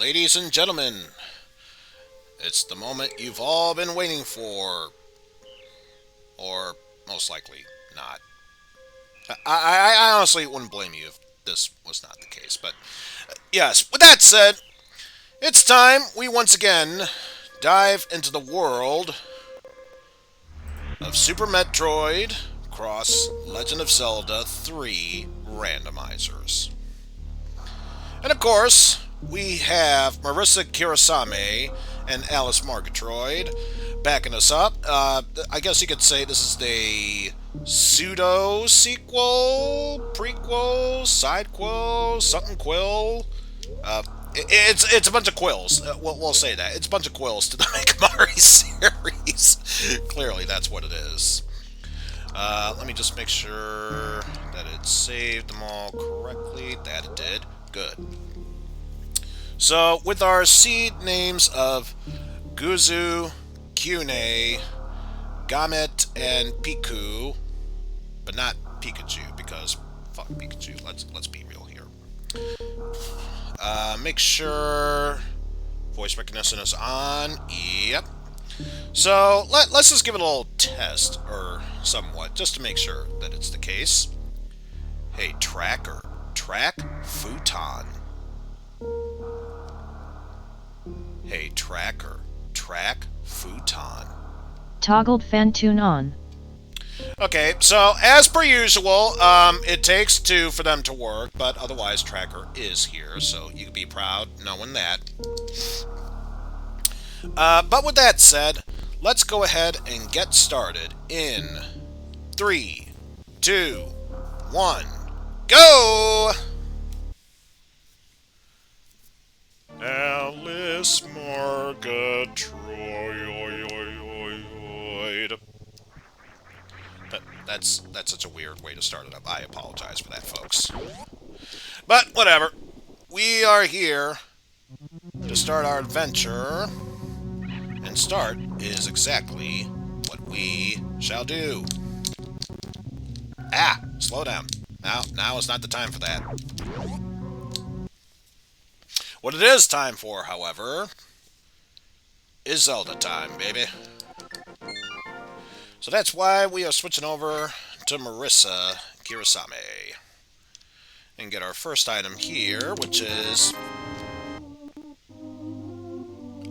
Ladies and gentlemen, it's the moment you've all been waiting for, or most likely not. I honestly wouldn't blame you if this was not the case, but yes, with that said, it's time we once again dive into the world of Super Metroid Cross Legend of Zelda 3 Randomizers. And of course, we have Marissa Kirasame and Alice Margatroyd backing us up. I guess you could say this is the pseudo sequel, prequel, sidequel, something quill. It's a bunch of quills. We'll say that it's a bunch of quills to the Mekimari series. Clearly, that's what it is. Let me just make sure that it saved them all correctly. That it did. Good. So, with our seed names of Guzu, Kune, Gamet, and Piku, but not Pikachu, because fuck Pikachu. Let's be real here. Make sure voice recognition is on. Yep. So let's just give it a little test, or somewhat, just to make sure that it's the case. Hey, track futon. Hey, track futon. Toggled fan tune on. Okay, so as per usual, it takes two for them to work, but otherwise Tracker is here, so you can be proud knowing that. But with that said, let's go ahead and get started in 3, 2, 1, go! Alice Margatroyd. That's such a weird way to start it up. I apologize for that, folks. But whatever. We are here to start our adventure. And start is exactly what we shall do. Slow down. Now is not the time for that. What it is time for, however, is Zelda time, baby. So that's why we are switching over to Marissa Kirasame. And get our first item here, which is...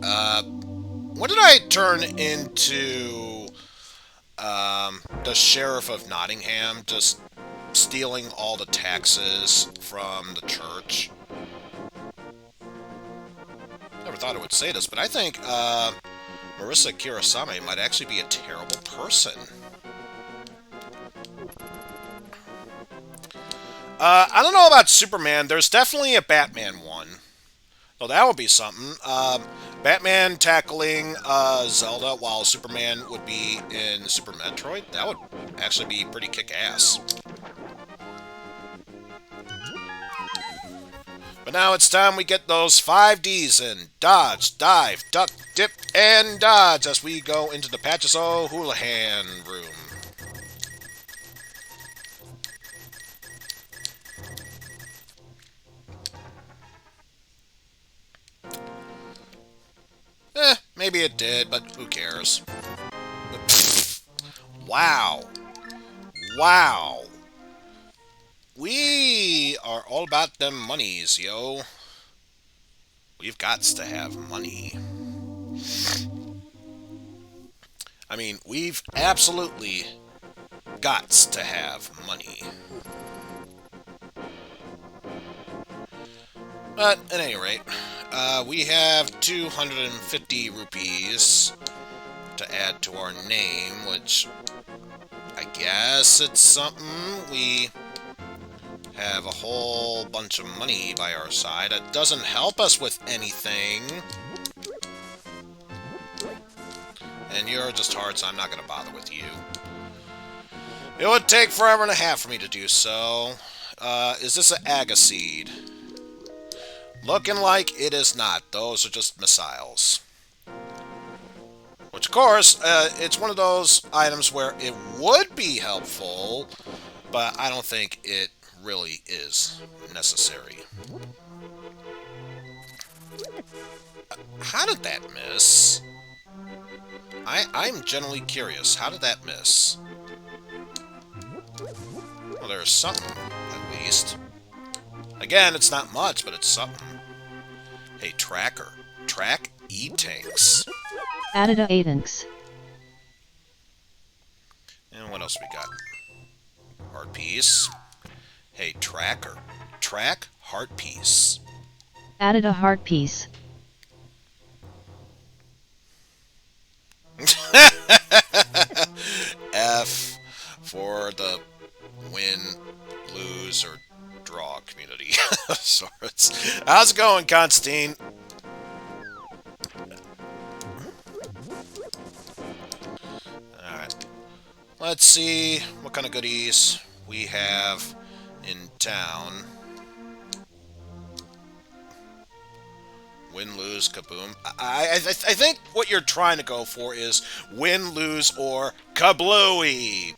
What did I turn into the Sheriff of Nottingham? Just stealing all the taxes from the church? Never thought I would say this, but I think Marissa Kirasame might actually be a terrible person. I don't know about Superman. There's definitely a Batman one. So that would be something. Batman tackling Zelda while Superman would be in Super Metroid. That would actually be pretty kick-ass. But now it's time we get those 5Ds in. Dodge, dive, duck, dip, and dodge as we go into the Patches O'Houlihan room. Maybe it did, but who cares? Wow. Wow. We are all about them monies, yo. We've gots to have money. I mean, we've absolutely gots to have money. But, at any rate, we have 250 rupees to add to our name, which I guess it's something. We have a whole bunch of money by our side. It doesn't help us with anything. And you're just hard, so I'm not going to bother with you. It would take forever and a half for me to do so. Is this an Agaseed? Looking like it is not. Those are just missiles. Which, of course, it's one of those items where it would be helpful, but I don't think it really is necessary. How did that miss? I'm generally curious. How did that miss? Well, there's something, at least. Again, it's not much, but it's something. Hey, Tracker. Track E-Tanks. Added a Atanks. And what else we got? Heart piece. Hey, Tracker. Track heart piece. Added a heart piece. F for the win, lose, or draw community of sorts. How's it going, Constantine? Alright. Let's see what kind of goodies we have in town. Win, lose, kaboom. I think what you're trying to go for is win, lose, or kablooey.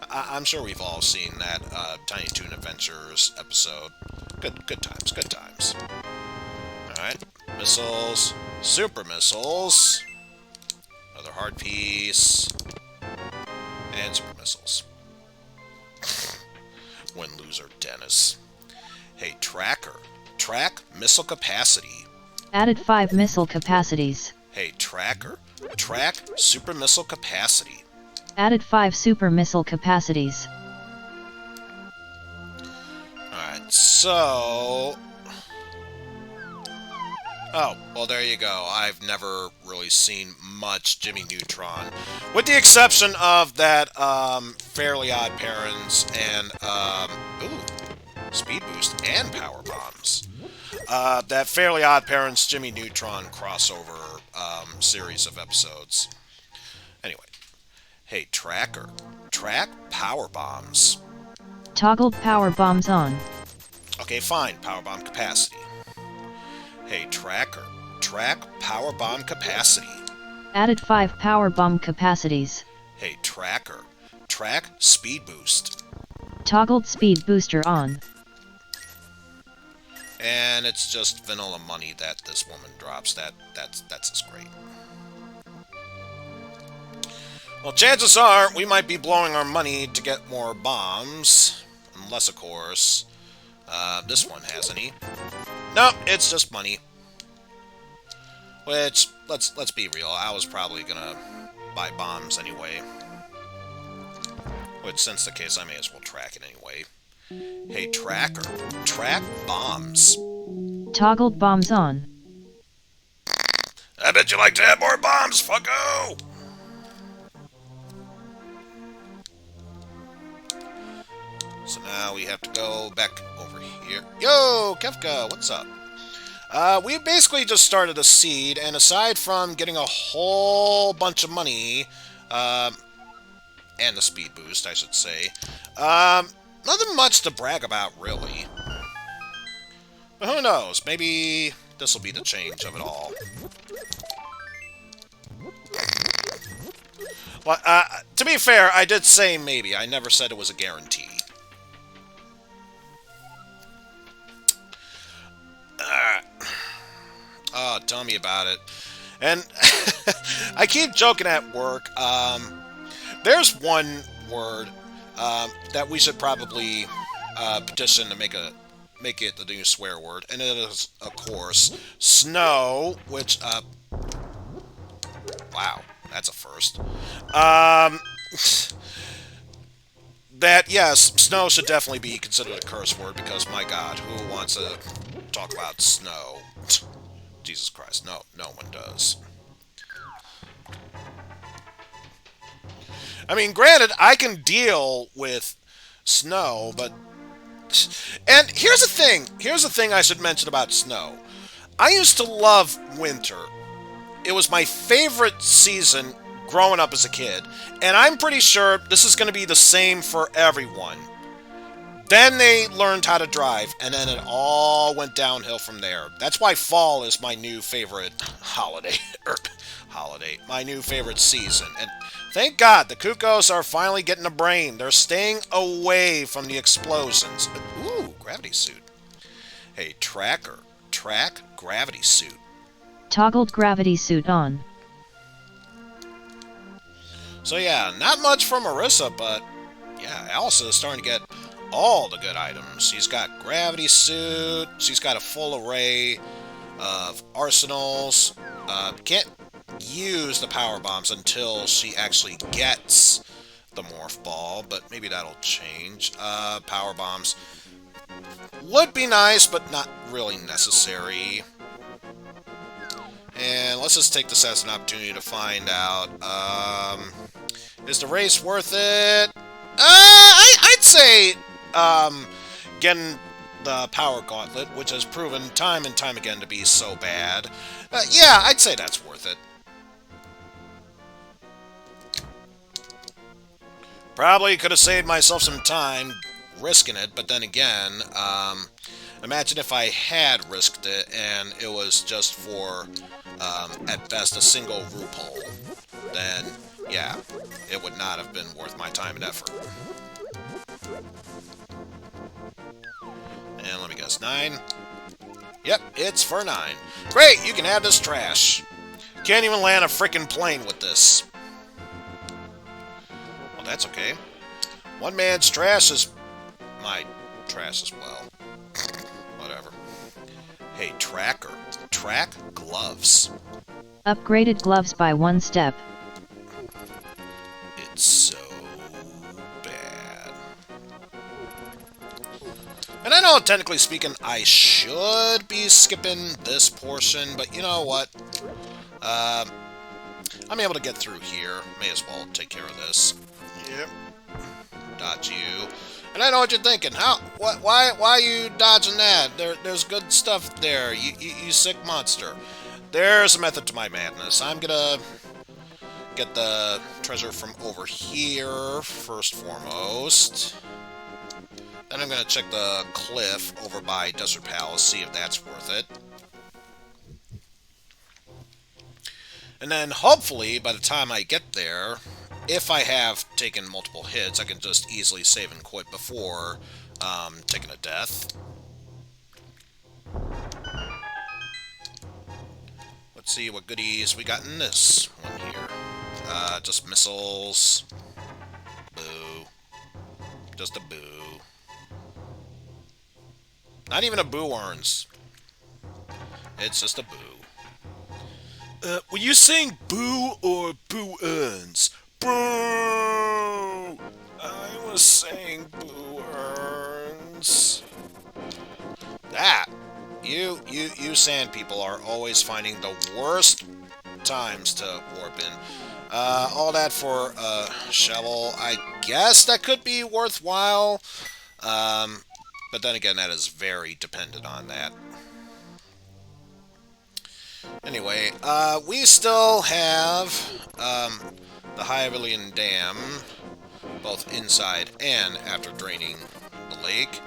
I'm sure we've all seen that Tiny Toon Adventures episode. Good times, good times. Alright. Missiles, super missiles, another heart piece, and super missiles. Win, lose, or Dennis. Hey, Tracker. Track missile capacity. Added 5 missile capacities. Hey, Tracker. Track super missile capacity. Added 5 super missile capacities. Alright, so... Oh, well there you go. I've never really seen much Jimmy Neutron. With the exception of that, Fairly Odd Parents and, ooh, Speed Boost and Power Bombs. That Fairly Odd Parents Jimmy Neutron crossover series of episodes. Anyway, hey, Tracker. Track power bombs. Toggled power bombs on. Okay, fine. Power bomb capacity. Hey, Tracker. Track power bomb capacity. Added 5 power bomb capacities. Hey, Tracker. Track speed boost. Toggled speed booster on. And it's just vanilla money that this woman drops. That's just great. Well, chances are we might be blowing our money to get more bombs, unless, of course, this one has any. Nope, it's just money. Which, let's be real, I was probably gonna buy bombs anyway. Which, since the case, I may as well track it anyway. Hey, Tracker. Track bombs. Toggled bombs on. I bet you like to have more bombs, fucko! So now we have to go back over here. Yo, Kefka, what's up? We basically just started a seed, and aside from getting a whole bunch of money, and the speed boost, I should say, nothing much to brag about, really. But who knows? Maybe this will be the change of it all. Well, to be fair, I did say maybe. I never said it was a guarantee. Oh, tell me about it. And I keep joking at work. There's one word that we should probably petition to make it the new swear word, and it is, of course, snow. Which, wow, that's a first. That yes, snow should definitely be considered a curse word because my God, who wants to talk about snow? Jesus Christ, no one does. I mean, granted, I can deal with snow, but... And here's the thing I should mention about snow. I used to love winter. It was my favorite season growing up as a kid, and I'm pretty sure this is going to be the same for everyone. Then they learned how to drive, and then it all went downhill from there. That's why fall is my new favorite holiday. My new favorite season. And thank God, the Kukos are finally getting a brain. They're staying away from the explosions. Ooh, gravity suit. Hey, Tracker. Track gravity suit. Toggled gravity suit on. So yeah, not much from Marissa, but yeah, Alice is starting to get all the good items. She's got gravity suit, she's got a full array of arsenals. Can't use the power bombs until she actually gets the morph ball, but maybe that'll change. Power bombs would be nice, but not really necessary. And let's just take this as an opportunity to find out, is the race worth it? I'd say, getting the power gauntlet, which has proven time and time again to be so bad. Yeah, I'd say that's worth it. Probably could have saved myself some time risking it, but then again, imagine if I had risked it and it was just for, at best, a single roop hole. Then, yeah, it would not have been worth my time and effort. And let me guess, 9? Yep, it's for 9. Great, you can have this trash. Can't even land a frickin' plane with this. Well, that's okay. One man's trash is my trash as well. Whatever. Hey, tracker. Track gloves. Upgraded gloves by 1 step. It's so bad. And I know, technically speaking, I should be skipping this portion, but you know what? I'm able to get through here. May as well take care of this. Yep. Dodge you. And I know what you're thinking. Why are you dodging that? There's good stuff there. You sick monster. There's a method to my madness. I'm gonna get the treasure from over here, first foremost. Then I'm gonna check the cliff over by Desert Palace, see if that's worth it. And then, hopefully, by the time I get there, if I have taken multiple hits, I can just easily save and quit before taking a death. Let's see what goodies we got in this one here. Just missiles. Boo. Just a boo. Not even a boo earns. It's just a boo. Were you saying boo or boo earns? Boo! I was saying boo earns. That. You sand people are always finding the worst times to warp in. All that for a shovel. I guess that could be worthwhile. But then again, that is very dependent on that. Anyway, we still have the Hylian Dam, both inside and after draining the lake.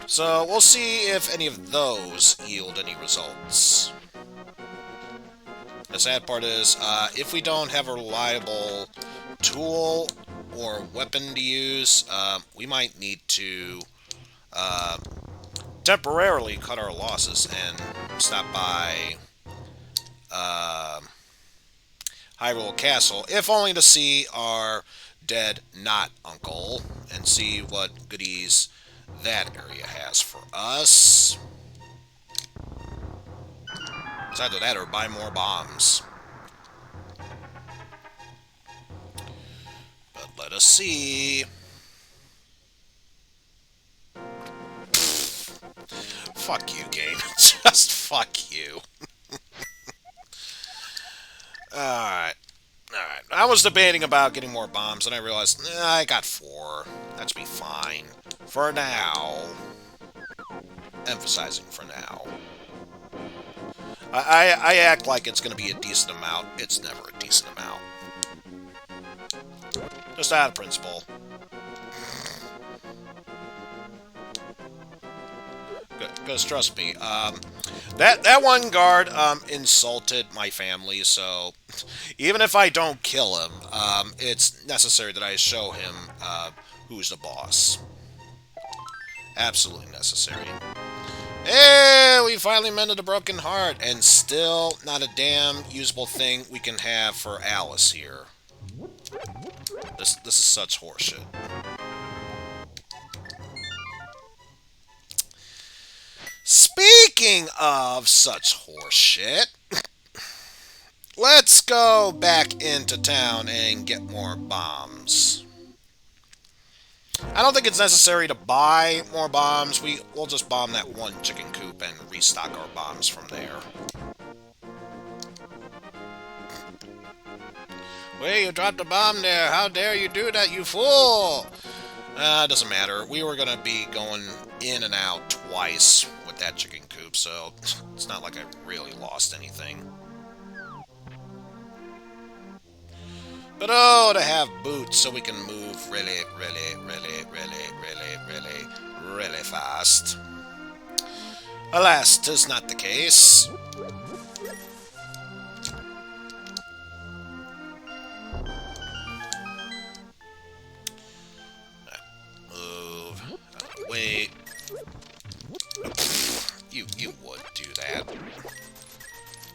So we'll see if any of those yield any results. The sad part is, if we don't have a reliable tool or weapon to use, we might need to temporarily cut our losses and stop by Hyrule Castle, if only to see our dead not uncle and see what goodies that area has for us. It's either that or buy more bombs. But let us see. Fuck you, game. Just fuck you. Alright. Alright. I was debating about getting more bombs, and I realized, I got 4. That should be fine. For now. Emphasizing for now. I act like it's going to be a decent amount. It's never a decent amount. Just out of principle. Because trust me, that one guard insulted my family, so even if I don't kill him, it's necessary that I show him who's the boss. Absolutely necessary. Hey, we finally mended a broken heart, and still not a damn usable thing we can have for Alice here. This is such horseshit. Speaking of such horseshit, let's go back into town and get more bombs. I don't think it's necessary to buy more bombs. We'll just bomb that one chicken coop and restock our bombs from there. Wait, you dropped a bomb there. How dare you do that, you fool! Doesn't matter. We were gonna be going in and out twice with that chicken coop, so it's not like I really lost anything. But oh, to have boots so we can move really fast. Alas, 'tis not the case. Move. Wait. You would do that.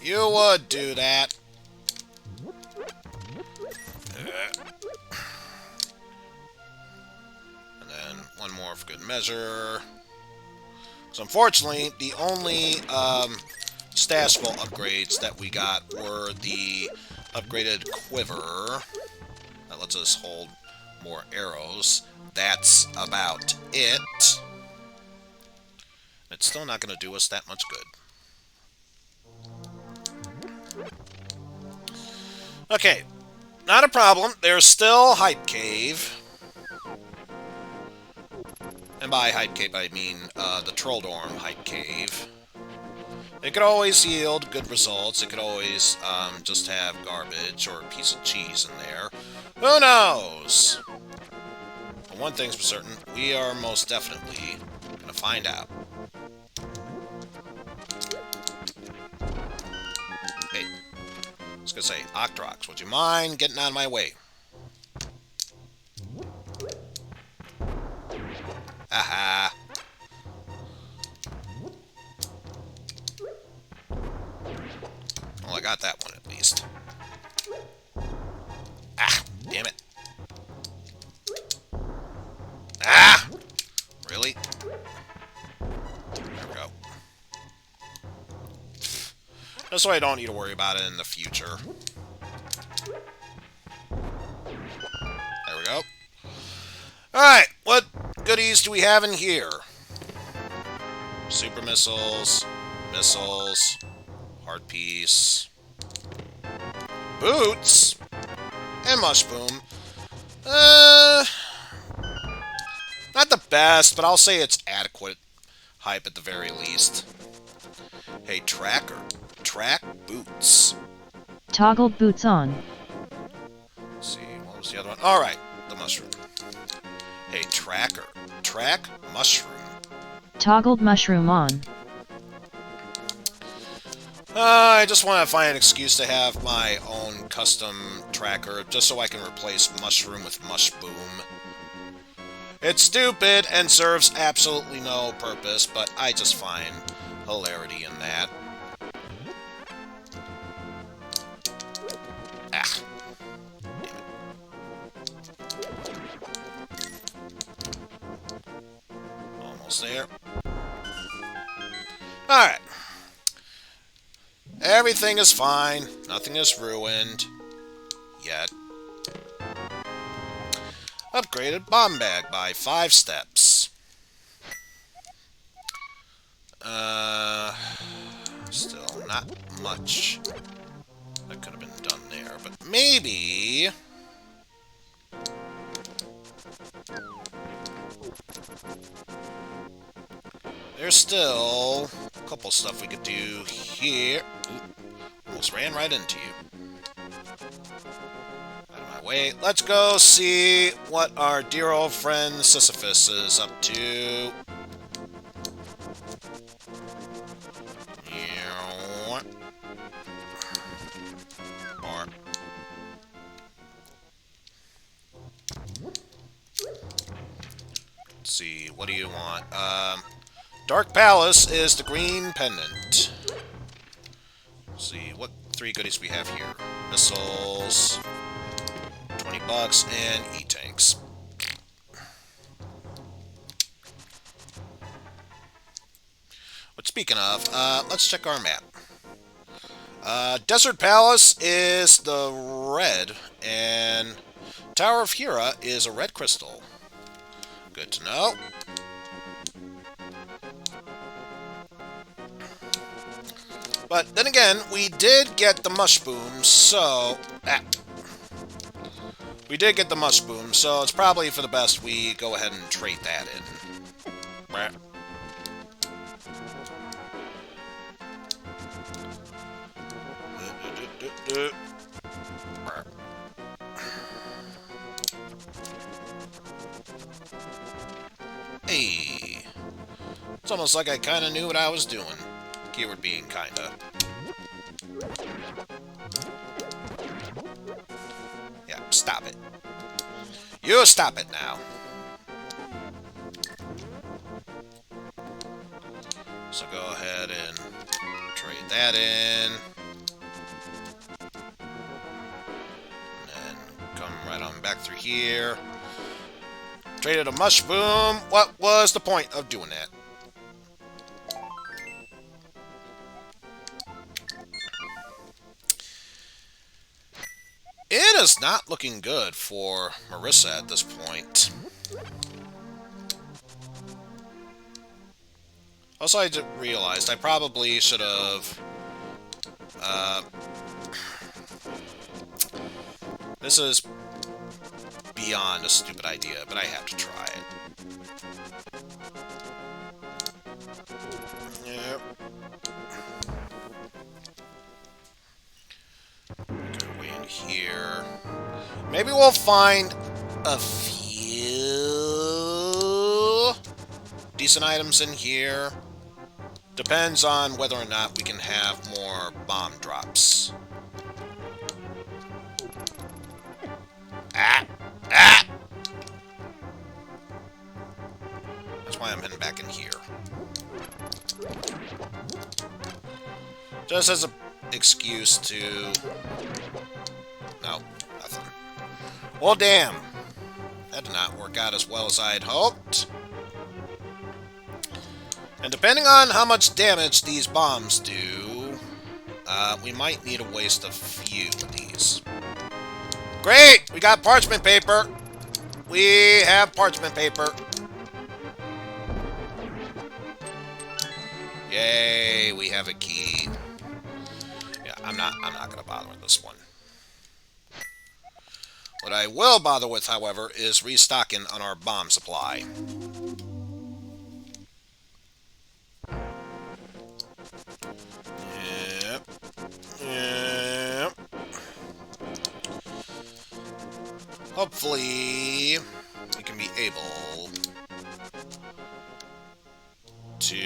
You would do that. And then one more for good measure. So unfortunately, the only stash vault upgrades that we got were the upgraded quiver that lets us hold more arrows. That's about it. It's still not going to do us that much good. Okay, not a problem. There's still Hype Cave. And by Hype Cave, I mean the Trolldorm Hype Cave. It could always yield good results. It could always just have garbage or a piece of cheese in there. Who knows? But one thing's for certain, we are most definitely going to find out. Hey, I was going to say, Octrox, would you mind getting out of my way? Aha! Well, I got that one at least. Ah! Damn it. Ah! Really? There we go. That's why I don't need to worry about it in the future. There we go. Alright, what goodies do we have in here? Super missiles, missiles, heart piece, boots, and mushroom. Not the best, but I'll say it's adequate hype at the very least. Hey, tracker, track boots. Toggle boots on. Let's see, what was the other one? Alright, the mushroom. Hey, tracker, track mushroom. Toggled mushroom on. I just want to find an excuse to have my own custom tracker, just so I can replace mushroom with mushboom. It's stupid and serves absolutely no purpose, but I just find hilarity in that. Ah. Damn it. Almost there. Alright. Everything is fine. Nothing is ruined. Yet. Upgraded bomb bag by 5 steps. Still not much that could have been done there, but maybe... There's still a couple stuff we could do here. Ooh, almost ran right into you. Out of my way. Let's go see what our dear old friend Sisyphus is up to. Or let's see, what do you want? Dark Palace is the green pendant. Let's see, what 3 goodies we have here? Missiles, $20, and E-tanks. But speaking of, let's check our map. Desert Palace is the red, and Tower of Hira is a red crystal. Good to know. But then again, we did get the mushroom, so... We did get the mushroom, so it's probably for the best we go ahead and trade that in. Hey, it's almost like I kind of knew what I was doing. Keyword being kinda. Yeah, stop it. You stop it now. So go ahead and trade that in. And come right on back through here. Traded a mushroom. What was the point of doing that? It is not looking good for Marissa at this point. Also, I just realized I probably should have... this is beyond a stupid idea, but I have to try it. Yep. Go way in here. Maybe we'll find a few decent items in here. Depends on whether or not we can have more bomb drops. Ah! Ah! That's why I'm heading back in here. Just as an excuse to... No, nothing. Well, damn. That did not work out as well as I had hoped. And depending on how much damage these bombs do, we might need to waste a few of these. Great! We got parchment paper! We have parchment paper. Yay, we have a key. Yeah, I'm not gonna bother with this one. What I will bother with, however, is restocking on our bomb supply. Yep. Yep. Hopefully, we can be able to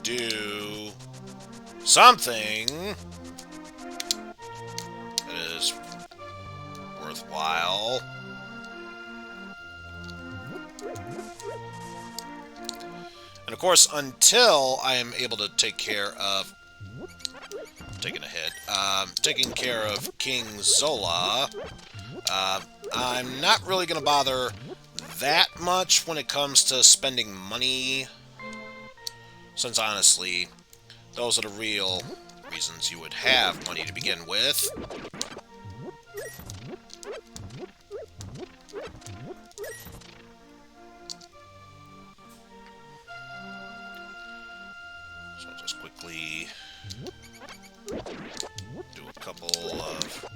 do something that is worthwhile. And of course, until I am able to take care of... Taking a hit. Taking care of King Zola, I'm not really going to bother that much when it comes to spending money. Since honestly, those are the real reasons you would have money to begin with. So I'll just quickly do a couple of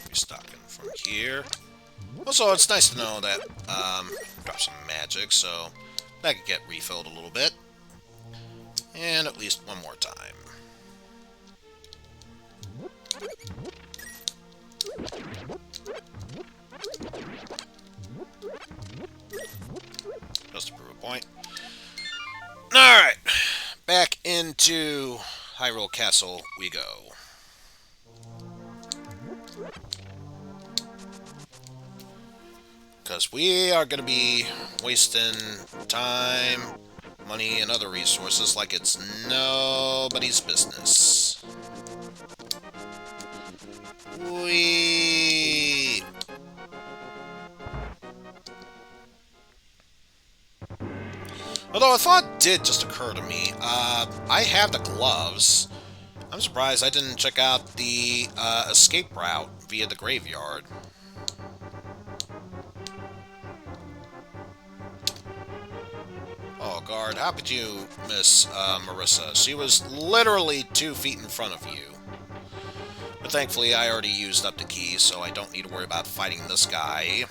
restocking from here. Also, it's nice to know that drop some magic, so that could get refilled a little bit. And at least one more time. Just to prove a point. Alright, back into Hyrule Castle we go. Because we are going to be wasting time, money, and other resources like it's nobody's business. Whee! Although a thought did just occur to me. I have the gloves. I'm surprised I didn't check out the escape route via the graveyard. Oh, guard, how could you miss Marissa? She was literally 2 feet in front of you. But thankfully, I already used up the key, so I don't need to worry about fighting this guy.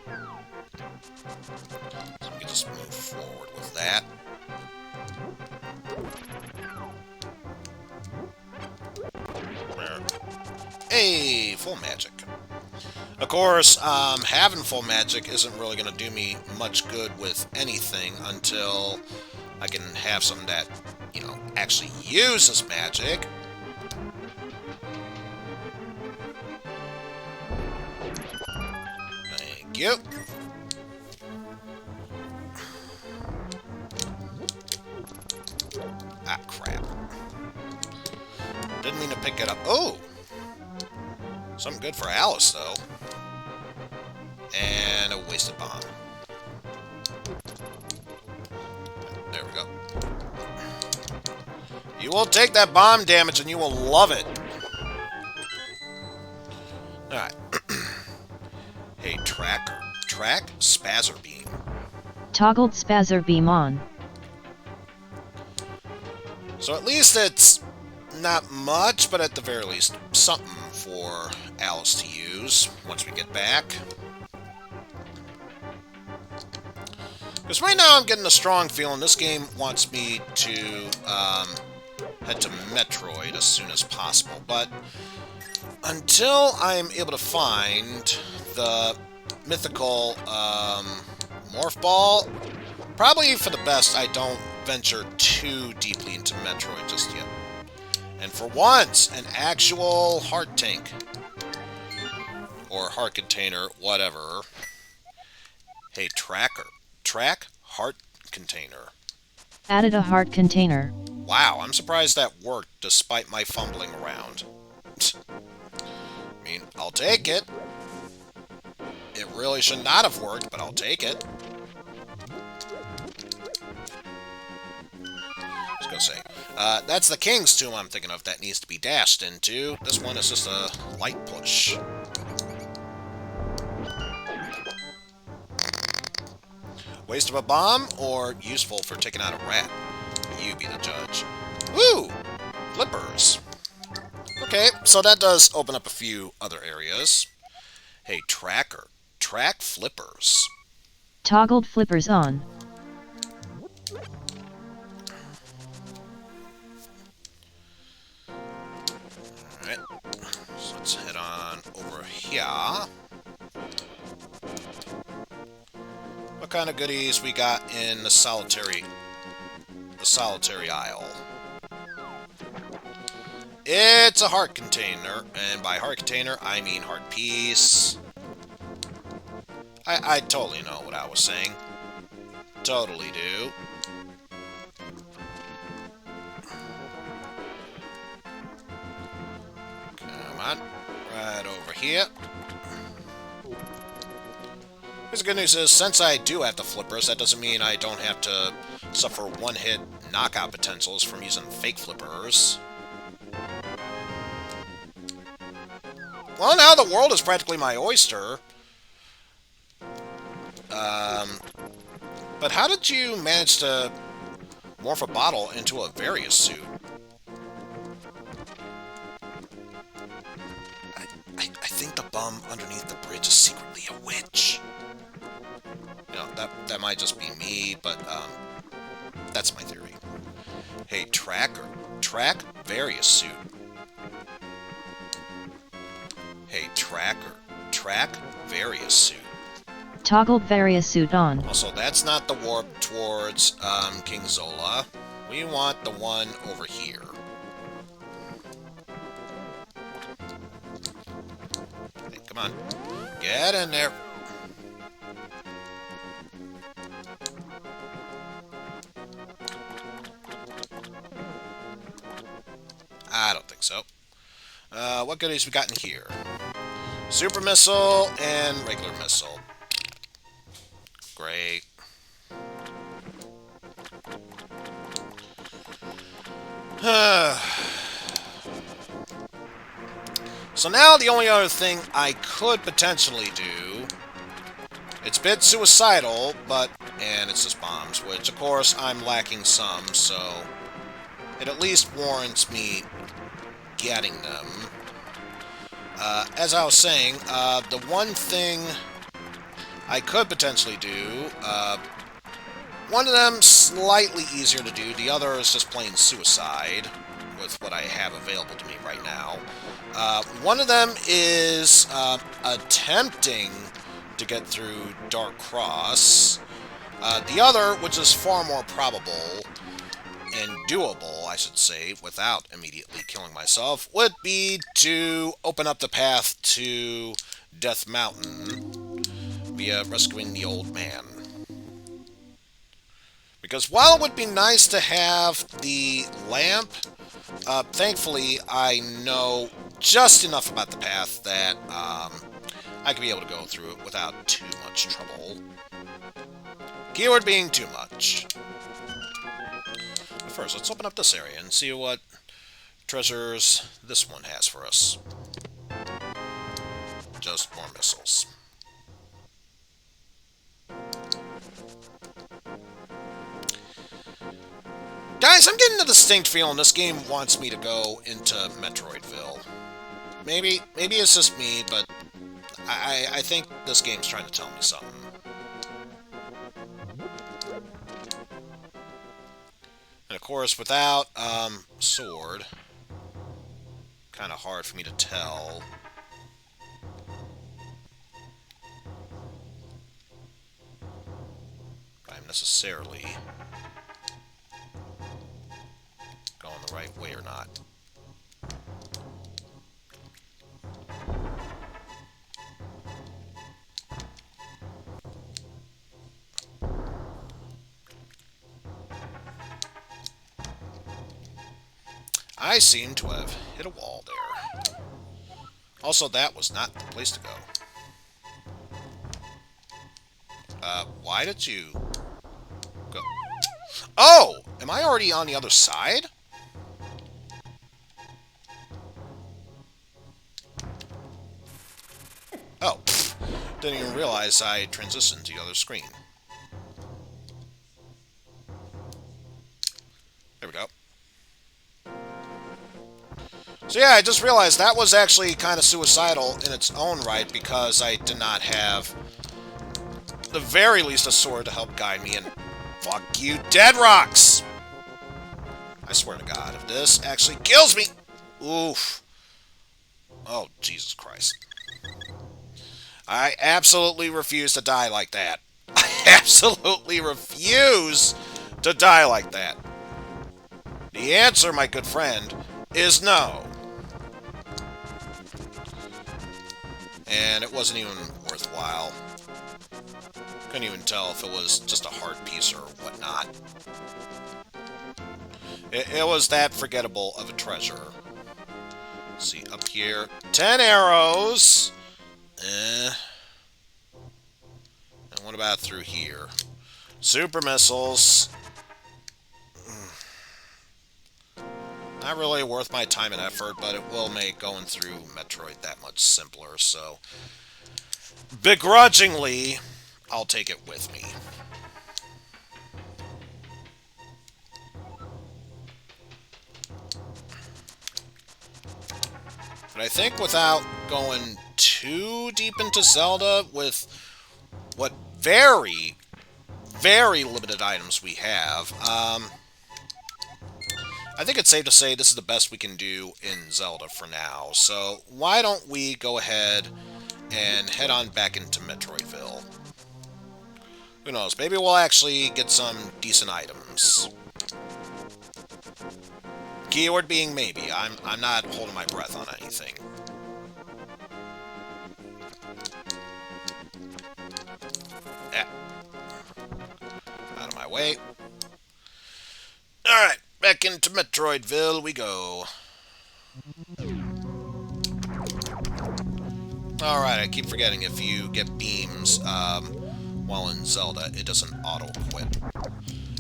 So we can just move forward with that. Hey, full magic. Of course, having full magic isn't really going to do me much good with anything until I can have something that, you know, actually uses magic. Thank you. Ah, crap. Didn't mean to pick it up. Oh! Something good for Alice, though. And a wasted bomb. There we go. You will take that bomb damage and you will love it. Alright. Hey, tracker. Track Spazzer Beam. Toggled Spazzer Beam on. So at least it's not much, but at the very least, something for Alice to use once we get back. Because right now I'm getting a strong feeling this game wants me to head to Metroid as soon as possible. But until I'm able to find the mythical Morph Ball, probably for the best I don't venture too deeply into Metroid just yet. And for once, an actual heart tank. Or heart container, whatever. Hey, tracker. Track heart container. Added a heart container. Wow, I'm surprised that worked despite my fumbling around. I mean, I'll take it. It really should not have worked, but I'll take it. I was gonna say, that's the King's Tomb I'm thinking of that needs to be dashed into. This one is just a light push. Waste of a bomb, or useful for taking out a rat? You be the judge. Woo! Flippers. Okay, so that does open up a few other areas. Hey, tracker. Track flippers. Toggled flippers on. Alright, so let's head on over here. What kind of goodies we got in the solitary aisle? It's a heart container, and by heart container, I mean heart piece. I totally know what I was saying. Totally do. Come on. Right over here. The good news is, since I do have the flippers, that doesn't mean I don't have to suffer one-hit knockout potentials from using fake flippers. Well, now the world is practically my oyster. But how did you manage to morph a bottle into a Various suit? I think the bum underneath the bridge is secretly a witch. You know, that might just be me, but that's my theory. Hey, tracker. Track Various suit. Hey, tracker. Track Various suit. Toggled Various suit on. Also, that's not the warp towards King Zola. We want the one over here. Hey, come on. Get in there. what goodies we got in here? Super missile and regular missile. Great. So now the only other thing I could potentially do, it's a bit suicidal, and it's just bombs, which of course I'm lacking some, so it at least warrants me getting them. As I was saying, the one thing I could potentially do, one of them slightly easier to do, the other is just plain suicide with what I have available to me right now. One of them is attempting to get through Dark Cross. The other, which is far more probable and doable, I should say, without immediately killing myself, would be to open up the path to Death Mountain via rescuing the old man. Because while it would be nice to have the lamp, thankfully I know just enough about the path that I could be able to go through it without too much trouble. Keyword being too much. But first, let's open up this area and see what treasures this one has for us. Just more missiles. Guys, I'm getting a distinct feeling this game wants me to go into Metroidville. Maybe it's just me, but I think this game's trying to tell me something. And of course, without sword, kind of hard for me to tell. If I'm necessarily going the right way or not. I seem to have hit a wall there. Also, that was not the place to go. Why did you go? Oh! Am I already on the other side? Oh, pfft. Didn't even realize I transitioned to the other screen. There we go. So yeah, I just realized that was actually kind of suicidal in its own right because I did not have, the very least, a sword to help guide me, and fuck you, dead rocks! I swear to God, if this actually kills me... Oof. Oh, Jesus Christ. I absolutely refuse to die like that. I absolutely refuse to die like that. The answer, my good friend, is no. And it wasn't even worthwhile. Couldn't even tell if it was just a heart piece or whatnot. It was that forgettable of a treasure. Let's see, up here. 10 arrows! And what about through here? Super missiles. Not really worth my time and effort, but it will make going through Metroid that much simpler, so... begrudgingly, I'll take it with me. But I think without going too deep into Zelda with what very, very limited items we have, I think it's safe to say this is the best we can do in Zelda for now. So why don't we go ahead and head on back into Metroidville. Who knows, maybe we'll actually get some decent items. Keyword being maybe. I'm not holding my breath on anything. Yeah. Out of my way. Alright, back into Metroidville we go. Alright, I keep forgetting if you get beams while in Zelda, it doesn't auto-quit.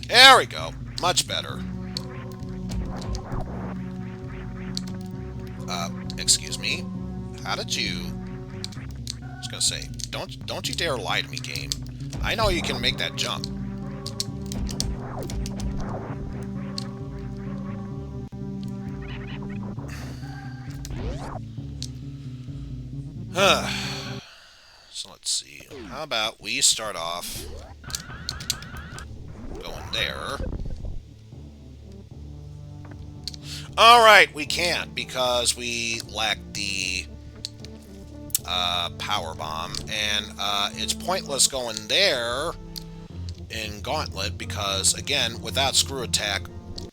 There we go. Much better. Excuse me? How did you... I was gonna say, don't you dare lie to me, game. I know you can make that jump. So let's see. How about we start off going there. Alright, we can't because we lack the power bomb, and it's pointless going there in Gauntlet because, again, without screw attack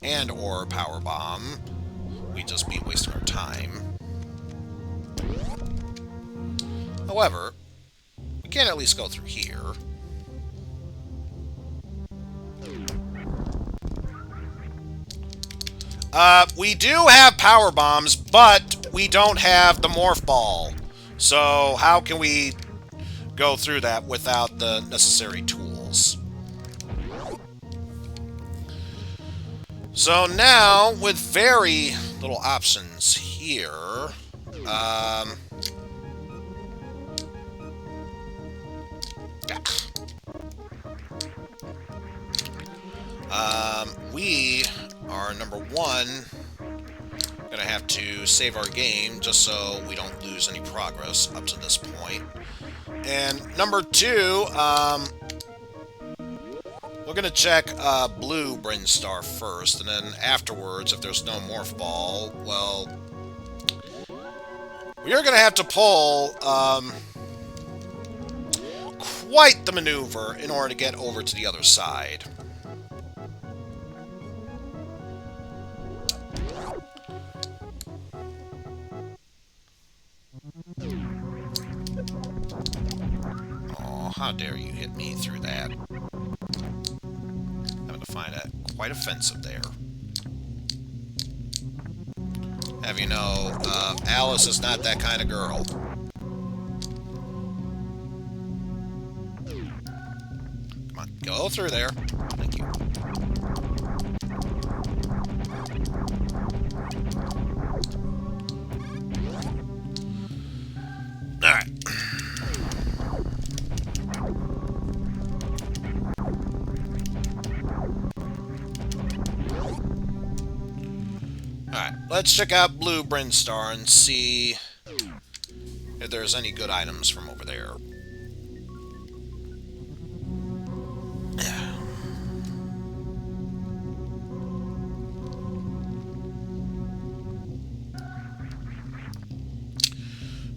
and or power bomb, we'd just be wasting our time. However, we can at least go through here. We do have power bombs, but we don't have the morph ball. So how can we go through that without the necessary tools? So now, with very little options here, we are, number one, gonna have to save our game just so we don't lose any progress up to this point. And number two, we're gonna check blue Brinstar first, and then afterwards, if there's no morph ball, well, we're gonna have to pull quite the maneuver in order to get over to the other side. Oh, how dare you hit me through that. Having to find that quite offensive there. Have you know, Alice is not that kind of girl. Come on, go through there. Thank you. Alright. Alright, let's check out blue Brinstar and see if there's any good items from over there.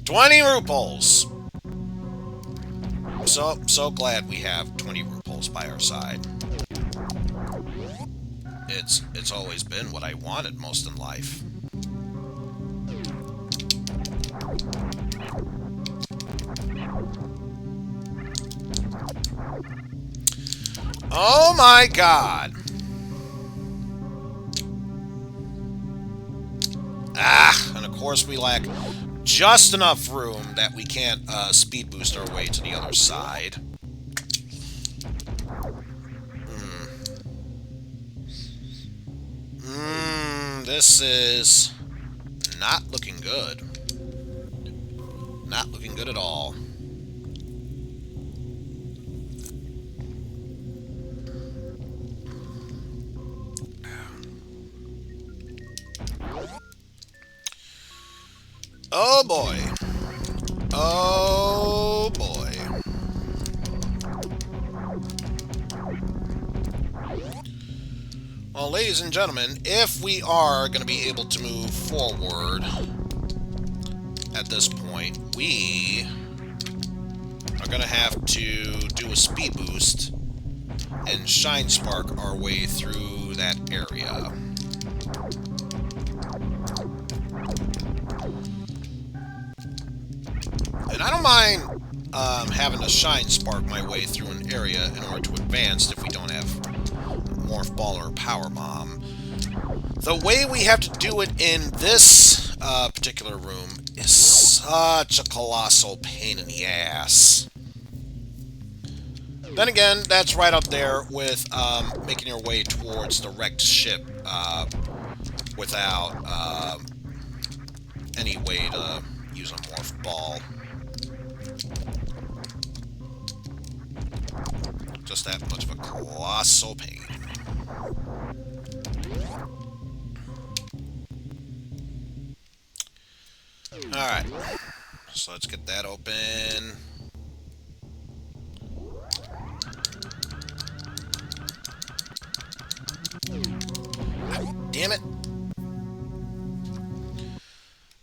$20 rupees! So glad we have 20 rupees by our side. It's always been what I wanted most in life. Oh my god! Ah, and of course we lack just enough room that we can't speed boost our way to the other side. This is not looking good. Not looking good at all. Oh boy. Oh boy. Well, ladies and gentlemen, if we are going to be able to move forward at this point, we are going to have to do a speed boost and shine spark our way through that area. And I don't mind having to shine spark my way through an area in order to advance if we don't have morph ball or power bomb. The way we have to do it in this particular room is such a colossal pain in the ass. Then again, that's right up there with making your way towards the wrecked ship without any way to use a morph ball. Just that much of a colossal pain. Alright, so let's get that open. Damn it.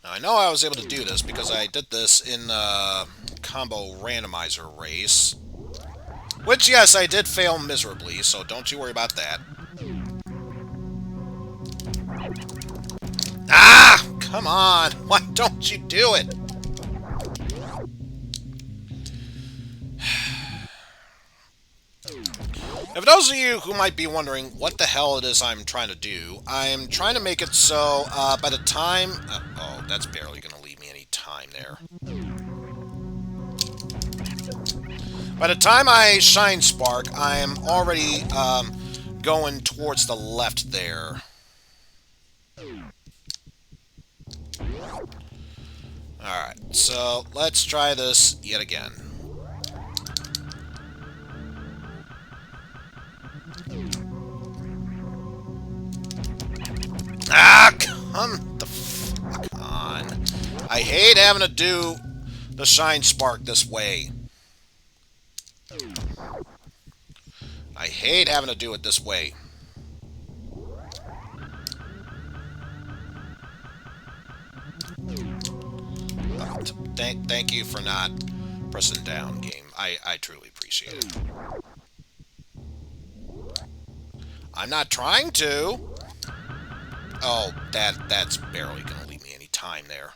Now, I know I was able to do this because I did this in the combo randomizer race. Which, yes, I did fail miserably, so don't you worry about that. Ah! Come on! Why don't you do it? If those of you who might be wondering what the hell it is I'm trying to do, I'm trying to make it so by the time... oh, that's barely going to leave me any time there. By the time I shine spark, I'm already going towards the left there. Alright, so let's try this yet again. Ah, come the fuck on. I hate having to do the shine spark this way. I hate having to do it this way. Thank you for not pressing down, game. I truly appreciate it. I'm not trying to. Oh, that's barely gonna leave me any time there.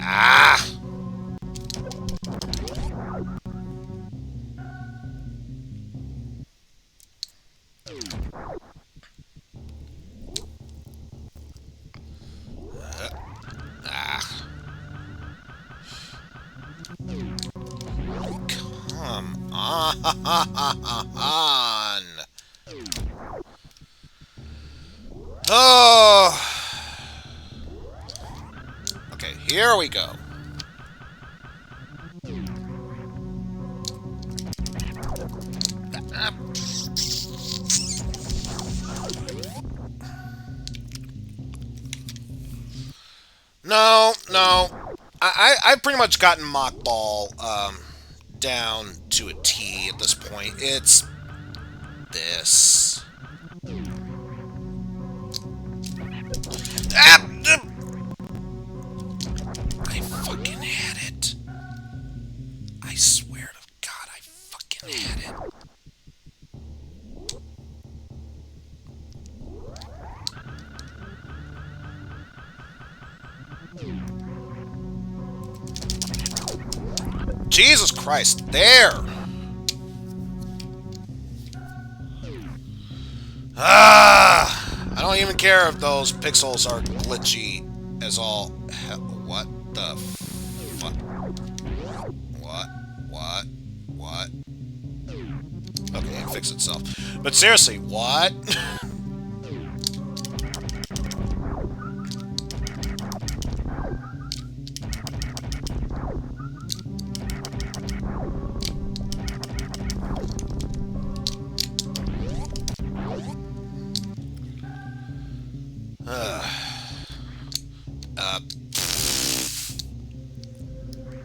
Ah! Come on. Oh. Okay, here we go. No. I've pretty much gotten Mock Ball down to a T at this point. It's this. Ah! I fucking had it. I swear to God, I fucking had it. Jesus Christ, there! I don't even care if those pixels are glitchy as all hell. What the fuck? What? Okay, it fixed itself. But seriously, what?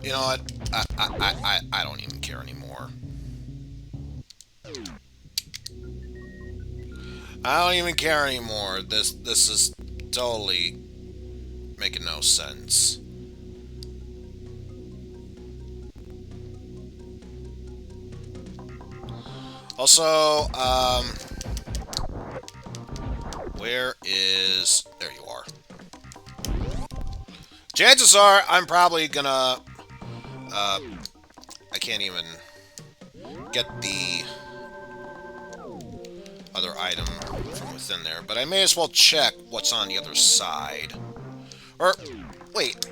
You know what? I don't even care anymore. I don't even care anymore. This is totally making no sense. Also, where is... There you are. Chances are I'm probably gonna... I can't even get the other item from within there, but I may as well check what's on the other side. Or, wait.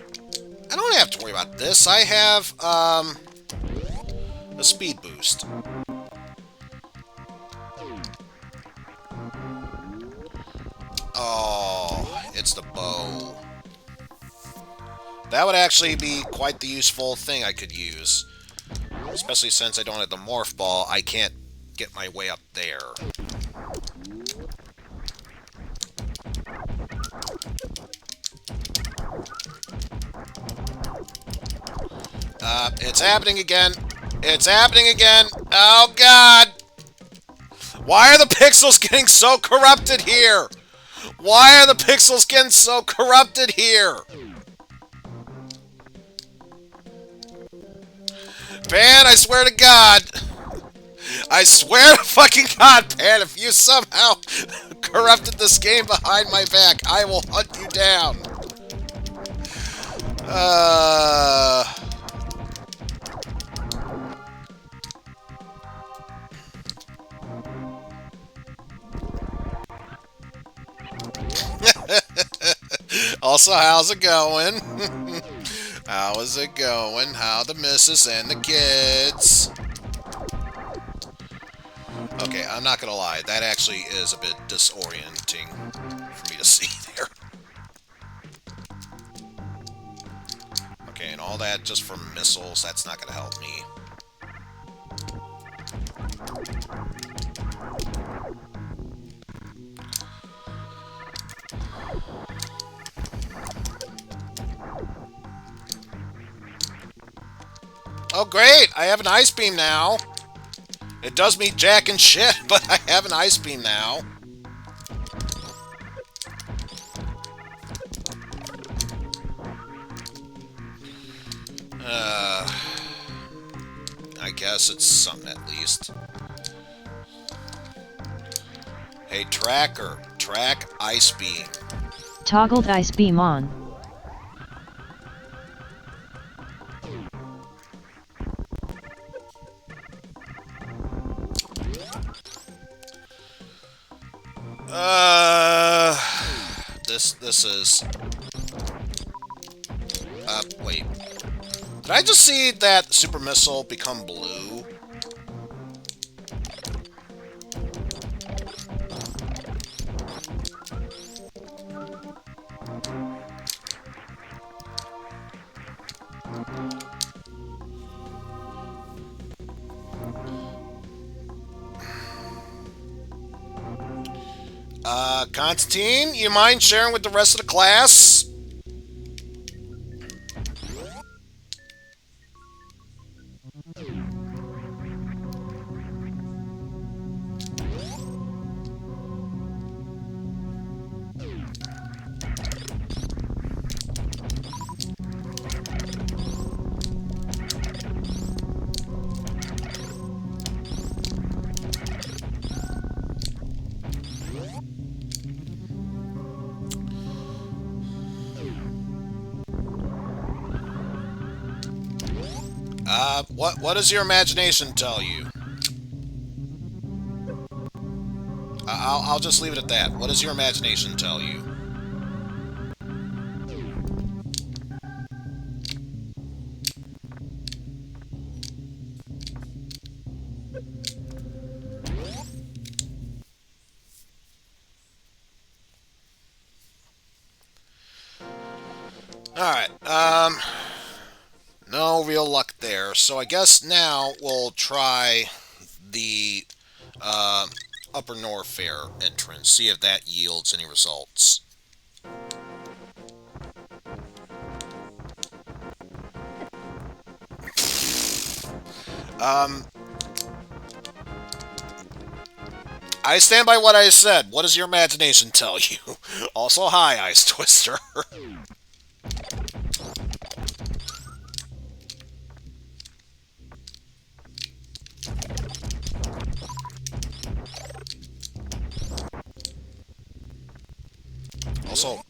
I don't have to worry about this. I have, a speed boost. Oh, it's the bow. That would actually be quite the useful thing I could use. Especially since I don't have the morph ball, I can't get my way up there. It's happening again. It's happening again. Oh, God. Why are the pixels getting so corrupted here? Why are the pixels getting so corrupted here? Pan, I swear to God. I swear to fucking God, Pan, if you somehow corrupted this game behind my back, I will hunt you down. Also, how's it going? How is it going? How the missus and the kids? Okay, I'm not gonna lie. That actually is a bit disorienting for me to see there. Okay, and all that just from missiles, that's not gonna help me. Oh, great! I have an ice beam now. It does me jack and shit, but I have an ice beam now. I guess it's something at least. Hey, tracker. Track ice beam. Toggled ice beam on. This is... wait. Did I just see that super missile become blue? Constantine, you mind sharing with the rest of the class? What does your imagination tell you? I'll just leave it at that. What does your imagination tell you? Alright, no real luck there, so I guess now we'll try the Upper Norfair entrance, see if that yields any results. I stand by what I said. What does your imagination tell you? Also, hi, Ice Twister. Also,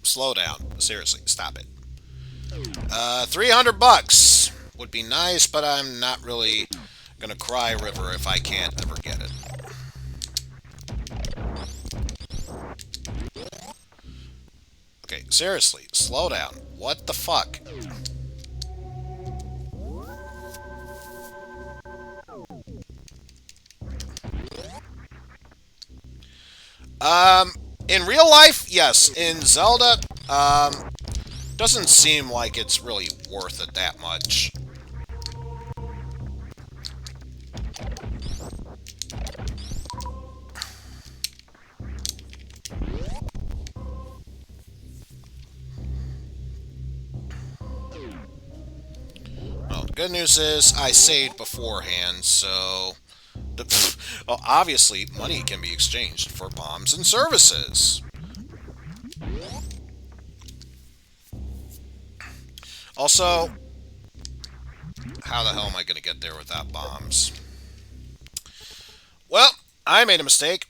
slow down. Seriously, stop it. 300 bucks would be nice, but I'm not really gonna cry river if I can't ever get it. Okay, seriously, slow down. What the fuck? In real life, yes. In Zelda, doesn't seem like it's really worth it that much. Well, the good news is I saved beforehand, so... well, obviously, money can be exchanged for bombs and services. Also, how the hell am I going to get there without bombs? Well, I made a mistake.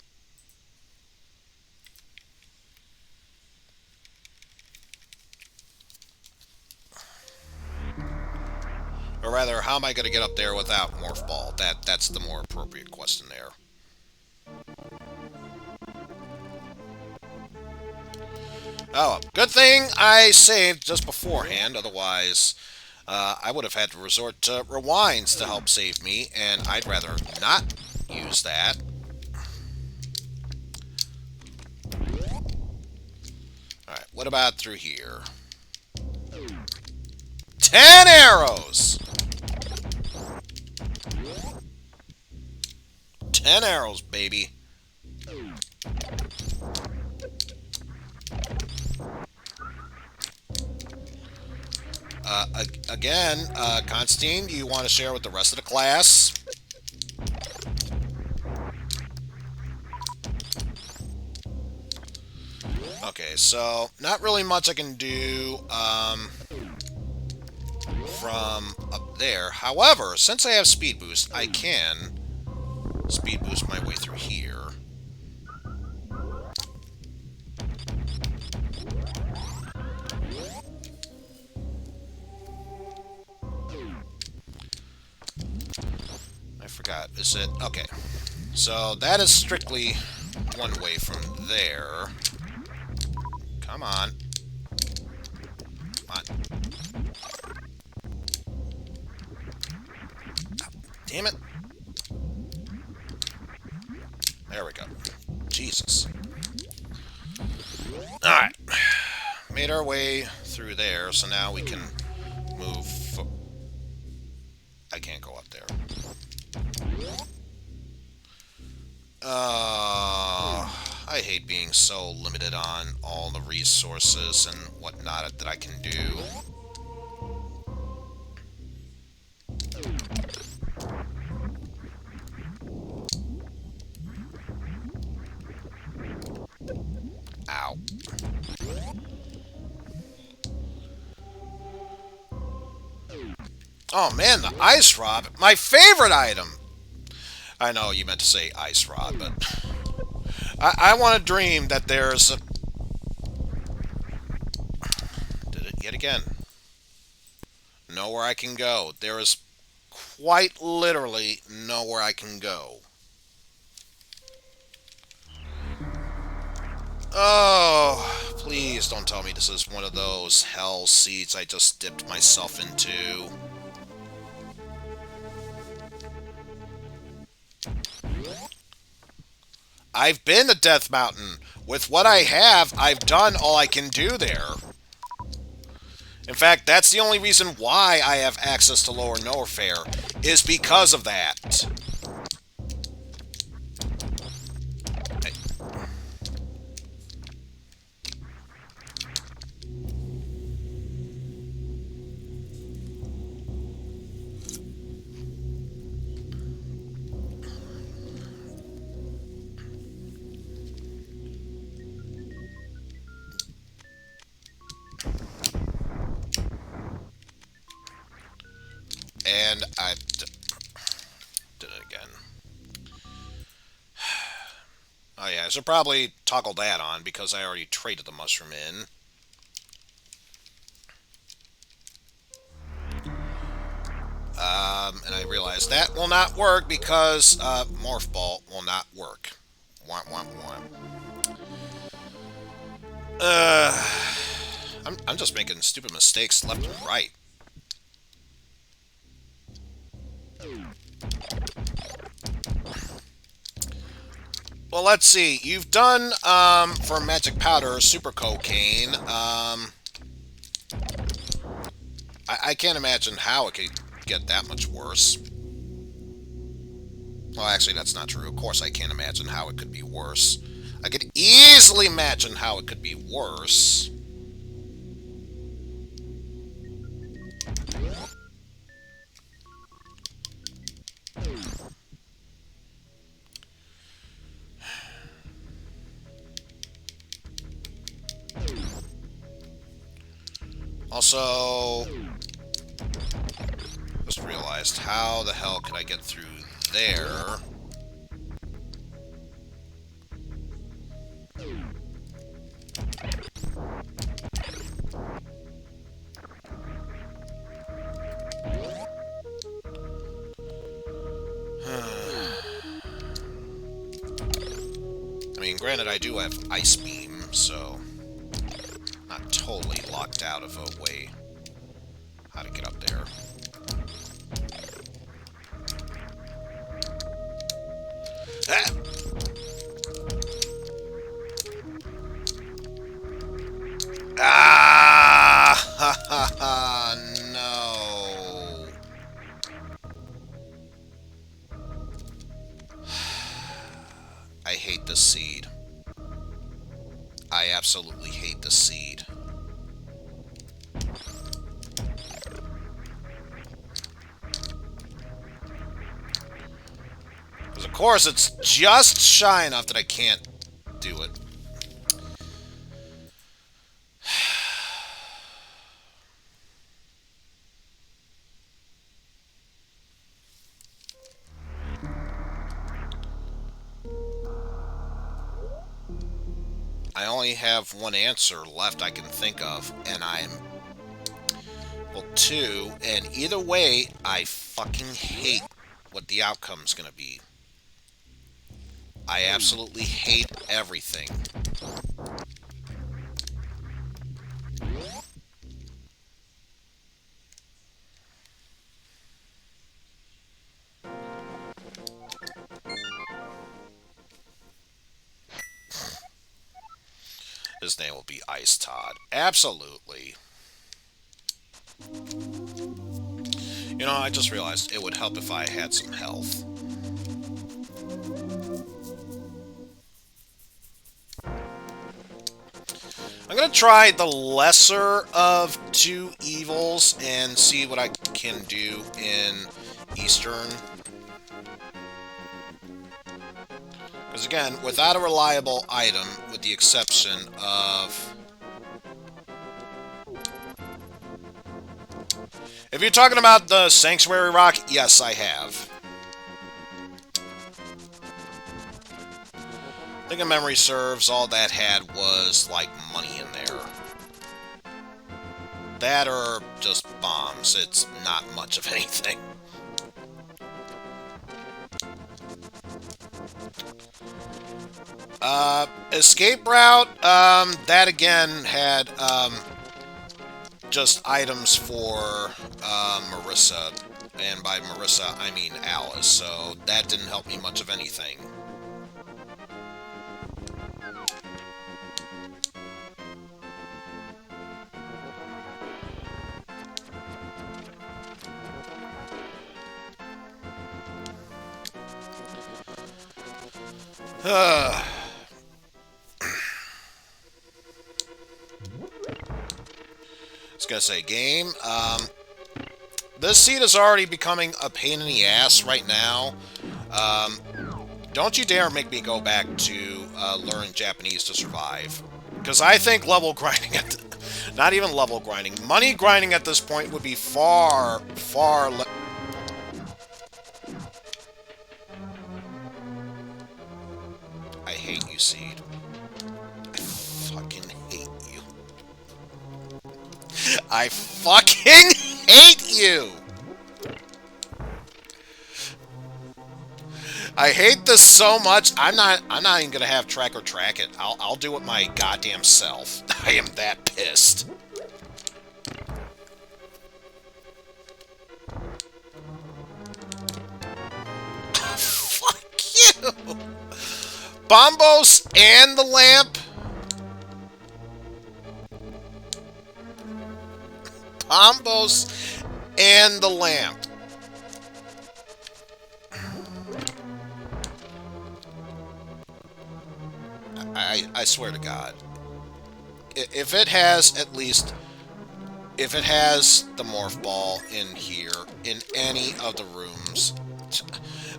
Or rather, how am I going to get up there without Morph Ball? That's the more appropriate question there. Oh, good thing I saved just beforehand, otherwise I would have had to resort to rewinds to help save me, and I'd rather not use that. Alright, what about through here? 10 arrows! 10 arrows, baby. Again, Constantine, do you want to share with the rest of the class? Okay, so not really much I can do from up there. However, since I have speed boost, I can speed boost my way through here. I forgot. Is it? Okay. So that is strictly one way from there. Come on. Come on. Damn it. There we go. Jesus. Alright. Made our way through there, so now we can move... I can't go up there. I hate being so limited on all the resources and whatnot that I can do. Ow. Oh man, the ice rod. My favorite item! I know you meant to say ice rod, but... I want to dream that there's a... Did it yet again. Nowhere I can go. There is quite literally nowhere I can go. Oh, please don't tell me this is one of those hell seats I just dipped myself into. I've been to Death Mountain. With what I have, I've done all I can do there. In fact, that's the only reason why I have access to Lower Norfair, is because of that. And I did it again. Oh yeah, I should probably toggle that on because I already traded the mushroom in. And I realized that will not work because Morph Ball will not work. Womp womp womp. I'm just making stupid mistakes left and right. Well, let's see. You've done, for magic powder, super cocaine. I can't imagine how it could get that much worse. Well, actually, that's not true. Of course, I can't imagine how it could be worse. I could easily imagine how it could be worse. Also, just realized, how the hell could I get through there? I mean, granted, I do have Ice Beam, so not totally locked out of a way how to get up there. Ah! Ah! Ha ha ha! No! I hate this seed. I absolutely hate the seed. Because of course it's just shy enough that I can't do it. I only have one answer left I can think of, and I'm... well, two, and either way, I fucking hate what the outcome's gonna be. I absolutely hate everything. His name will be Ice Todd. Absolutely. You know, I just realized it would help if I had some health. I'm gonna try the lesser of two evils and see what I can do in Eastern. Because again, without a reliable item, with the exception of... if you're talking about the Sanctuary Rock, yes, I have. I think if memory serves, all that had was, like, money in there. That or just bombs. It's not much of anything. Escape route, that again had, just items for, Marissa. And by Marissa, I mean Alice, so that didn't help me much of anything. I was gonna say, game, this seed is already becoming a pain in the ass right now. Don't you dare make me go back to learn Japanese to survive. Because I think level grinding at not even level grinding, money grinding at this point would be far, far less. I hate you, Seed. I fucking hate you. I fucking hate you! I hate this so much. I'm not even gonna have track or track it. I'll do it my goddamn self. I am that pissed. Bombos and the lamp? Bombos and the lamp. I swear to God. If it has at least... If it has the morph ball in here, in any of the rooms...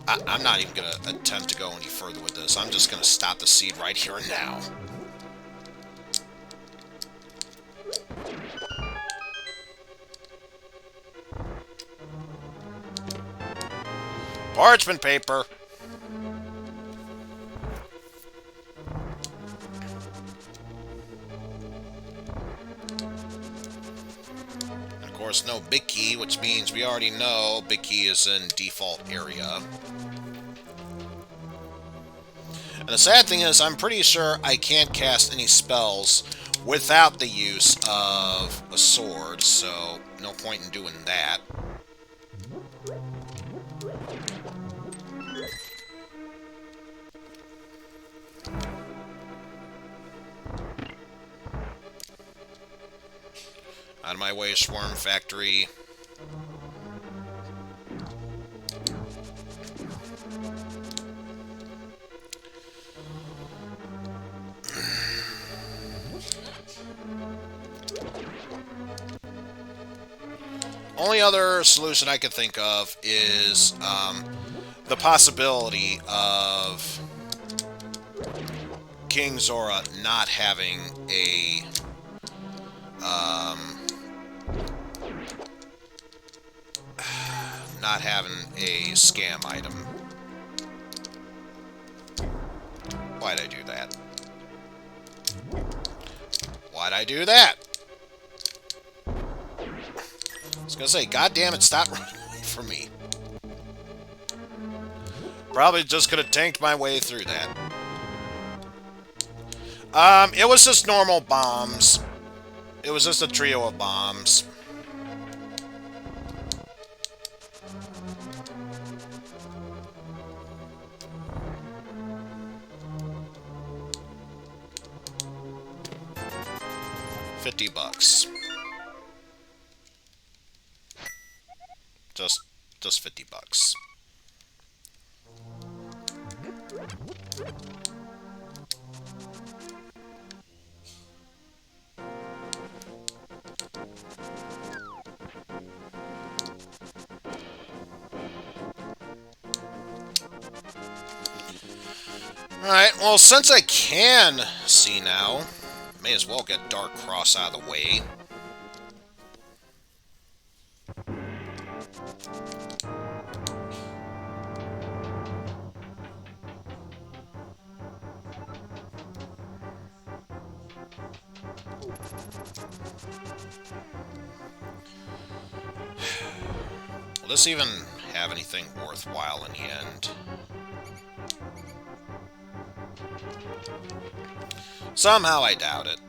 I'm not even going to attempt to go any further with this. I'm just going to stop the seed right here and now. Parchment paper. And of course, no big key, which means we already know big key is in default area. And the sad thing is, I'm pretty sure I can't cast any spells without the use of a sword, so no point in doing that. Out of my way, Swarm Factory. Only other solution I could think of is the possibility of King Zora not having a scam item. Why'd I do that? Why'd I do that? I was gonna say, God damn it, stop running away from me. Probably just could have tanked my way through that. It was just normal bombs. It was just a trio of bombs. $50. Just $50. Alright, well, since I can see now, may as well get Dark Cross out of the way. Will this even have anything worthwhile in the end? Somehow I doubt it.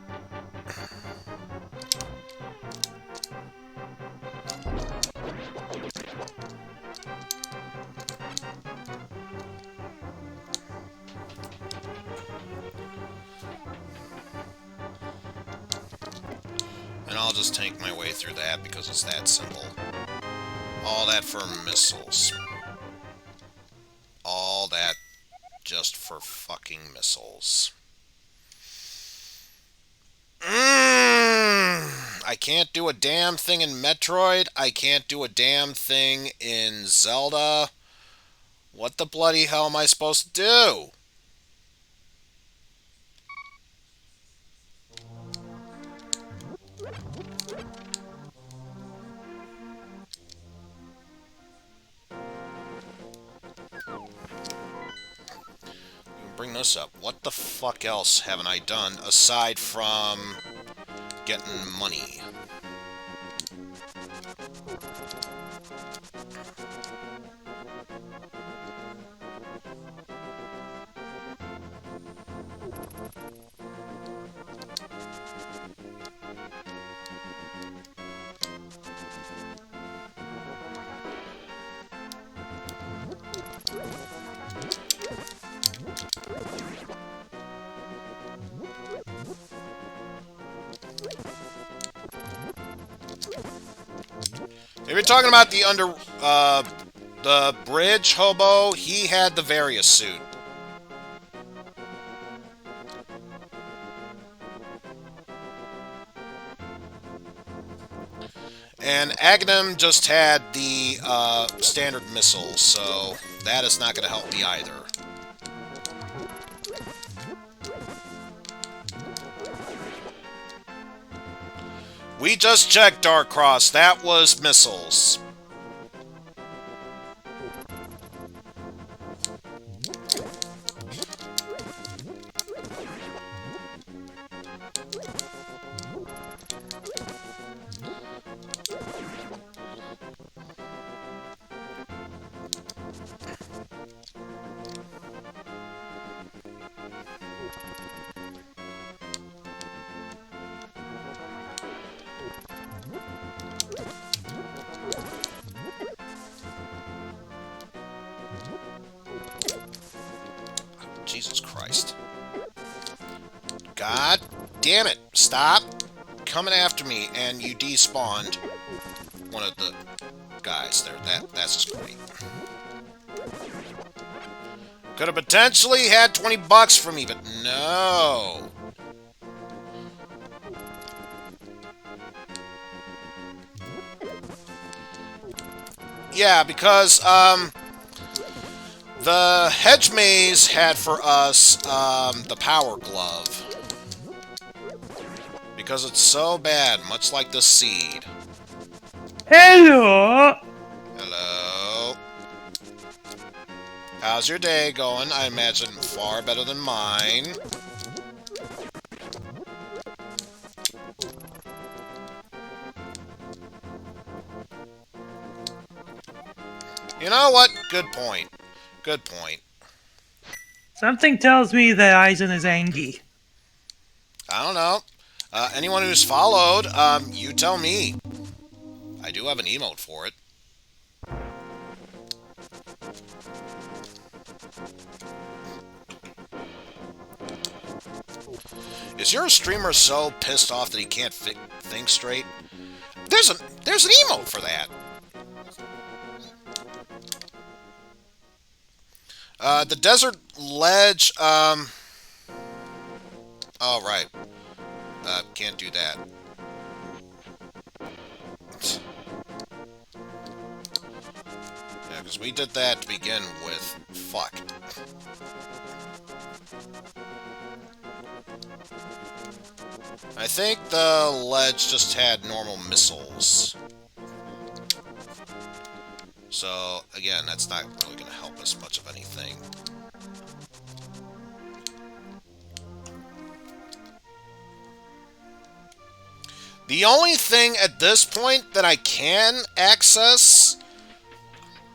And I'll just tank my way through that because it's that simple. All that for missiles. All that just for fucking missiles. I can't do a damn thing in Metroid. I can't do a damn thing in Zelda. What the bloody hell am I supposed to do? Bring this up. What the fuck else haven't I done aside from getting money? If you're talking about the bridge hobo, he had the Various suit. And Aghanim just had the standard missiles, so that is not going to help me either. We just checked, Darkcross. That was missiles. Jesus Christ. God damn it. Stop coming after me, and you despawned one of the guys there. That's just great. Could have potentially had 20 bucks for me, but no. Yeah, because, the hedge maze had for us, the power glove. Because it's so bad, much like the seed. Hello! Hello. How's your day going? I imagine far better than mine. You know what? Good point. Good point. Something tells me that Eizen is angry. I don't know. Anyone who's followed, you tell me. I do have an emote for it. Is your streamer so pissed off that he can't think straight? There's an emote for that. The desert ledge, oh, right. Can't do that. Yeah, because we did that to begin with. Fuck. I think the ledge just had normal missiles. So, again, that's not really going to help us much of anything. The only thing at this point that I can access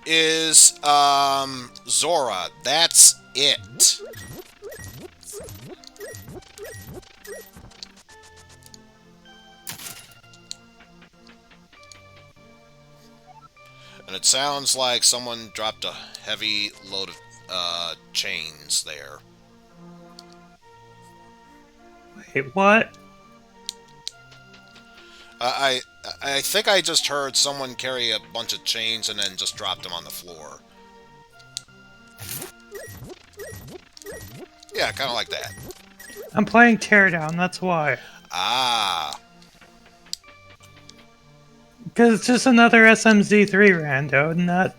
is, Zora. That's it. And it sounds like someone dropped a heavy load of chains there. Wait, what? I think I just heard someone carry a bunch of chains and then just dropped them on the floor. Yeah, kind of like that. I'm playing Teardown, that's why. Ah. Because it's just another SMZ3 rando, and that...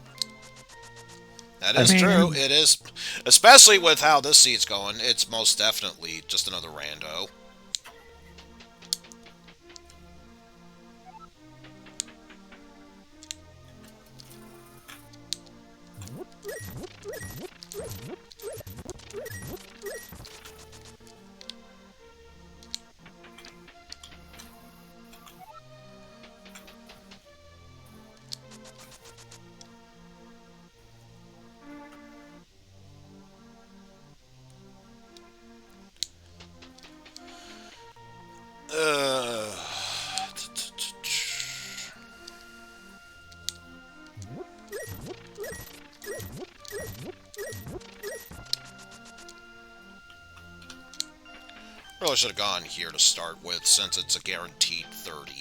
That is true. It is. Especially with how this seed's going, it's most definitely just another rando. Really should have gone here to start with, since it's a guaranteed 30.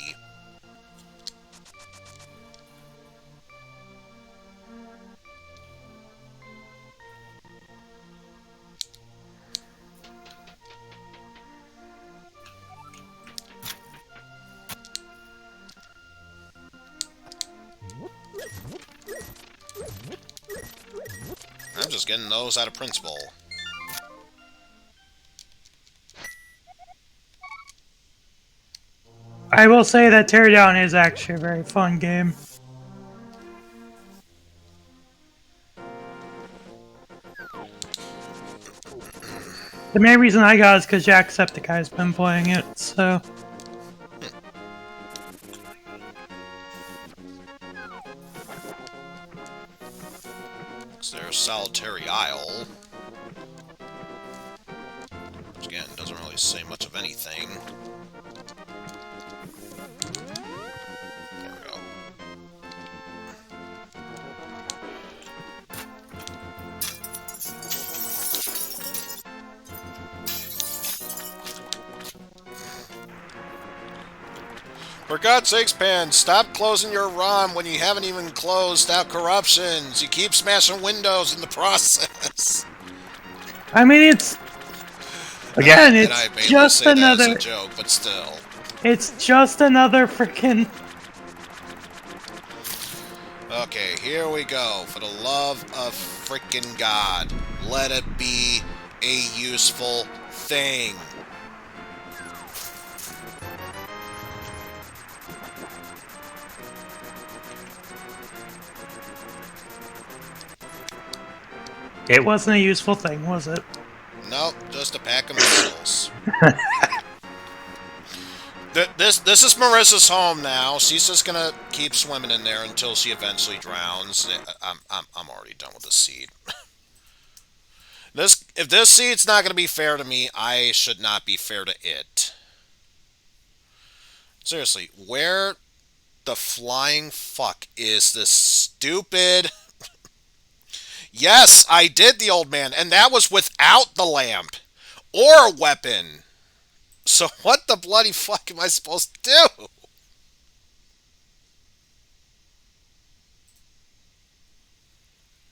I'm just getting those out of principle. I will say that Teardown is actually a very fun game. The main reason I got it is because Jacksepticeye's been playing it, so... There's Solitary Isle. Which again, doesn't really say much of anything. There we go. For God's sakes, Pan, stop closing your ROM when you haven't even closed out corruptions. You keep smashing windows in the process. I mean, it's... Again, and it's I may just say another... That as a joke, but still. It's just another freaking... Okay, here we go. For the love of frickin' God, let it be a useful thing. It wasn't a useful thing, was it? Nope, just a pack of missiles. This is Marissa's home now. She's just gonna keep swimming in there until she eventually drowns. I'm already done with this seed. If this seed's not gonna be fair to me, I should not be fair to it. Seriously, where the flying fuck is this stupid... Yes, I did the old man, and that was without the lamp or weapon. So what the bloody fuck am I supposed to do?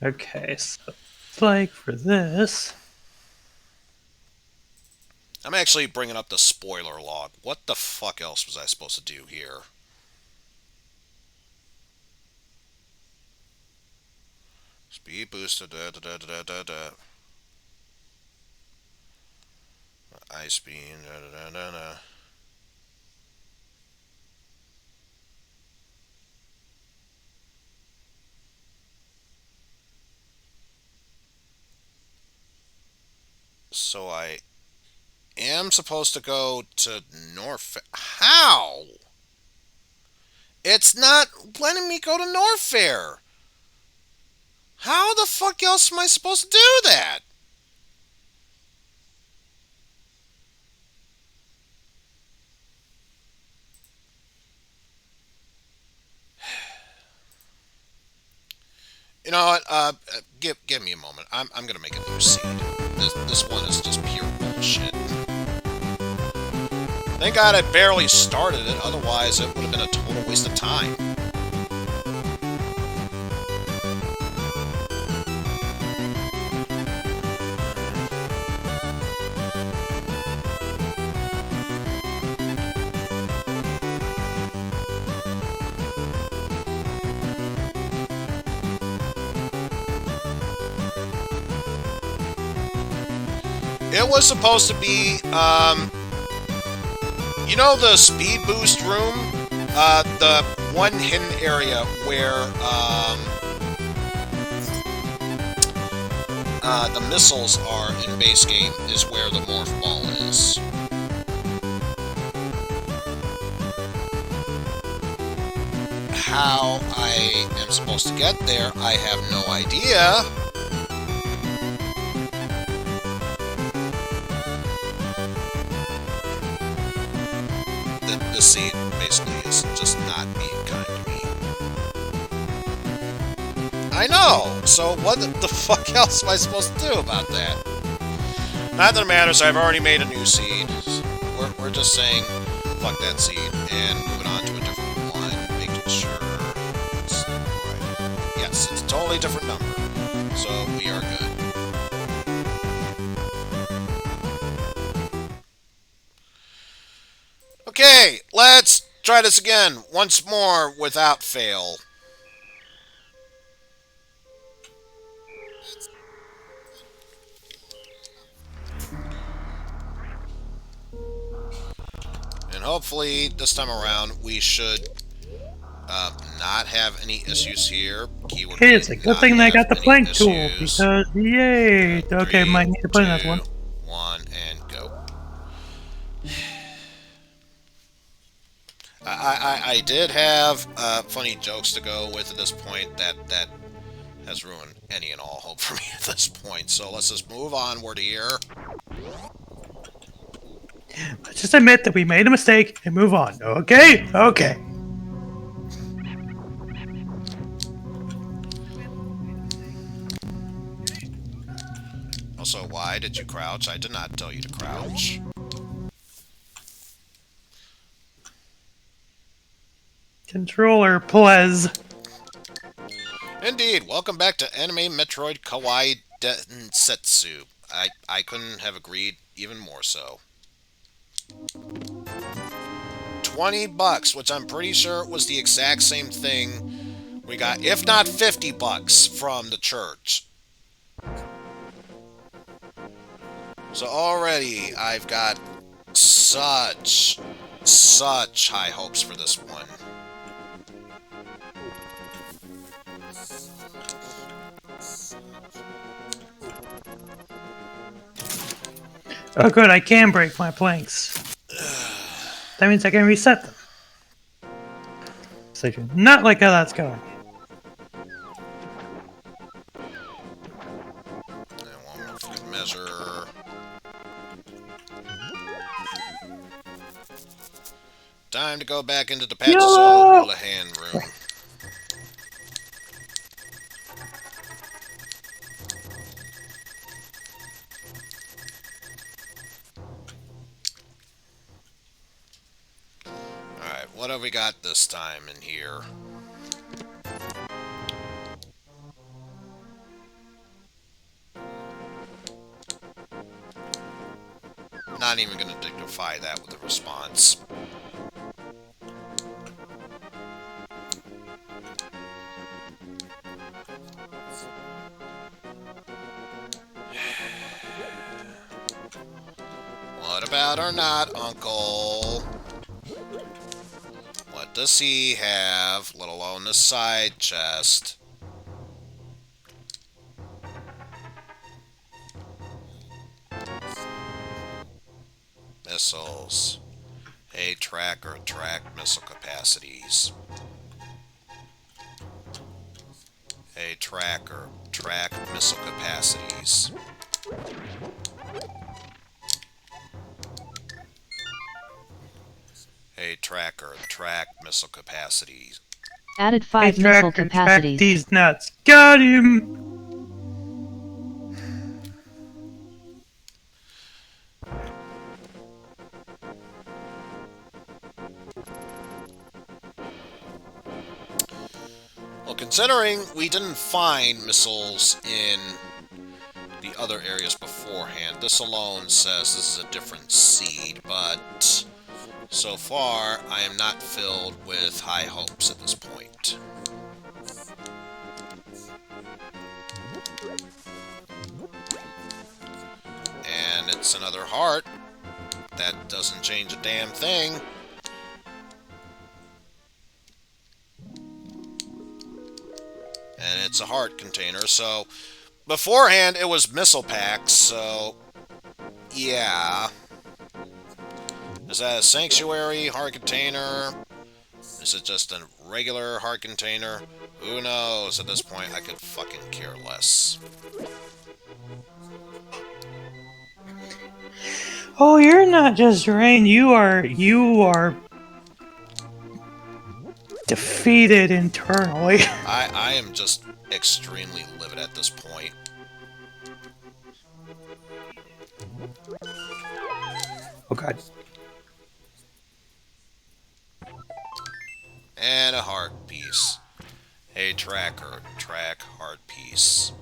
Okay, so like for this... I'm actually bringing up the spoiler log. What the fuck else was I supposed to do here? Speed booster, da da da da da da. Ice beam, da da da da da. So I am supposed to go to North... How? It's not letting me go to Norfair. How the fuck else am I supposed to do that? You know what? Give me a moment. I'm gonna make a new seed. This one is just pure bullshit. Thank God I barely started it. Otherwise, it would have been a total waste of time. It was supposed to be, you know the speed boost room? The one hidden area where, the missiles are in base game is where the morph ball is. How I am supposed to get there, I have no idea. The seed basically is just not being kind to me. I know! So what the fuck else am I supposed to do about that? Not that it matters, I've already made a new seed. We're just saying, fuck that seed, and moving on to a different one, making sure it's right. Yes, it's a totally different number. So we are good. Okay, let's try this again, once more, without fail. And hopefully, this time around, we should not have any issues here. Keyword Hey, it's a being good not thing they have got the any plank tool, issues. because, yay! Okay, 3, might need to put 2, another one. 1, and go. I did have funny jokes to go with at this point that has ruined any and all hope for me at this point. So let's just move onward here. Let's just admit that we made a mistake and move on. Okay? Okay. Also, why did you crouch? I did not tell you to crouch. Controller, please. Indeed, welcome back to Anime Metroid Kawaii Densetsu. I couldn't have agreed even more so. $20, which I'm pretty sure was the exact same thing we got, if not $50 from the church. So already I've got such high hopes for this one. Oh, good, I can break my planks. That means I can reset them. So I do not like how that's going. And one more for good measure. Time to go back into the Patches old Houlihan room. Alright, what have we got this time in here? Not even going to dignify that with a response. What about or not, Uncle? What does he have, let alone the side chest? Missiles. Hey, tracker, track missile capacities. Hey, tracker, track missile capacities. Hey, tracker, track missile capacities. Added 5 Hey, missile tracker, capacities. track these nuts. Got him! Well, considering we didn't find missiles in the other areas beforehand, this alone says this is a different seed, but so far I am not filled with high hopes at this point. And it's another heart. That doesn't change a damn thing. And it's a heart container, so beforehand it was missile packs, so yeah. Is that a sanctuary heart container? Is it just a regular heart container? Who knows? At this point I could fucking care less. Oh, you're not just drained. You are defeated internally. I am just extremely livid at this point. Oh god. And a heart piece. Hey, tracker, track heart piece.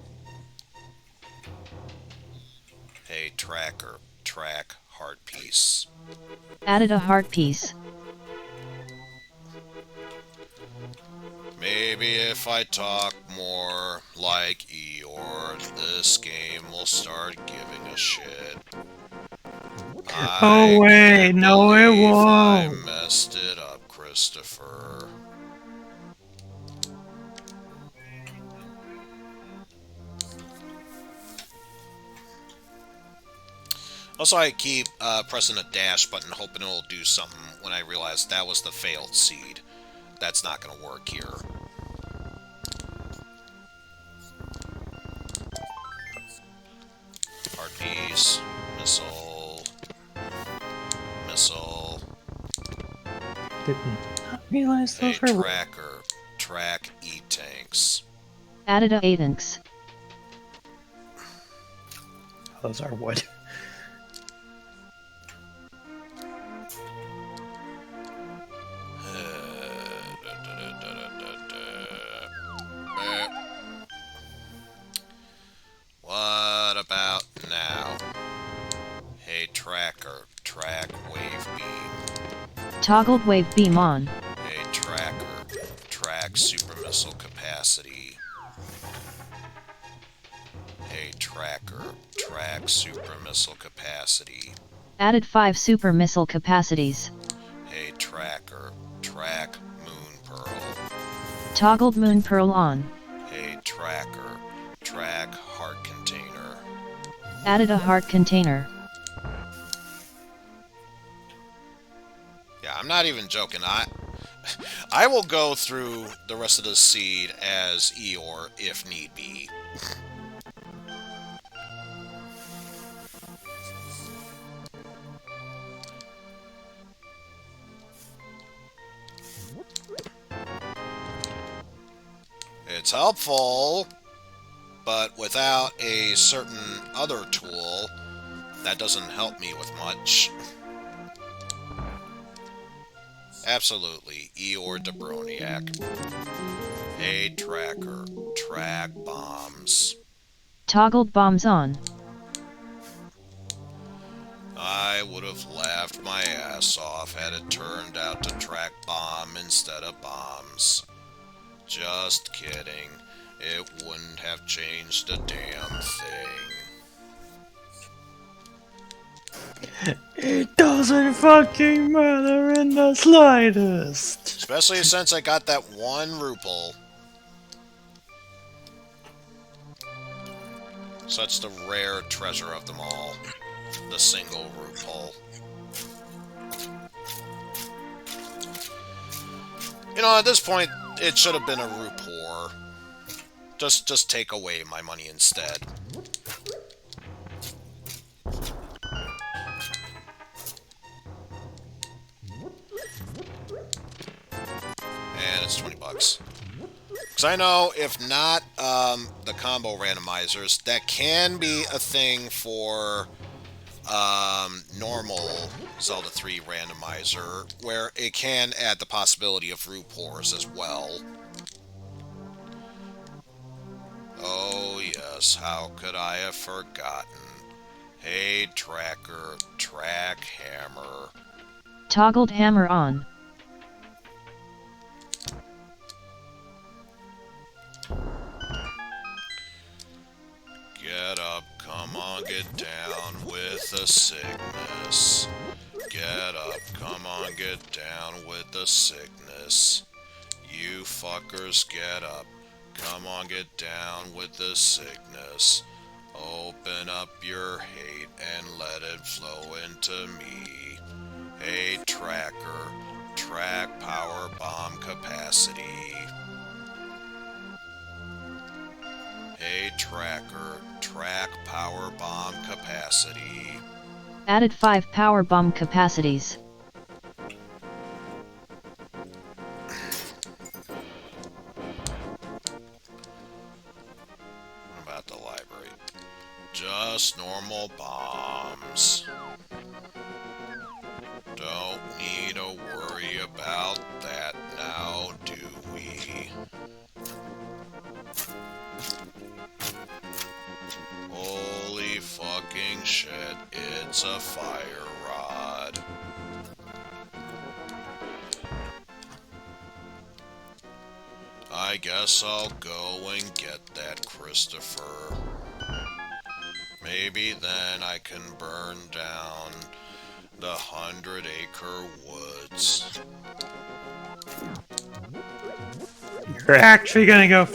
Hey, tracker, track heart piece. Added a heart piece. Maybe if I talk more like Eeyore, this game will start giving a shit. Oh, wait, can't no, it believe I won't. messed it up, Christopher. Also, I keep pressing the dash button, hoping it'll do something when I realize that was the failed seed. That's not going to work here. Heart piece, missile, missile. Did not realize A those were... tracker, track E-tanks. Added a Aidenx. Those are wood. What about now? Hey tracker, track wave beam. Toggled wave beam on. Hey tracker, track super missile capacity. Hey tracker, track super missile capacity. Added 5 super missile capacities. Hey tracker, track moon pearl. Toggled moon pearl on. Hey tracker, track heart container. Added a heart container. Yeah, I'm not even joking. I will go through the rest of the seed as Eeyore if need be. It's helpful, but without a certain other tool, that doesn't help me with much. Absolutely, Eeyore to Broniac. Hey tracker, track bombs. Toggled bombs on. I would have laughed my ass off had it turned out to track bomb instead of bombs. Just kidding. It wouldn't have changed a damn thing. It doesn't fucking matter in the slightest. Especially since I got that one Rupal. Such the rare treasure of them all. The single Rupal. You know, at this point, it should have been a Rupor. Just take away my money instead. And it's 20 bucks. Because I know if not the combo randomizers, that can be a thing for normal Zelda 3 randomizer, where it can add the possibility of Rupors as well. Oh yes, how could I have forgotten? Hey tracker, track hammer. Toggled hammer on. Get up, come on, get down with the sickness. Get up, come on, get down with the sickness. You fuckers, get up. Come on, get down with the sickness. Open up your hate and let it flow into me. Hey tracker, track power bomb capacity. Hey tracker, track power bomb capacity. Added 5 power bomb capacities. What about the library? Just normal bombs. Don't need to worry about that now, do we? Holy fucking shit, it's a fire rod. I guess I'll go and get that, Christopher. Maybe then I can burn down The 100-acre woods. You're actually gonna go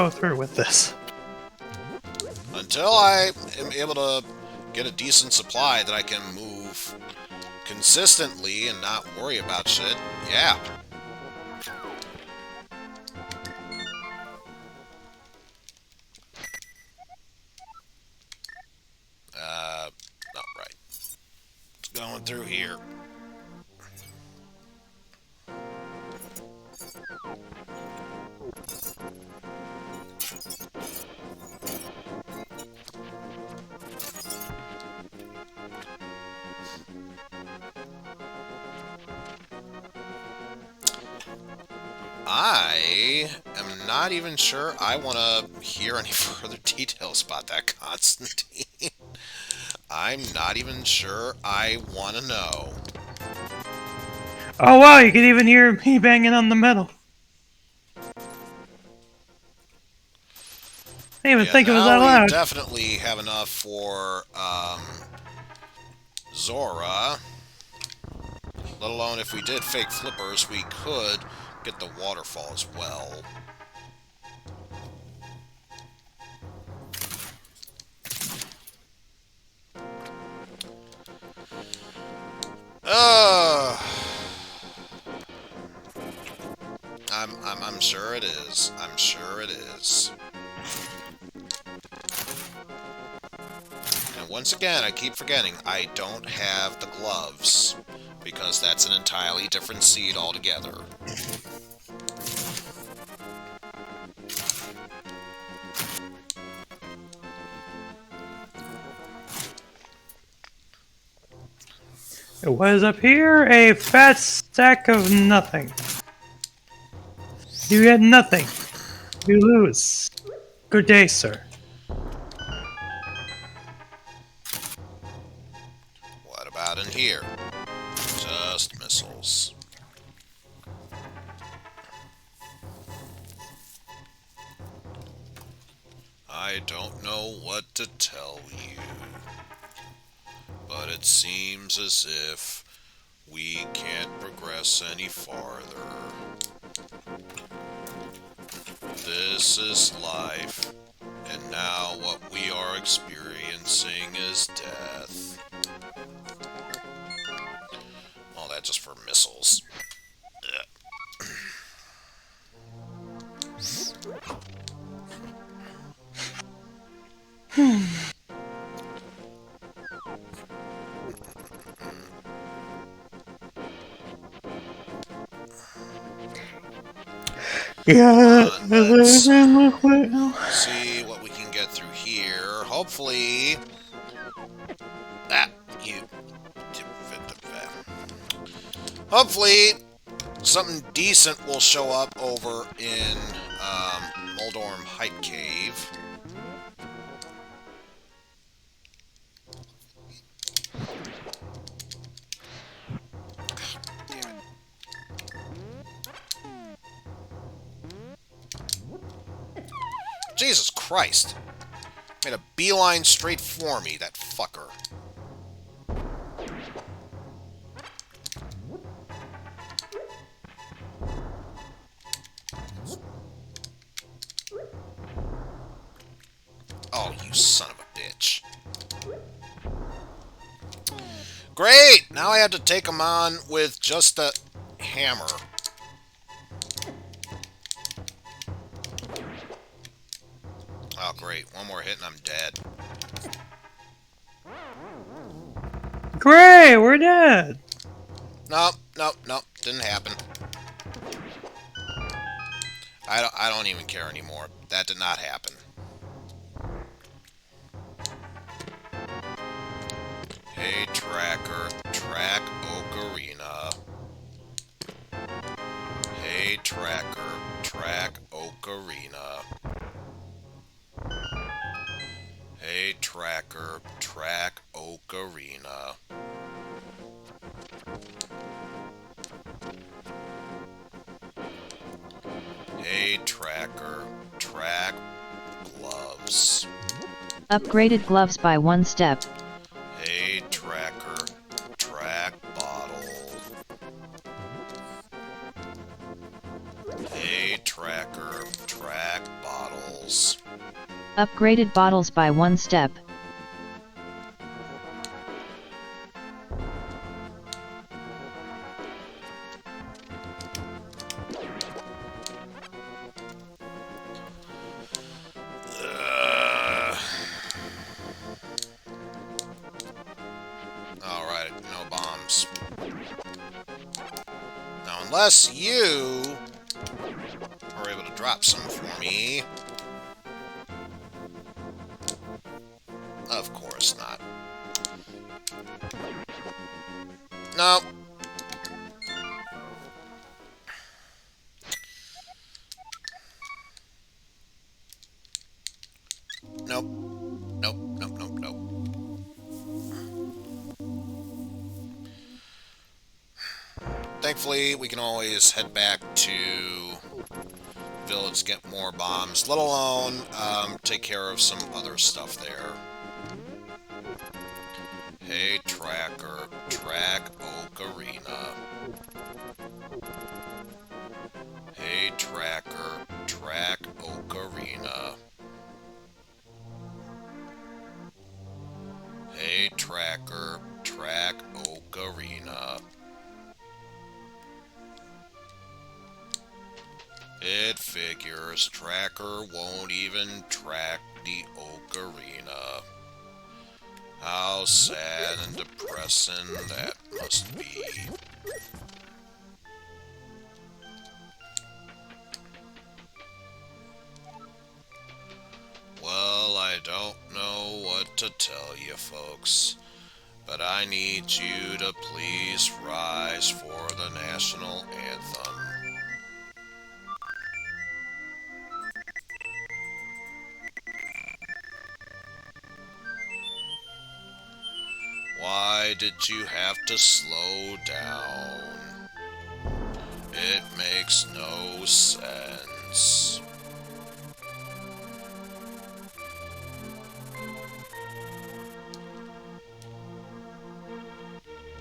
through with this. Until I am able to get a decent supply that I can move consistently and not worry about shit, yeah. Not right. It's going through here. I am not even sure I want to hear any further details about that Constantine. I'm not even sure I want to know. Oh wow, you can even hear me banging on the metal. I didn't even think it was that Now we loud. definitely have enough for Zora. Let alone if we did fake flippers, we could get the waterfall as well. I'm sure it is. I'm sure it is. And once again, I keep forgetting, I don't have the gloves, because that's an entirely different seed altogether. It was up here a fat stack of nothing. You get nothing. You lose. Good day, sir. What about in here? Just missiles. I don't know what to tell you, but it seems as if we can't progress any farther. This is life, and now what we are experiencing is death. All that just for missiles. Yeah. Let's see what we can get through here. Hopefully... Hopefully, something decent will show up over in Moldorm Height Cave. Damn it. Jesus Christ! Made a beeline straight for me, that fucker. Oh, you son of a bitch. Great! Now I have to take him on with just a hammer. Oh, great. One more hit and I'm dead. Great, we're dead. Nope, nope, nope. Didn't happen. I don't even care anymore. That did not happen. Hey, tracker. Track Ocarina. Hey, tracker. Track Ocarina. Hey, tracker. Track Ocarina. Hey, tracker. Track gloves. Upgraded gloves by 1 step. Hey, tracker. Track tracker, track bottles. Upgraded bottles by 1 step. Alright, no bombs. Now, unless you are able to drop some for me. Of course not. No. Nope. Nope, nope, nope, nope. Thankfully, we can always head back to village, get more bombs, let alone take care of some other stuff there. Hey, tracker, track Ocarina. Hey, tracker, track Ocarina. Hey, tracker, track Ocarina. It figures tracker won't even track the Ocarina. How sad and depressing that must be. Well, I don't know what to tell you folks, but I need you to please rise for the national anthem. Why did you have to slow down? It makes no sense.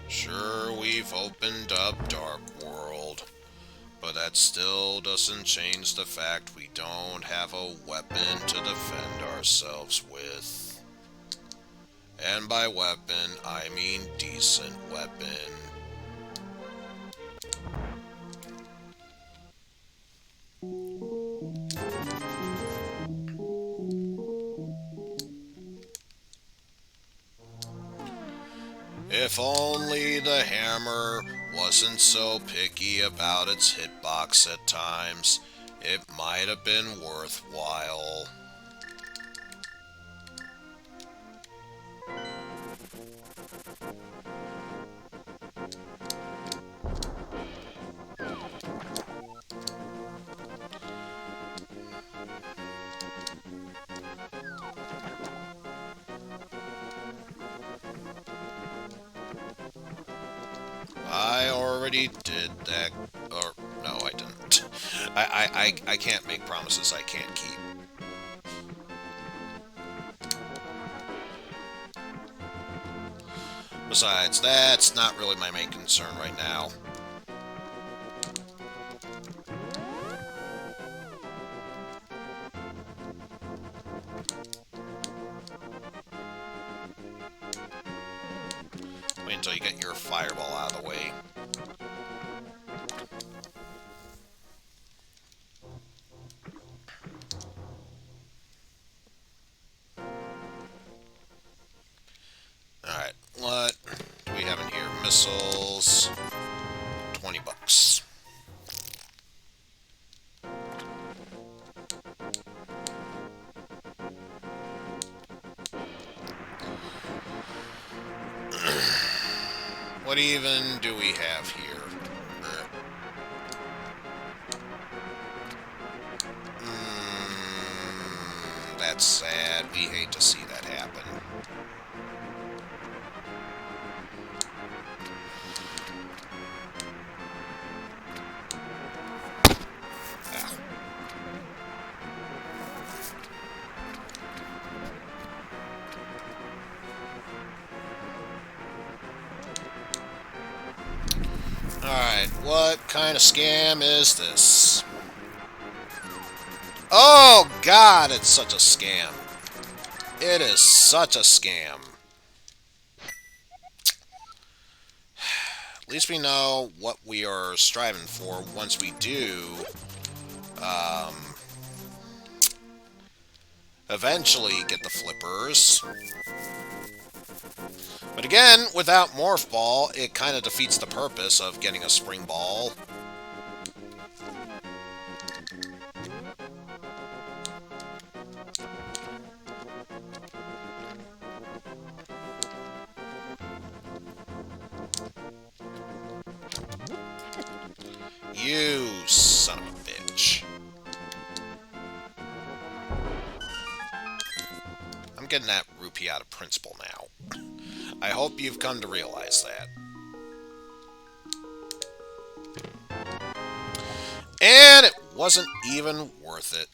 Sure, we've opened up Dark World, but that still doesn't change the fact we don't have a weapon to defend ourselves with. And by weapon, I mean decent weapon. If only the hammer wasn't so picky about its hitbox at times, it might have been worthwhile. I already did that, or no, I didn't. I can't make promises I can't keep. Besides, that's not really my main concern right now. Wait until you get your fireball out of the way. Alright, what do we have in here? Missiles. $20. What even do we have here? That's sad. We hate to see that happen. Alright, what kind of scam is this? god, it's such a scam. It is such a scam. At least we know what we are striving for once we do eventually get the flippers. But again, without Morph Ball, it kind of defeats the purpose of getting a Spring Ball. You son of a bitch. I'm getting that rupee out of principle now. I hope you've come to realize that. And it wasn't even worth it.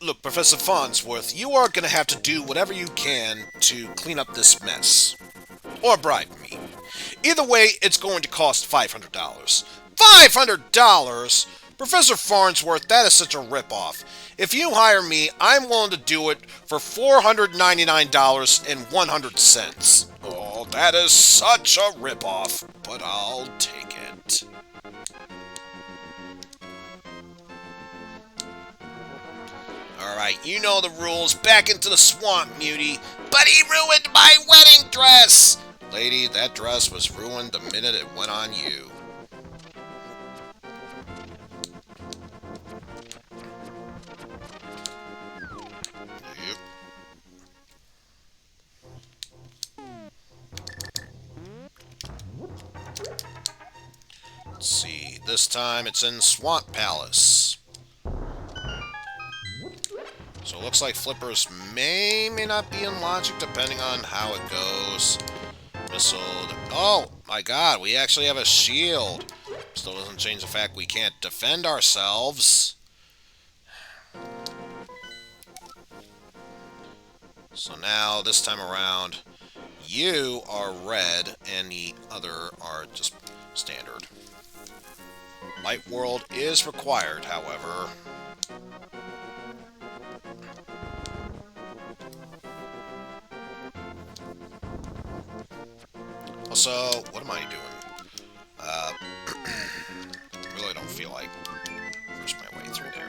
Look, Professor Farnsworth, you are going to have to do whatever you can to clean up this mess. Or bribe me. Either way, it's going to cost $500. $500?! Professor Farnsworth, that is such a ripoff. If you hire me, I'm willing to do it for $499.01. Oh, that is such a ripoff, but I'll take it. Alright, you know the rules. Back into the swamp, Mutie. But he ruined my wedding dress! Lady, that dress was ruined the minute it went on you. Yep. Let's see. This time it's in Swamp Palace. So it looks like flippers may not be in logic depending on how it goes. Missile. Oh my god, we actually have a shield. Still doesn't change the fact we can't defend ourselves. So now, this time around, you are red and the other are just standard. Light World is required, however. Also, what am I doing? Really don't feel like push my way through there.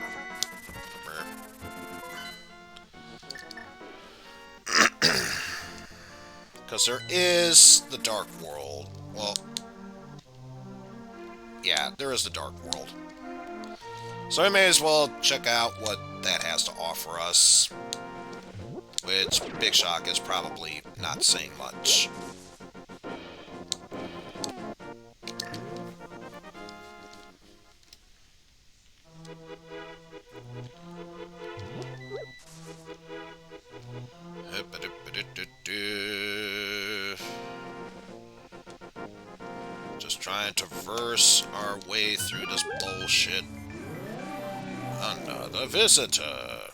Because there is the Dark World. Well, yeah, there is the Dark World. So I may as well check out what that has to offer us. Which, Big Shock is probably not saying much. Just trying to traverse our way through this bullshit. Another visitor.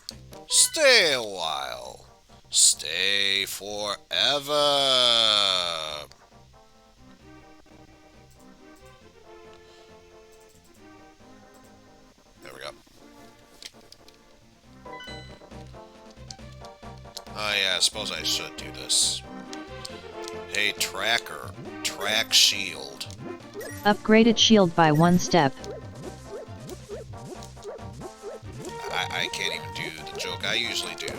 Stay a while. Stay forever. There we go. Oh yeah, I suppose I should do this. Hey, Tracker. Track shield. Upgraded shield by 1 step. I can't even do the joke I usually do.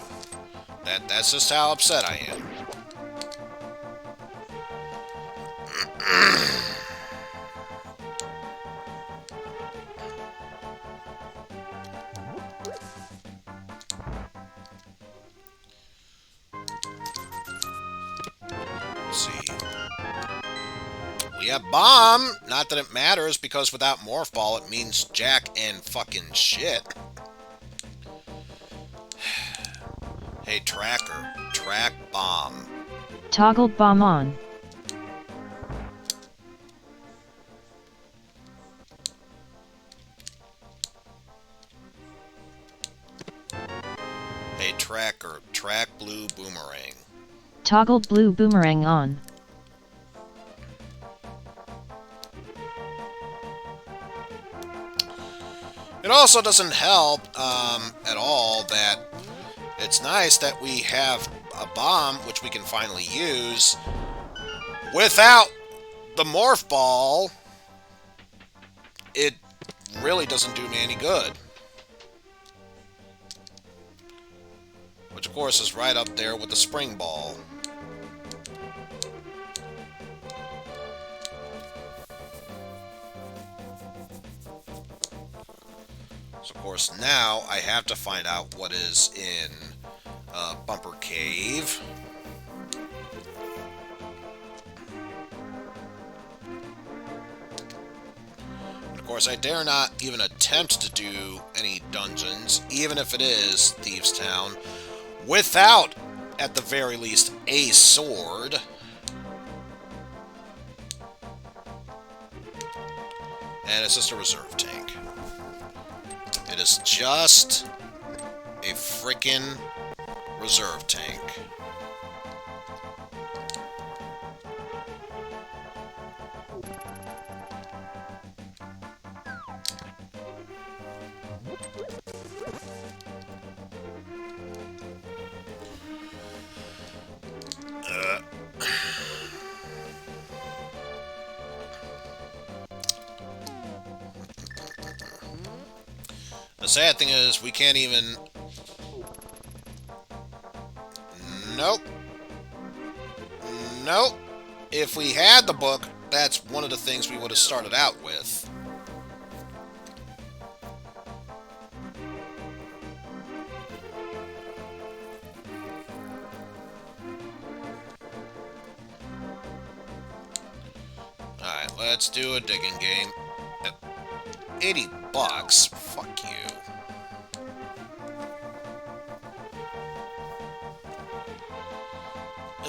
That's just how upset I am. Let's see. We have Bomb! Not that it matters, because without Morph Ball, it means jack and fucking shit. Hey, Tracker. Track Bomb. Toggled bomb on. Hey, Tracker. Track Blue Boomerang. Toggled blue boomerang on. It also doesn't help at all that it's nice that we have a bomb which we can finally use. Without the Morph Ball, it really doesn't do me any good. Which, of course, is right up there with the Spring Ball. So, of course, now I have to find out what is in Bumper Cave. And of course, I dare not even attempt to do any dungeons, even if it is Thieves' Town, without, at the very least, a sword. And it's just a reserve tank. It is just a frickin' reserve tank. The sad thing is, we can't even... Nope. Nope. If we had the book, that's one of the things we would have started out with. Alright, let's do a digging game. At $80? Fuck you.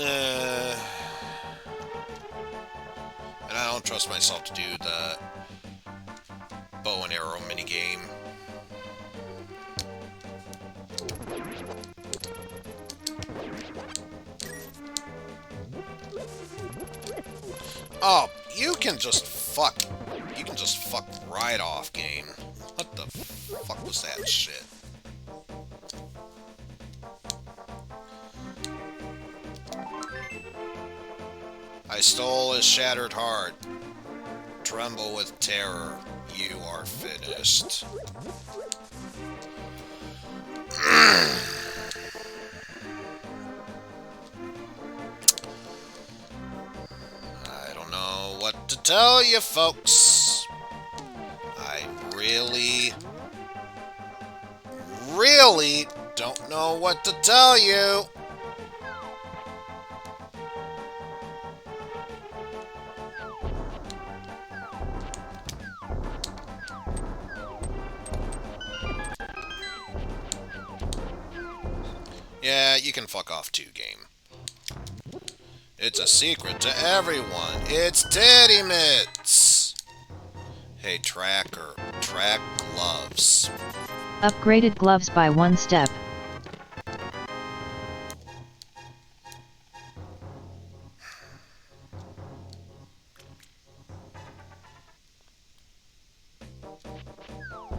And I don't trust myself to do the bow and arrow minigame. Oh, you can just fuck right off, game. What the fuck was that shit? I stole his shattered heart. Tremble with terror. You are finished. I don't know what to tell you, folks. I really don't know what to tell you. Yeah, you can fuck off too, game. It's a secret to everyone. It's Teddy Mitts! Hey, track gloves. Upgraded gloves by 1 step.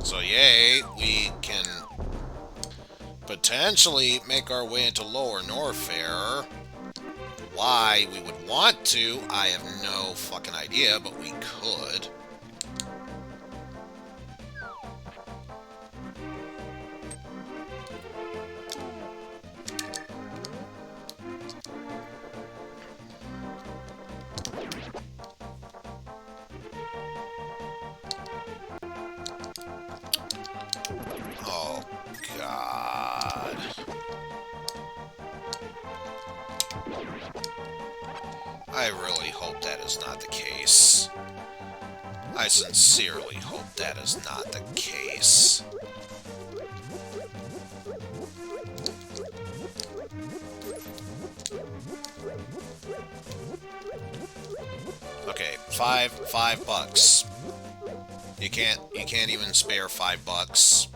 So yay, we can potentially make our way into Lower Norfair. Why we would want to, I have no fucking idea, but we could. Oh, God. I really hope that is not the case. I sincerely hope that is not the case. Okay, five bucks. You can't even spare $5.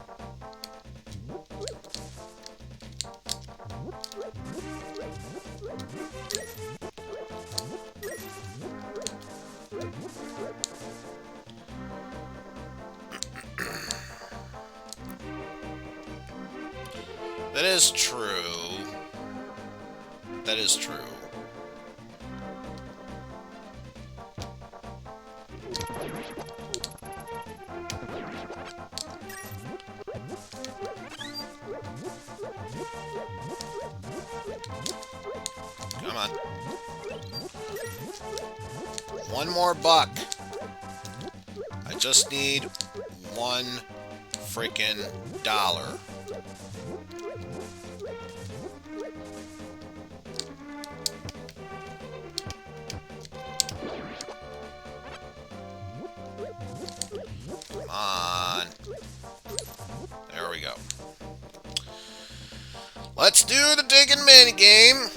That is true. That is true. Come on. One more buck. I just need one freaking dollar. Come on. There we go. Let's do the digging minigame.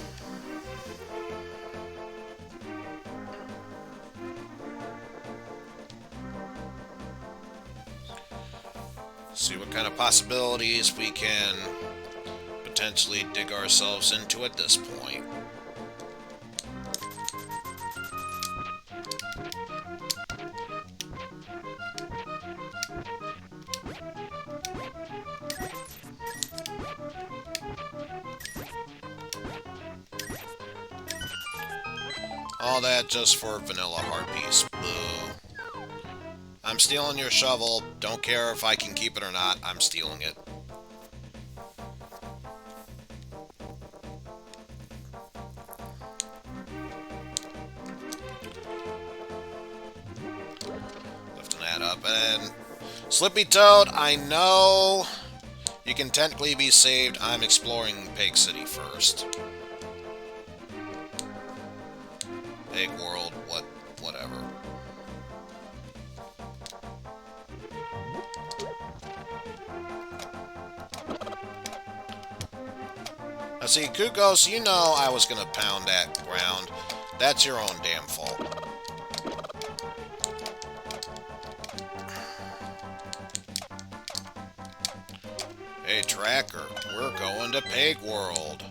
See what kind of possibilities we can potentially dig ourselves into at this point. All that just for vanilla heart piece. Boo. I'm stealing your shovel. Don't care if I can keep it or not. I'm stealing it. Lifting that up. And Slippy Toad, I know you can technically be saved. I'm exploring Pig City first. Pig World, whatever. Now see, Kukos, you know I was gonna pound that ground. That's your own damn fault. Hey, Tracker, we're going to Pig World.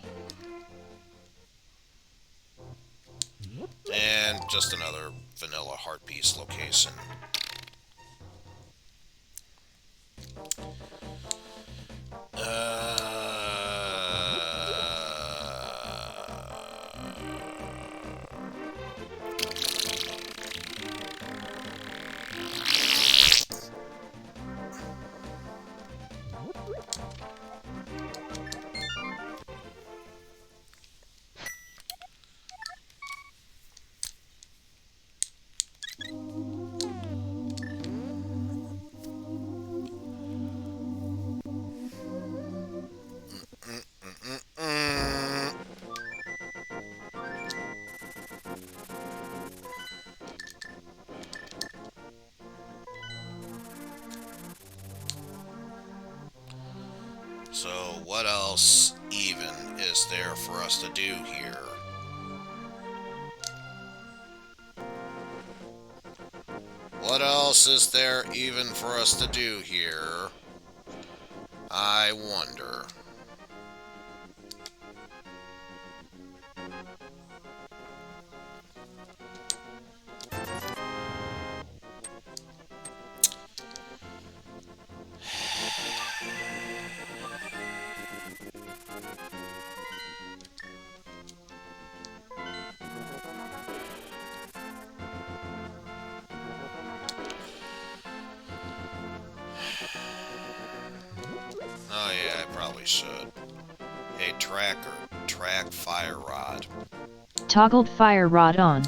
And just another vanilla heart piece location. So, what else even is there for us to do here? What else is there even for us to do here? I wonder. Oh yeah, I probably should. Hey, Tracker, track fire rod. Toggled fire rod on.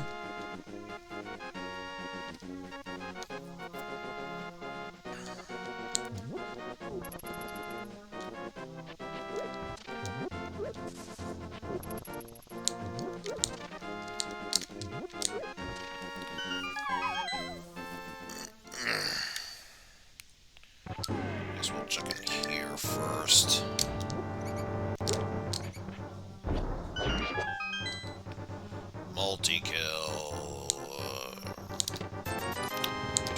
Guess we'll check in here first. Multi-kill.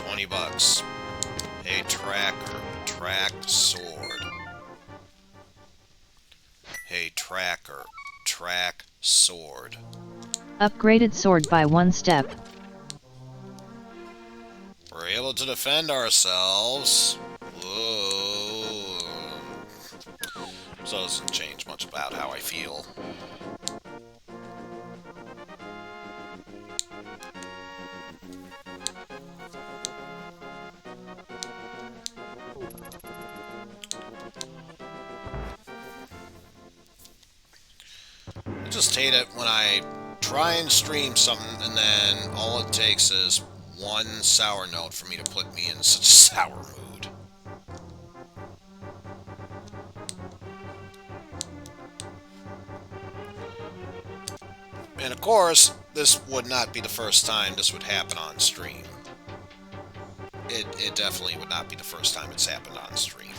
20 bucks. Hey, Tracker, track sword. Hey, Tracker, track sword. Upgraded sword by 1 step. We're able to defend ourselves. Whoa. So it doesn't change much about how I feel. I just hate it when I try and stream something and then all it takes is one sour note for me to put me in such a sour mood. And of course, this would not be the first time this would happen on stream. It definitely would not be the first time it's happened on stream.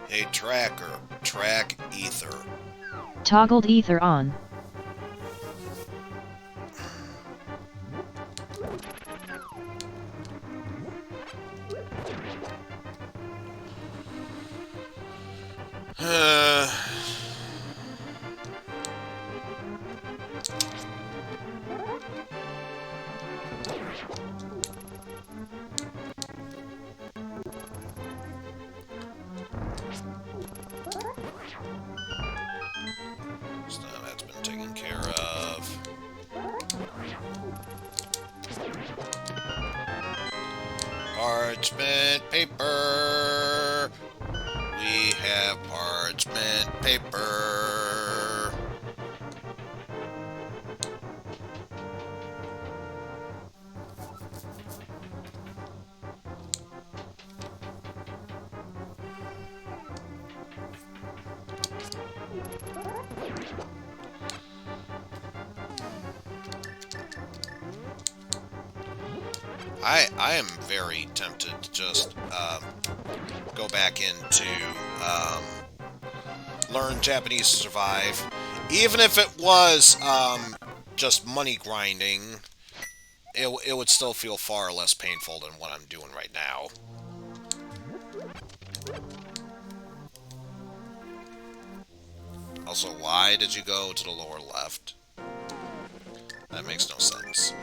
Hey tracker, track ether. Toggled ether on. So that's been taken care of. Parchment paper. We have parchment paper. I am very tempted to just go back into learn Japanese to survive, even if it was just money grinding. It would still feel far less painful than what I'm doing right now. Also, why did you go to the lower left? That makes no sense.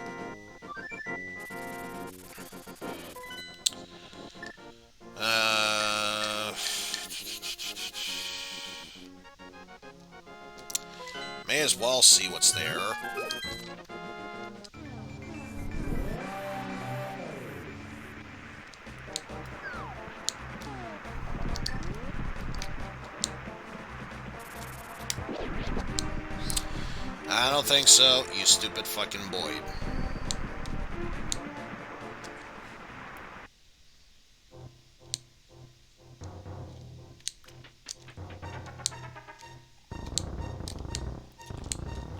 May as well see what's there. I don't think so, you stupid fucking boy.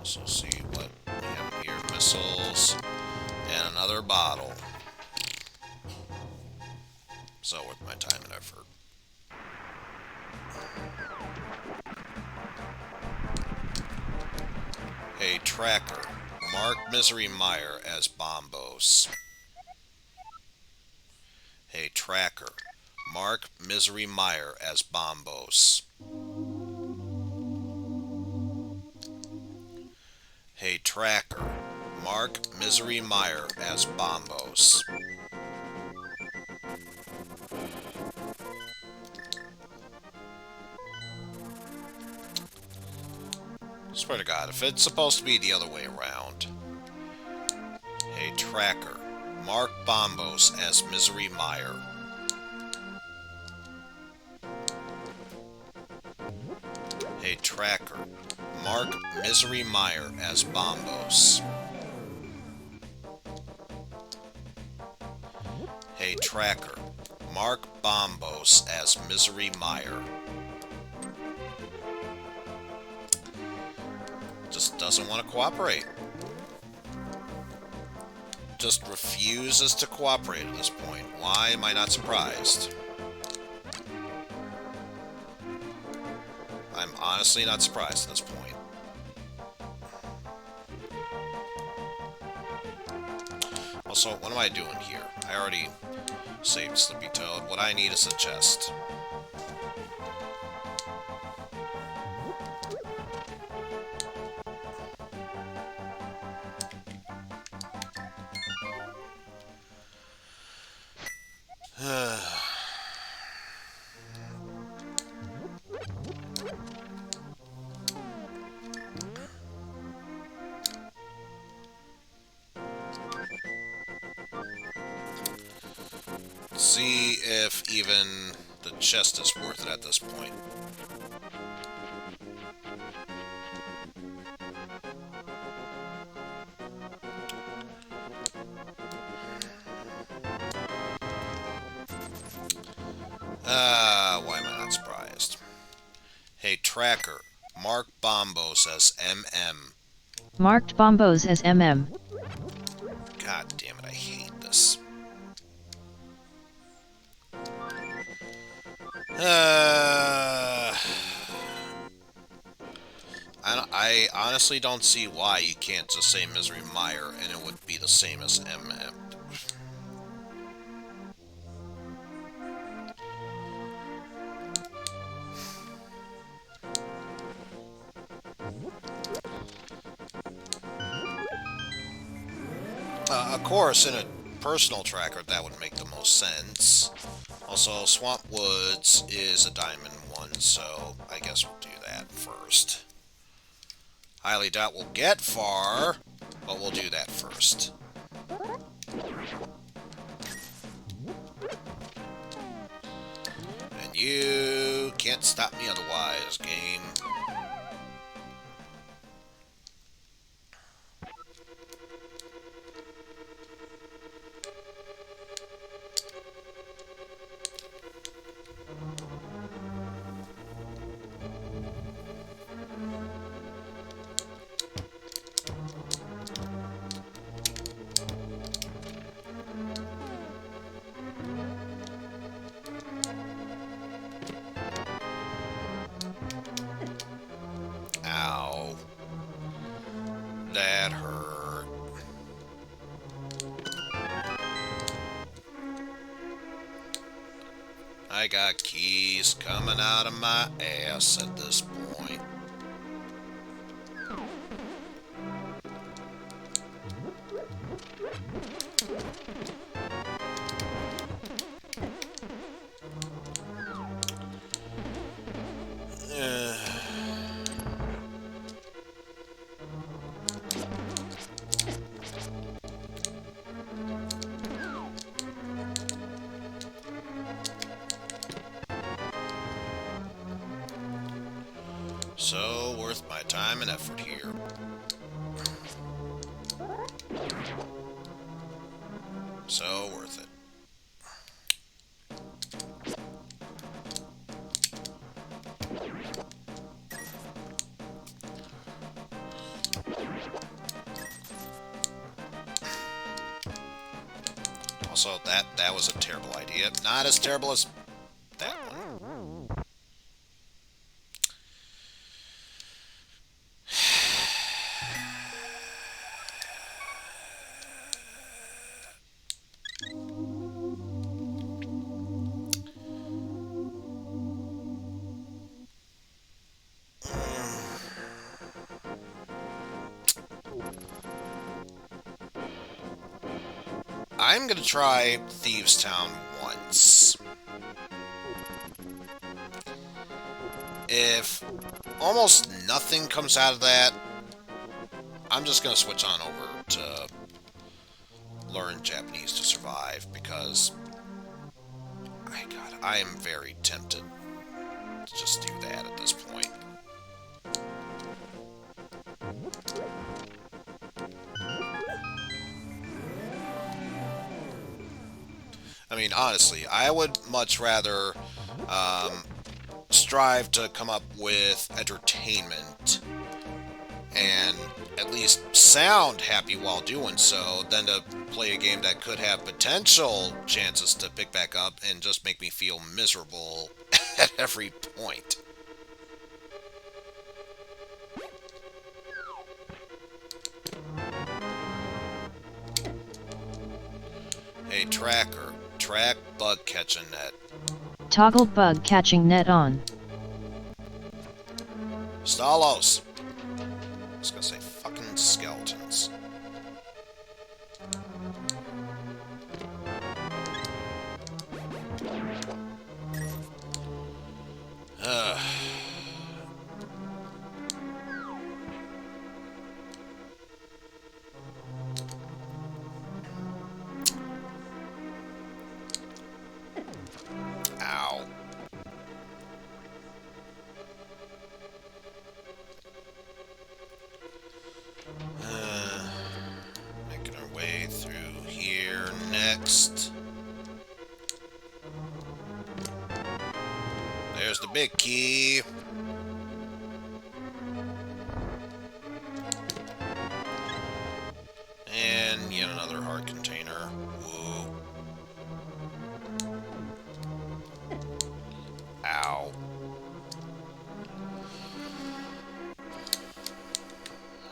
So see what we have here. Missiles and another bottle. So worth my time and effort. Hey, tracker. Mark Misery Meyer as Bombos. Hey, tracker. Mark Misery Meyer as Bombos. Hey, tracker. Mark Misery Meyer as Bombos. Swear to God, if it's supposed to be the other way around. Hey, tracker. Mark Bombos as Misery Meyer. Hey, tracker. Mark Misery Meyer as Bombos. Hey, tracker. Mark Bombos as Misery Meyer. Just doesn't want to cooperate. Just refuses to cooperate at this point. Why am I not surprised? I'm honestly not surprised at this point. Also, what am I doing here? I already saved Slippy Toad. What I need is a chest. See if even the chest is worth it at this point. Why am I not surprised? Hey, Tracker. Mark Bombo says MM. Marked Bombos as MM. God damn it, I hate this. I honestly don't see why you can't just say Misery Mire and it would be the same as MM. Of course, in a personal tracker, that would make the most sense. Also, Swamp Woods is a diamond one, so I guess we'll do that first. Highly doubt we'll get far, but we'll do that first. And you can't stop me otherwise, game. Ow. That hurt. I got keys coming out of my ass at this point. So worth my time and effort here. So worth it. Also, that was a terrible idea. Not as terrible as that one. I'm gonna try Thieves Town once. If almost nothing comes out of that, I'm just gonna switch on over to learn Japanese to survive because I am very tempted to just do that at this point. I mean, honestly, I would much rather strive to come up with entertainment and at least sound happy while doing so than to play a game that could have potential chances to pick back up and just make me feel miserable at every point. Hey, Tracker. Track bug catching net. Toggled bug catching net on. Stalos. I was gonna say fucking skeletons. Making our way through here next. There's the big key. And yet another heart container. Whoa. Ow.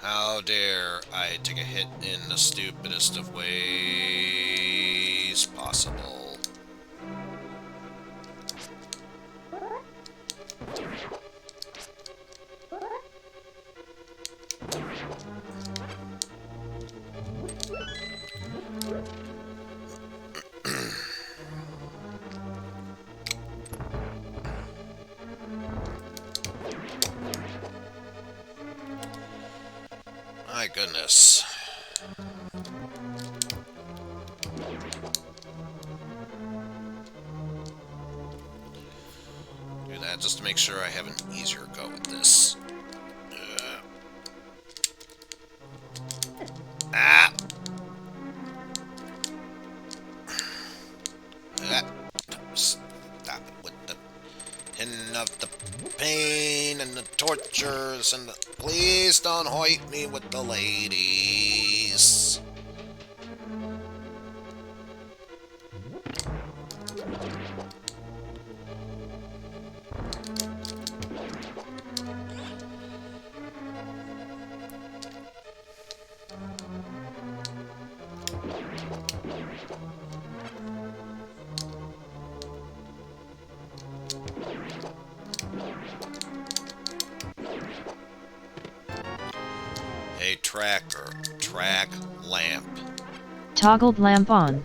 How dare I take a hit in the stupidest of ways possible. My goodness. Do that just to make sure I have an easier go with this. Ah! Stop it with the hint of the pain and the tortures and the... Please don't hoit me with the ladies. A tracker. Track lamp. Toggled lamp on.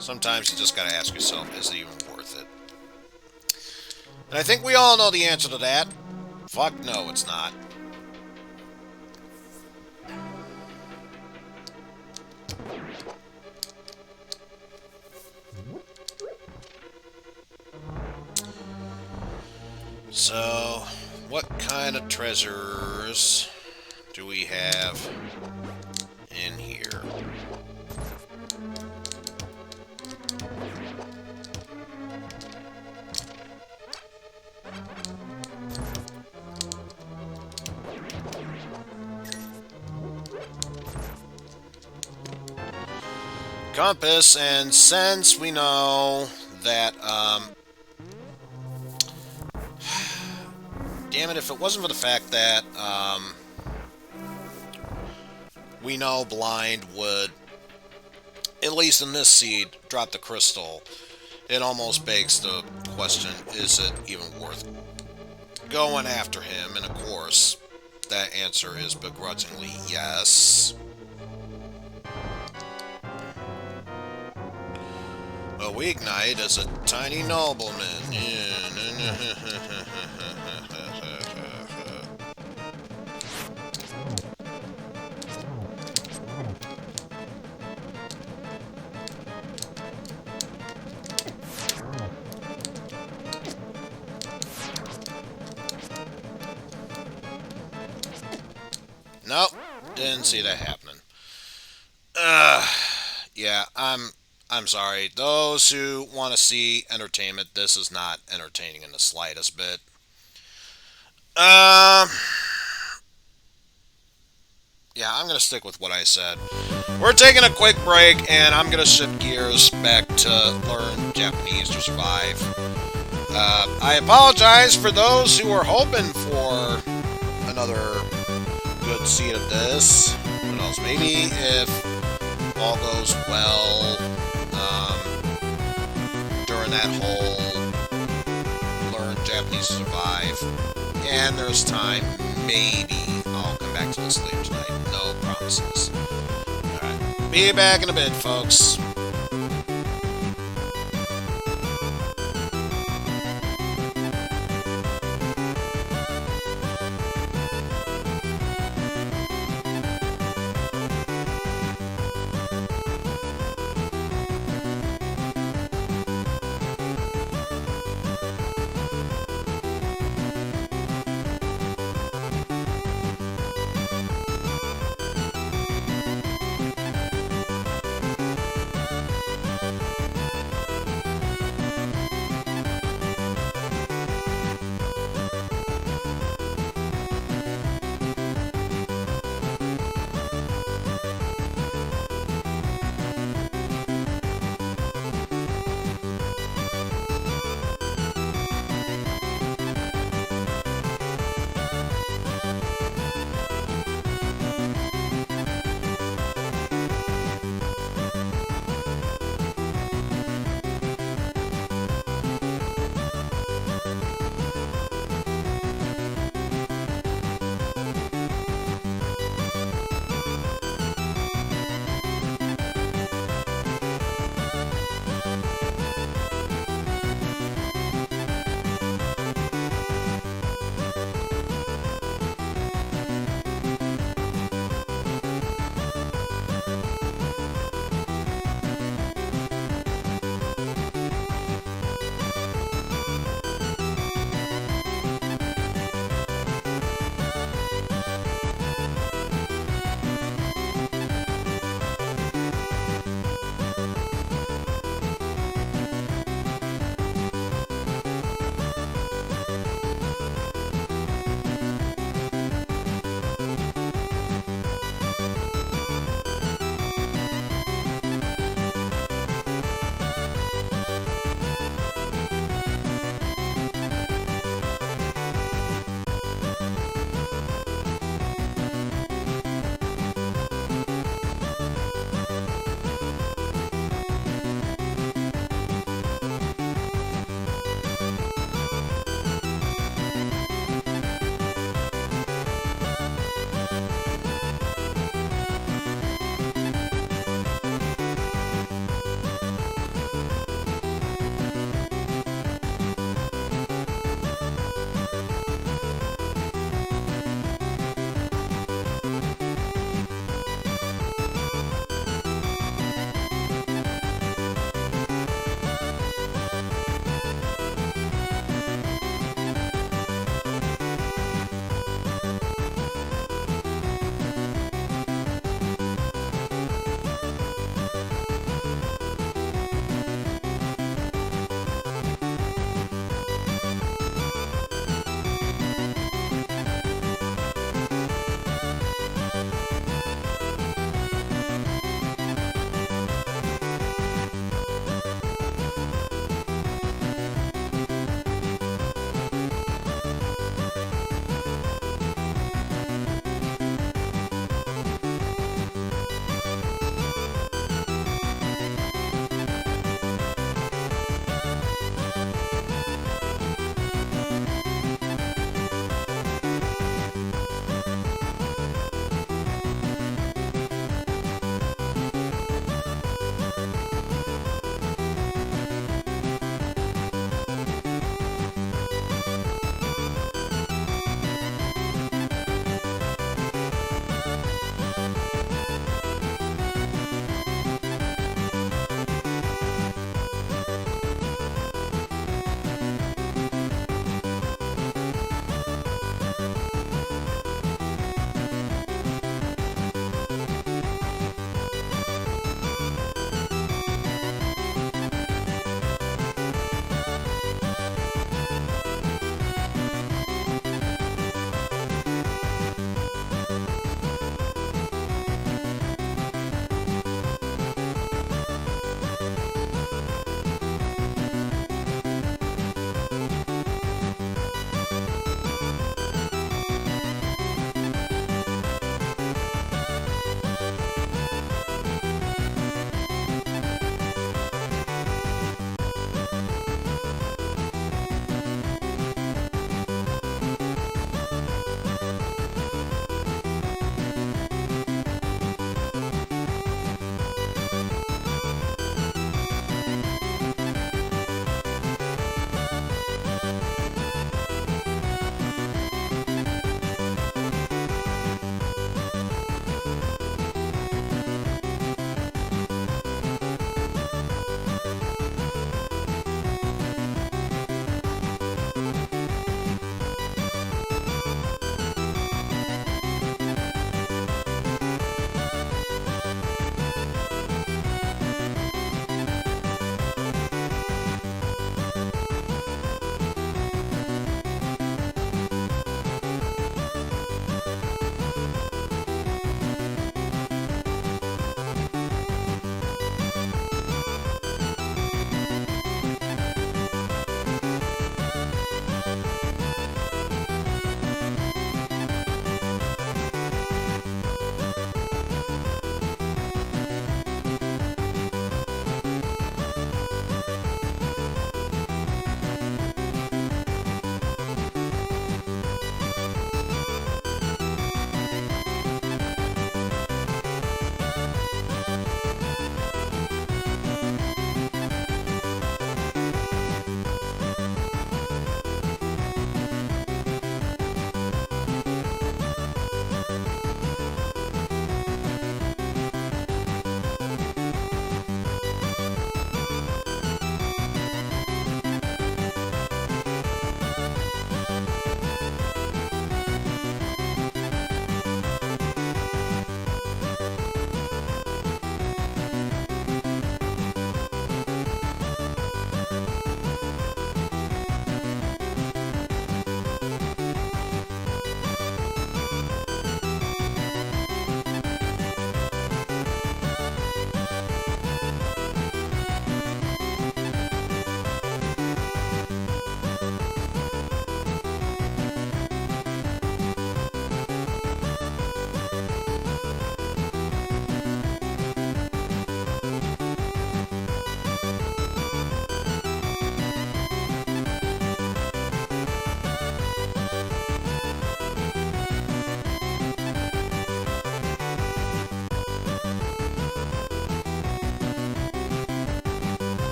Sometimes you just gotta ask yourself, is it even worth it? And I think we all know the answer to that. Fuck no, it's not. So, what kind of treasures do we have in here? Compass, and since we know that, damn it, if it wasn't for the fact that, we know blind would, at least in this seed, drop the crystal, it almost begs the question, is it even worth going after him? And of course, that answer is begrudgingly yes. A weeknight as a tiny nobleman. Nope, didn't see that happening. Yeah, I'm sorry. Those who want to see entertainment, this is not entertaining in the slightest bit. Yeah, I'm going to stick with what I said. We're taking a quick break, and I'm going to shift gears back to learn Japanese to survive. I apologize for those who are hoping for another good seed of this. Who knows? Maybe if all goes well, during that whole learn have to survive. And there's time. Maybe I'll come back to this later tonight. No promises. Alright. Be back in a bit, folks.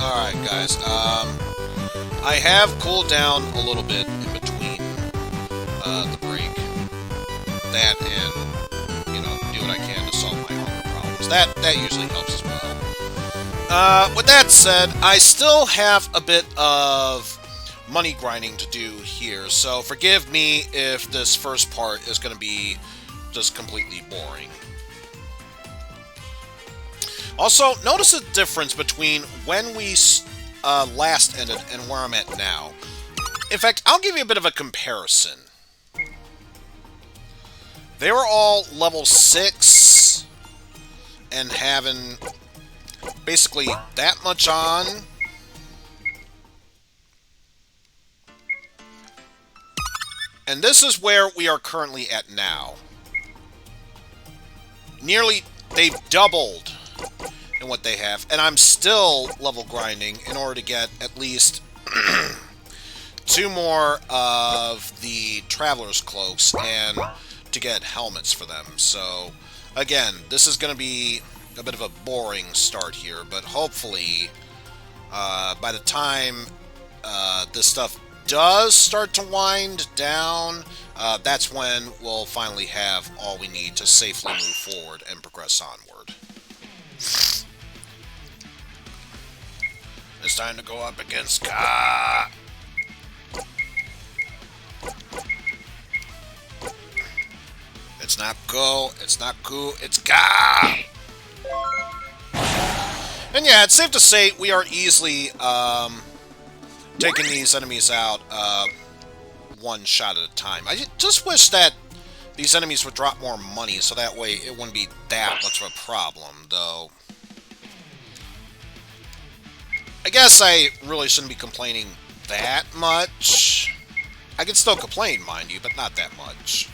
Alright, guys. I have cooled down a little bit in between the break. That and, you know, do what I can to solve my hunger problems. That usually helps as well. With that said, I still have a bit of money grinding to do here, so forgive me if this first part is going to be just completely boring. Also, notice the difference between when we last ended and where I'm at now. In fact, I'll give you a bit of a comparison. They were all level 6 and having basically that much on. And this is where we are currently at now. Nearly, they've doubled in what they have, and I'm still level grinding in order to get at least 2 more of the Traveler's Cloaks and to get helmets for them. So, again, this is going to be a bit of a boring start here, but hopefully, by the time this stuff does start to wind down, that's when we'll finally have all we need to safely move forward and progress onward. It's time to go up against Ka. It's not Ko, it's not Ku, it's Ka! And yeah, it's safe to say we are easily taking these enemies out one shot at a time. I just wish that these enemies would drop more money, so that way it wouldn't be that much of a problem, though. I guess I really shouldn't be complaining that much. I can still complain, mind you, but not that much.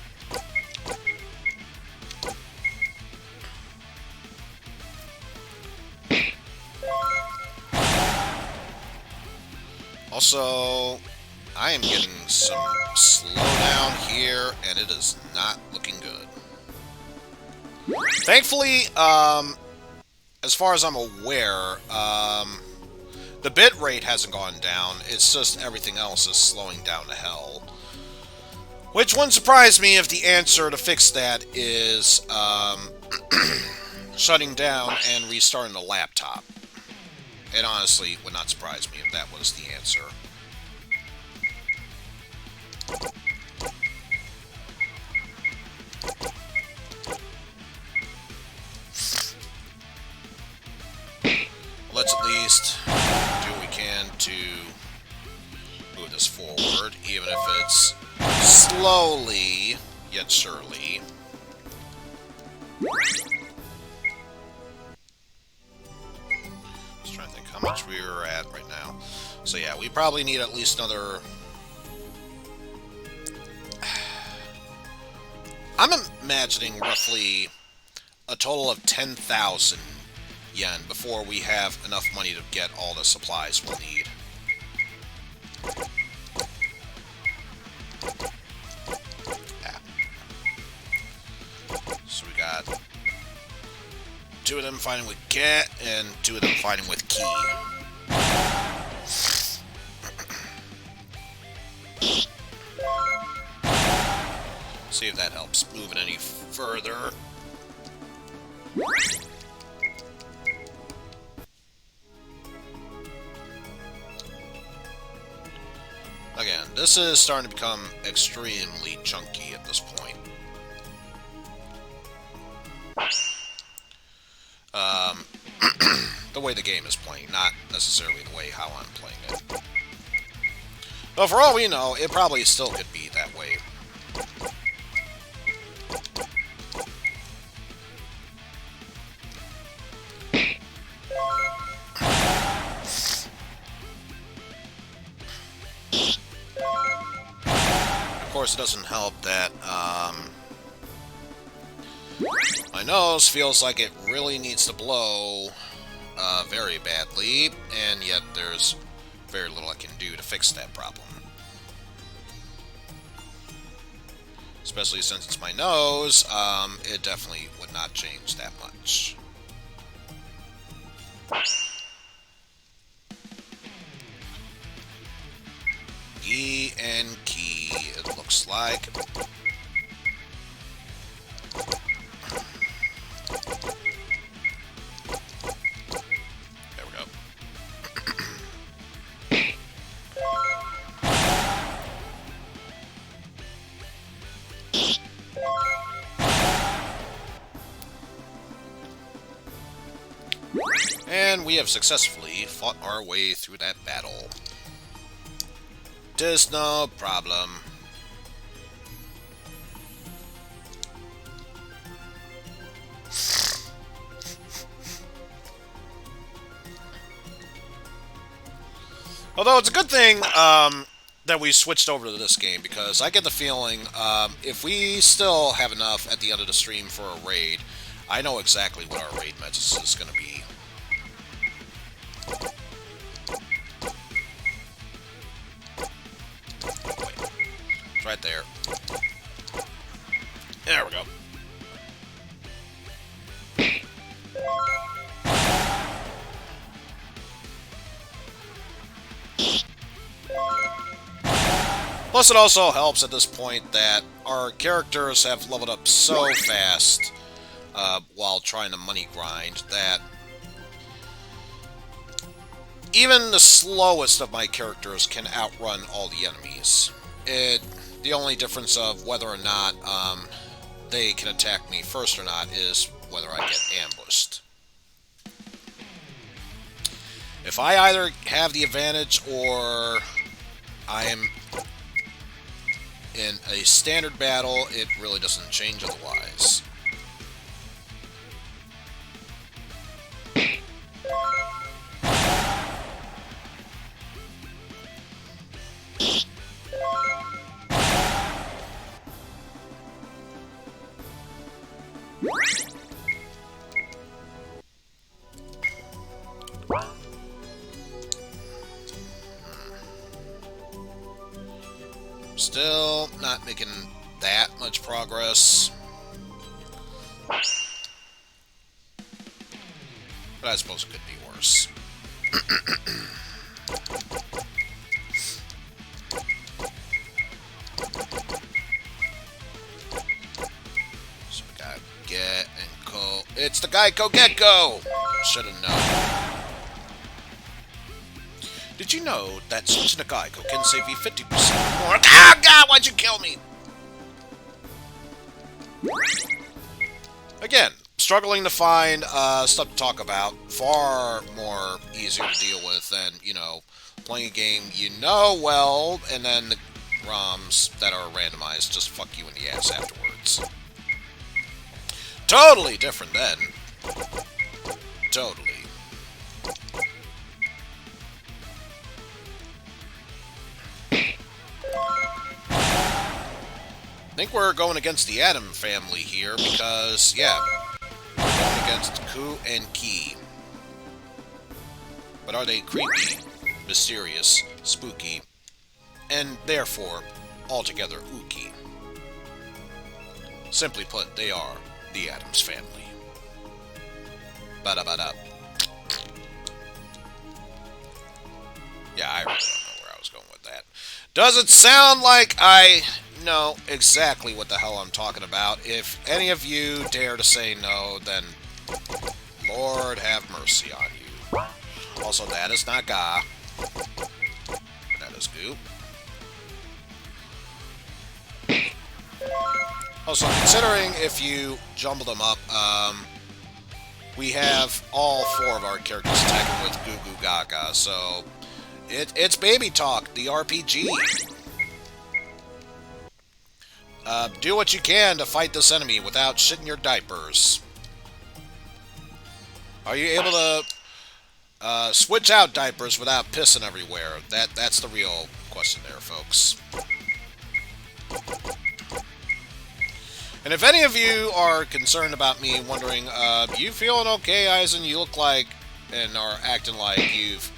Also, I am getting some slowdown here, and it is not looking good. Thankfully, as far as I'm aware, the bit rate hasn't gone down. It's just everything else is slowing down to hell. Which wouldn't surprise me if the answer to fix that is shutting down and restarting the laptop. It honestly would not surprise me if that was the answer. Let's at least do what we can to move this forward, even if it's slowly, yet surely. Just trying to think how much we were at right now. So yeah, we probably need at least another... I'm imagining roughly a total of 10,000 yen before we have enough money to get all the supplies we'll need. Yeah. So we got 2 of them fighting with Get and 2 of them fighting with Ki. See if that helps move it any further. Again, this is starting to become extremely chunky at this point. The way the game is playing, not necessarily the way how I'm playing it. But for all we know, it probably still could be that way. Of course, it doesn't help that my nose feels like it really needs to blow very badly, and yet there's very little I can do to fix that problem. Especially since it's my nose, it definitely would not change that much. like. There we go. And we have successfully fought our way through that battle. 'Tis no problem. Although it's a good thing that we switched over to this game, because I get the feeling if we still have enough at the end of the stream for a raid, I know exactly what our raid message is going to be. Wait. It's right there. There we go. Plus, it also helps at this point that our characters have leveled up so fast while trying to money grind that even the slowest of my characters can outrun all the enemies. The only difference of whether or not they can attack me first or not is whether I get ambushed. If I either have the advantage or I am in a standard battle, it really doesn't change otherwise. Still not making that much progress. But I suppose it could be worse. So we got Get and Go. It's the Geico Gecko! Should have known. Did you know that switching to Geico can save you 50% more? Ah, God, why'd you kill me? Again, struggling to find stuff to talk about. Far more easier to deal with than, you know, playing a game you know well, and then the ROMs that are randomized just fuck you in the ass afterwards. Totally different then. Totally. I think we're going against the Adam family here because, yeah, we're going against Ku and Ki. But are they creepy, mysterious, spooky, and therefore altogether ooky? Simply put, they are the Addams family. Ba-da-ba-da. Yeah, I really don't know where I was going with that. Does it sound like I know exactly what the hell I'm talking about? If any of you dare to say no, then Lord have mercy on you. Also, that is not Ga. That is Goop. Also, considering if you jumble them up, we have all four of our characters attacking with Goo Goo Gaga, so it's Baby Talk, the RPG. Do what you can to fight this enemy without shitting your diapers. Are you able to switch out diapers without pissing everywhere? That's the real question there, folks. And if any of you are concerned about me, wondering, you feeling okay, Eizen? You look like, and are acting like you've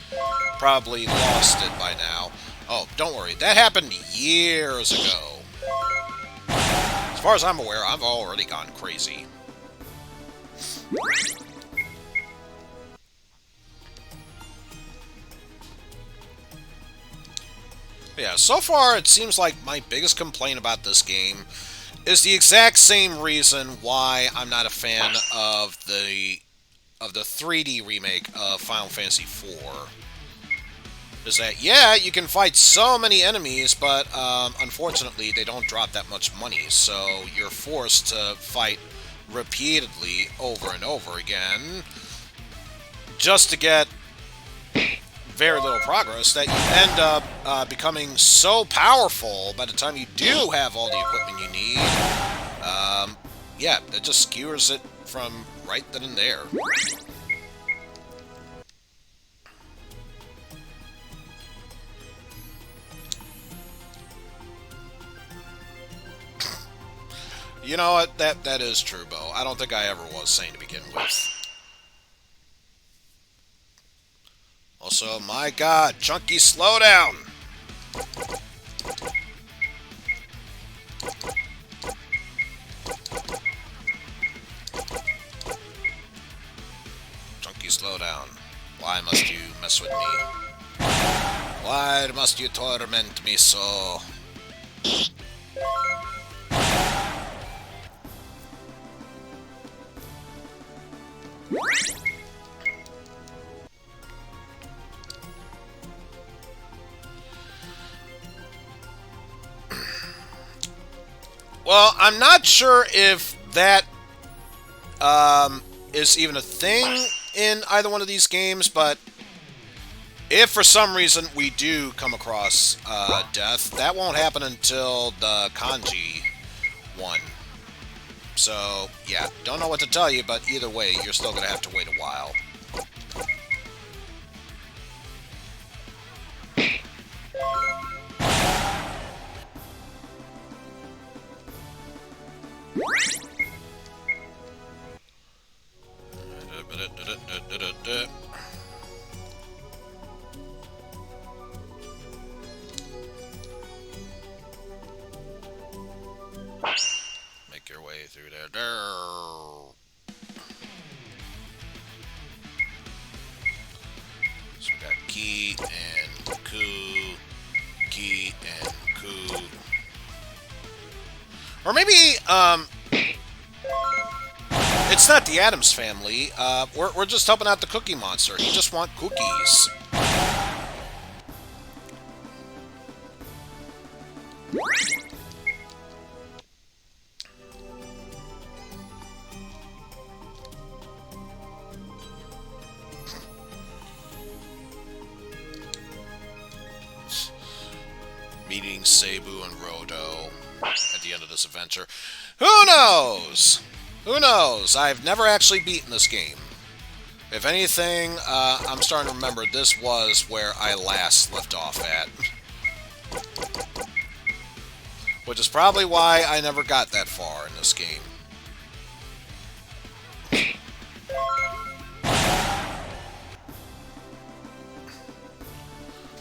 probably lost it by now. Oh, don't worry. That happened years ago. As far as I'm aware, I've already gone crazy. Yeah, so far it seems like my biggest complaint about this game is the exact same reason why I'm not a fan of the 3D remake of Final Fantasy IV. Is that, yeah, you can fight so many enemies, but unfortunately they don't drop that much money, so you're forced to fight repeatedly over and over again just to get very little progress that you end up becoming so powerful by the time you do have all the equipment you need. Yeah, it just skewers it from right then and there. You know what? That is true, Bo. I don't think I ever was sane to begin with. Also, my God, Chunky, slow down! Chunky, slow down. Why must you mess with me? Why must you torment me so? Well, I'm not sure if that is even a thing in either one of these games, but if for some reason we do come across death, that won't happen until the kanji one. So, yeah, don't know what to tell you, but either way, you're still going to have to wait a while. Make your way through there. So we got Ki and Ku, Ki and Ku. Or maybe, it's not the Addams Family. We're just helping out the Cookie Monster. He just want cookies. Meeting Cebu and Rodo at the end of this adventure. Who knows? Who knows? I've never actually beaten this game. If anything, I'm starting to remember this was where I last left off at. Which is probably why I never got that far in this game.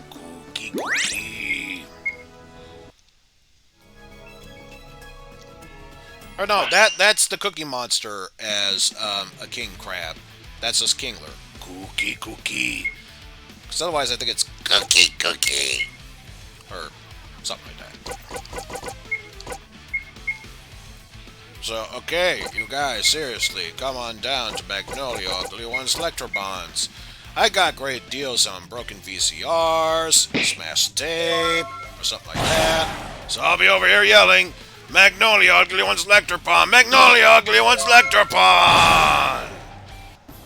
Cookie, cookie. Or no, that's the Cookie Monster as a king crab. That's just Kingler. Cookie, cookie. Because otherwise I think it's cookie, cookie. Or something like that. So, okay, you guys, seriously, come on down to Magnolia Ugly One's Electrobonds. I got great deals on broken VCRs, smashed tape, or something like that. So I'll be over here yelling, Magnolia Ugly One's Electropond! Magnolia Ugly One's Electropond!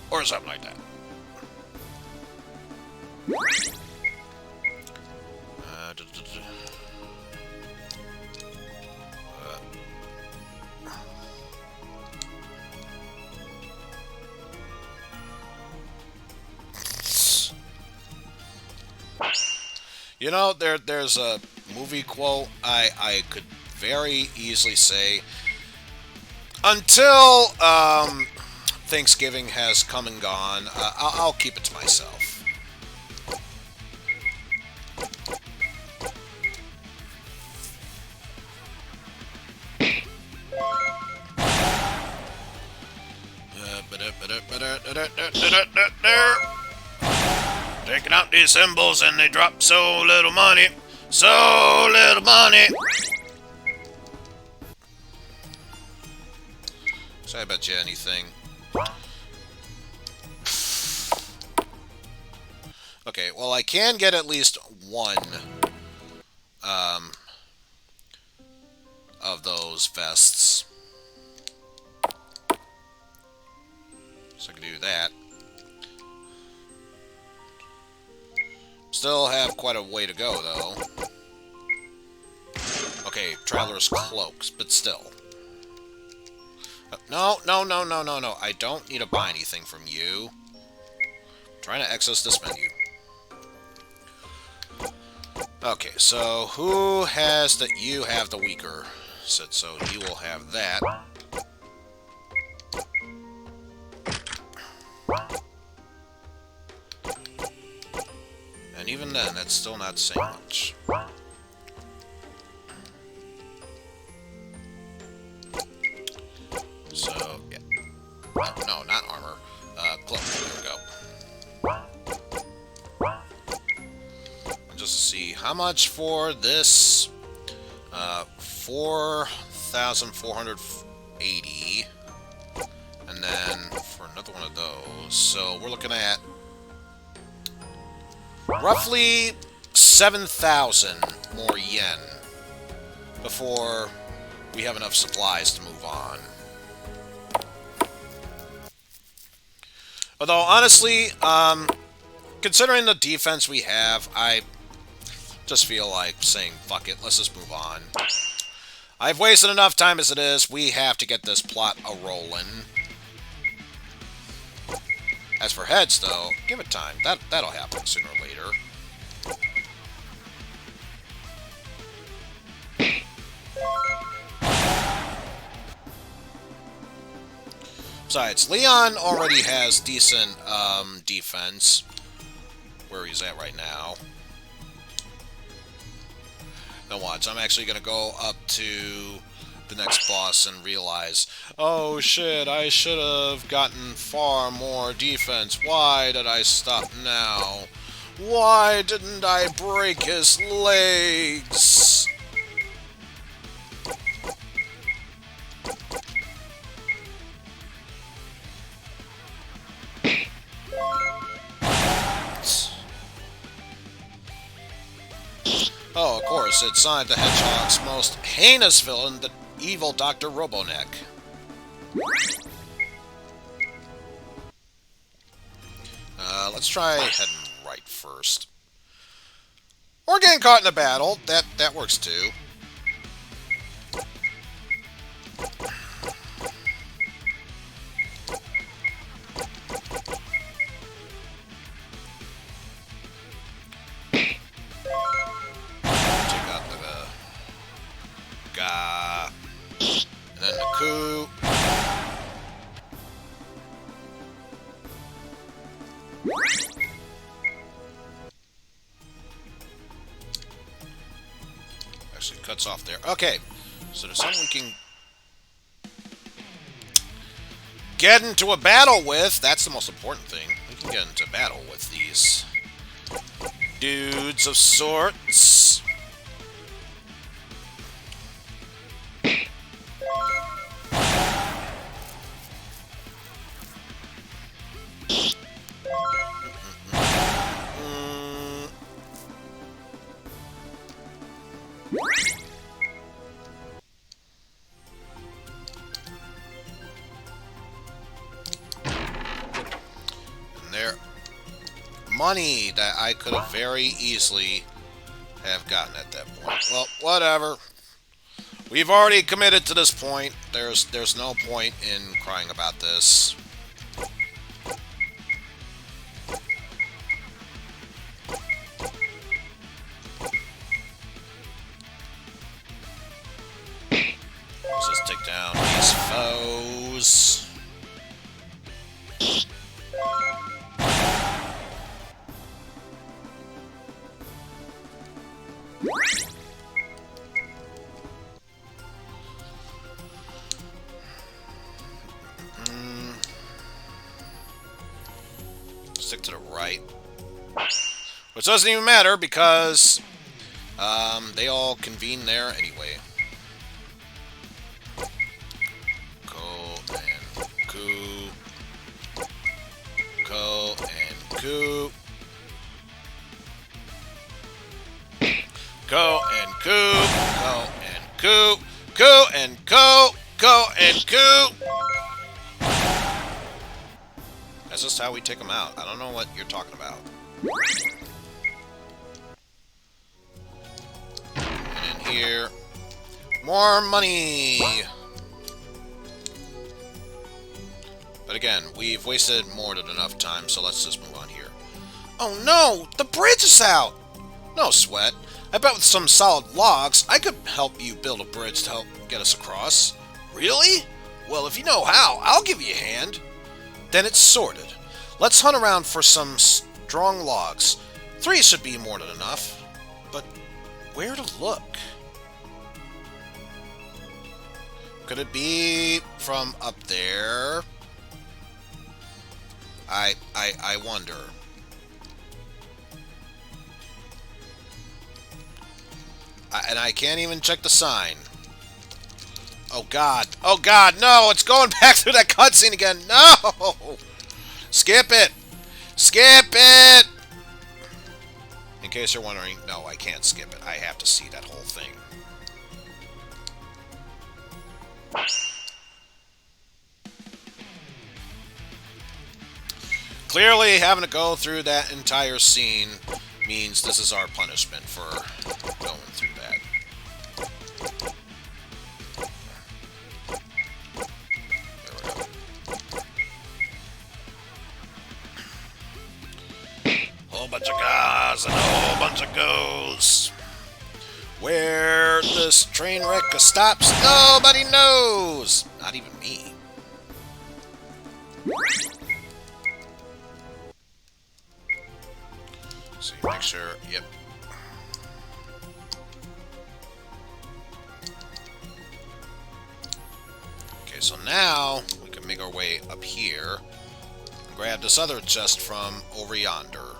Or something like that. You know, there's a movie quote I could very easily say, until Thanksgiving has come and gone, I'll keep it to myself. Taking out these symbols and they drop so little money. So little money. So I bet you anything. Okay, well I can get at least one of those vests. So I can do that. Still have quite a way to go, though. Okay, Traveler's Cloaks, but still. No. I don't need to buy anything from you. I'm trying to access this menu. Okay, so who has the... You have the weaker set, so you will have that. And even then, that's still not saying much. So, yeah. No, not armor. Cloak. There we go. Just to see how much for this. 4,480. And then for another one of those. So we're looking at roughly 7,000 more yen before we have enough supplies to move on. Although, honestly, considering the defense we have, I just feel like saying, fuck it, let's just move on. I've wasted enough time as it is. We have to get this plot a-rolling. As for heads, though, give it time. That'll happen sooner or later. Besides, Leon already has decent defense. Where he's at right now. Now watch, I'm actually going to go up to the next boss and realize, oh shit, I should have gotten far more defense. Why did I stop now? Why didn't I break his legs? Oh, of course, it's Sonic the Hedgehog's most heinous villain, the evil Dr. Roboneck. Let's try heading right first. Or getting caught in a battle. That works too. And then the coup. Actually cuts off there. Okay. So there's something we can get into a battle with. That's the most important thing. We can get into battle with these dudes of sorts. Money that I could have very easily have gotten at that point. Well, whatever. We've already committed to this point. There's no point in crying about this. Let's just take down these foes. Stick to the right. Which doesn't even matter because They all convene there anyway. Ko and Ku. Ko and Ku. Ko and Ku. Ko and Ku. Ku and Ko. Ko and Ku. That's just how we take them out. I don't know what you're talking about. And in here, more money! But again, we've wasted more than enough time, so let's just move on here. Oh no! The bridge is out! No sweat. I bet with some solid logs, I could help you build a bridge to help get us across. Really? Well, if you know how, I'll give you a hand. Then it's sorted. Let's hunt around for some strong logs. 3 should be more than enough. But where to look? Could it be from up there? I wonder. And I can't even check the sign. Oh god. Oh god, no! It's going back through that cutscene again. No! Skip it! Skip it! In case you're wondering, no, I can't skip it. I have to see that whole thing. Clearly, having to go through that entire scene means this is our punishment for going through that. Whole bunch of guys and a whole bunch of goes. Where this train wreck stops, nobody knows. Not even me. See, make sure. Yep. Okay, so now we can make our way up here and grab this other chest from over yonder.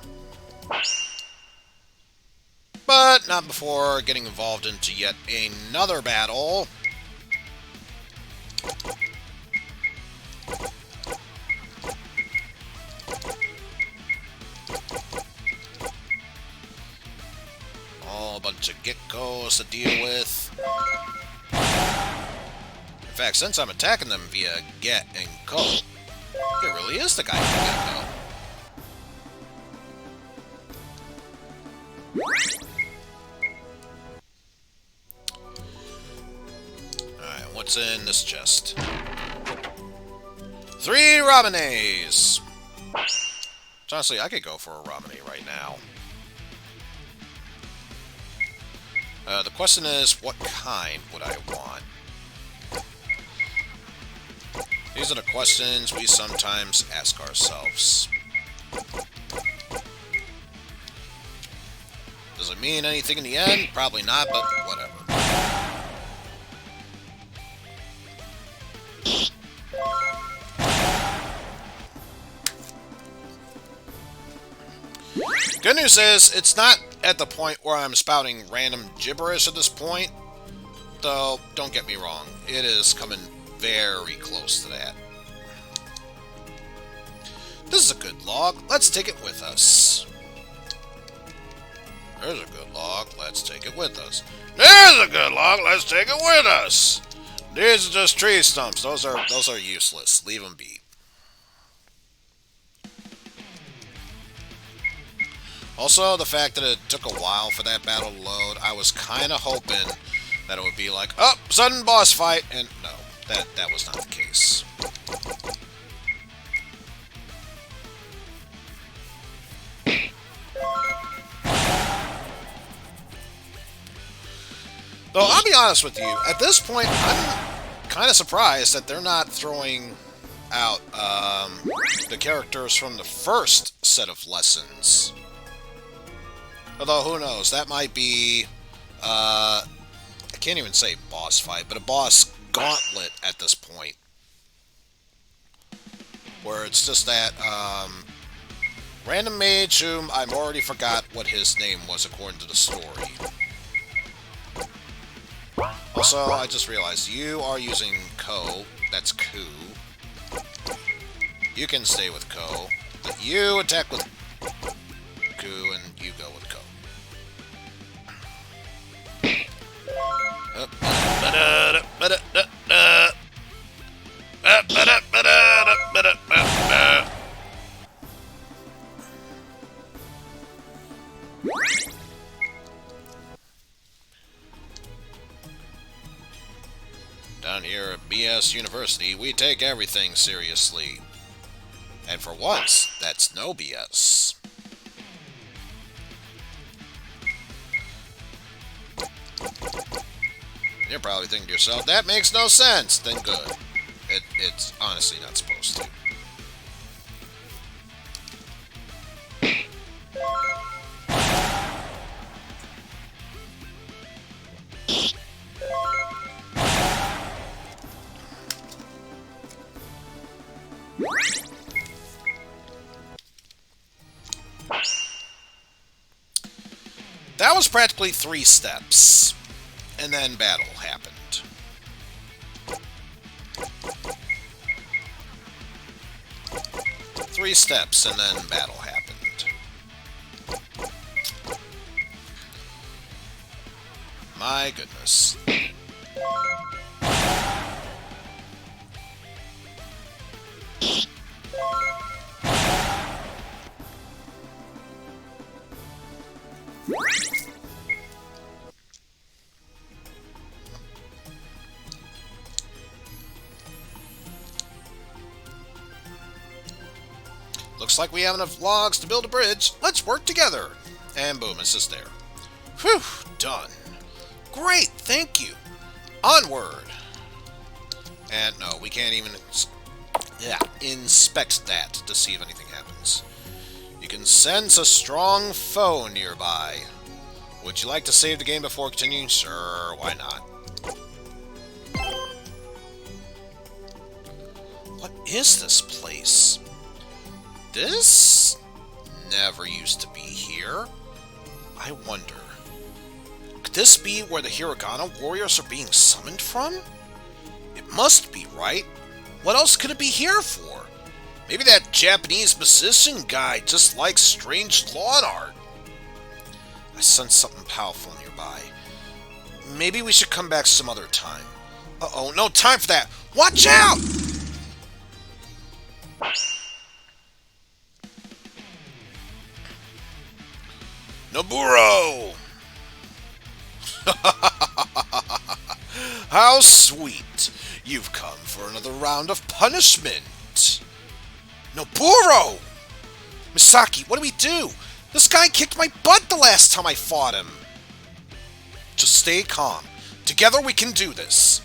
But not before getting involved into yet another battle. Oh, a bunch of geckos to deal with. In fact, since I'm attacking them via get and ko, it really is the guy from Gecko. Alright, what's in this chest? 3 ramenes! Honestly, I could go for a ramene right now. The question is, what kind would I want? These are the questions we sometimes ask ourselves. Does it mean anything in the end? Probably not, but whatever. Good news is, it's not at the point where I'm spouting random gibberish at this point. Though, don't get me wrong, it is coming very close to that. This is a good log. Let's take it with us. There's a good log. Let's take it with us. There's a good log. Let's take it with us. These are just tree stumps. Those are useless. Leave them be. Also, the fact that it took a while for that battle to load, I was kind of hoping that it would be like, oh, sudden boss fight, and no, that was not the case. Though, I'll be honest with you, at this point, I'm kind of surprised that they're not throwing out the characters from the first set of lessons. Although, who knows, that might be, I can't even say boss fight, but a boss gauntlet at this point. Where it's just that, random mage whom I've already forgot what his name was according to the story. Also, I just realized you are using Ko. That's Ku. You can stay with Ko. But you attack with Ku, and you go with Ko. Down here at BS University, we take everything seriously. And for once, that's no BS. You're probably thinking to yourself, that makes no sense. Then good. It's honestly not supposed to. That was practically 3 steps. And then battle happened. Three steps, and then battle happened. My goodness. Looks like we have enough logs to build a bridge. Let's work together. And boom, it's just there. Whew, done. Great, thank you. Onward. And no, we can't even inspect that to see if anything happens. You can sense a strong foe nearby. Would you like to save the game before continuing? Sure, why not? What is this place? This never used to be here. I wonder, could this be where the Hiragana warriors are being summoned from? It must be, right? What else could it be here for? Maybe that Japanese musician guy just likes strange lawn art. I sense something powerful nearby. Maybe we should come back some other time. Uh-oh, no time for that. Watch out! Noburo! How sweet! You've come for another round of punishment! Noburo! Misaki, what do we do? This guy kicked my butt the last time I fought him! Just stay calm. Together we can do this.